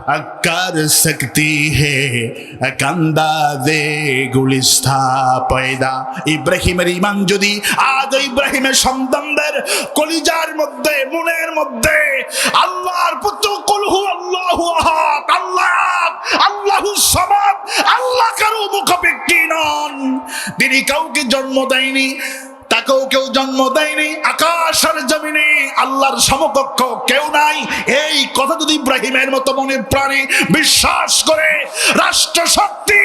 कर सकती है कंदा दे गुलिस्ता पैदा। ইব্রাহিমের ঈমান যদি আজ ইব্রাহিমের সন্তানদের কলিজার মধ্যে মনের মধ্যে আল্লাহর পুত্র কুল হু আল্লাহু আহাদ, আল্লাহ আল্লাহুস সামাদ, আল্লাহ কারো মুখাপেক্ষী নন, তিনি কাউকে জন্ম দেয়নি, তাকেও কেউ জন্ম দেয়নি, আকাশ আর জমিনে আল্লাহর সমকক্ষ কেউ নাই, এই কথা যদি ইব্রাহিমের মতো মনে প্রাণে বিশ্বাস করে রাষ্ট্র শক্তি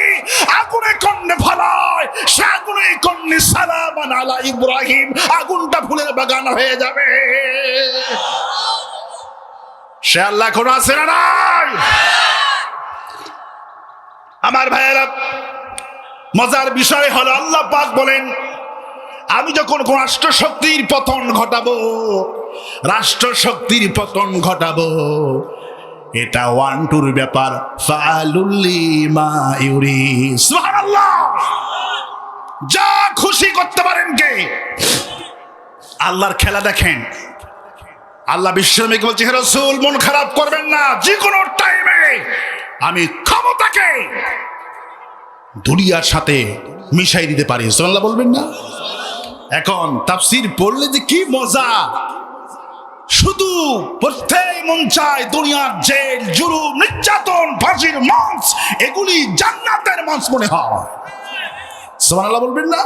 আগুনে কন্যে ফেলায়, সে আগুনে কন্যে সালামান আলা ইব্রাহিম, আগুনটা ফুলের বাগান হয়ে যাবে। সে আল্লাহ কোন আছে না নাই? আমার ভাইয়েরা, মজার বিষয় হলো আল্লাহ পাক বলেন, আমি যখন কোন রাষ্ট্র শক্তির পতন ঘটাবো, রাষ্ট্র শক্তির পতন ঘটাবো, এটা 1-2 ব্যাপার, ফাআলুল লিমা ইউরিদ। সুবহানাল্লাহ, যা খুশি করতে পারেন কে? আল্লাহর খেলা দেখেন। আল্লাহ বিশ্বনবীকে বলছে, হে রাসূল মন খারাপ করবেন না, যে কোনো টাইমে আমি ক্ষমতাকে দুনিয়ার সাথে মিশাই দিতে পারি। সুবহানাল্লাহ বলবেন না? এখন তাফসীর পড়লে যে কি মজা, শুধু পড়তেই মন চায় দুনিয়ার জেল, জুলুম, নির্যাতন, ফাঁসির মঞ্চ, এগুলি জান্নাতের মঞ্চ মনে হয়। সুবহানাল্লাহ বলবেন না?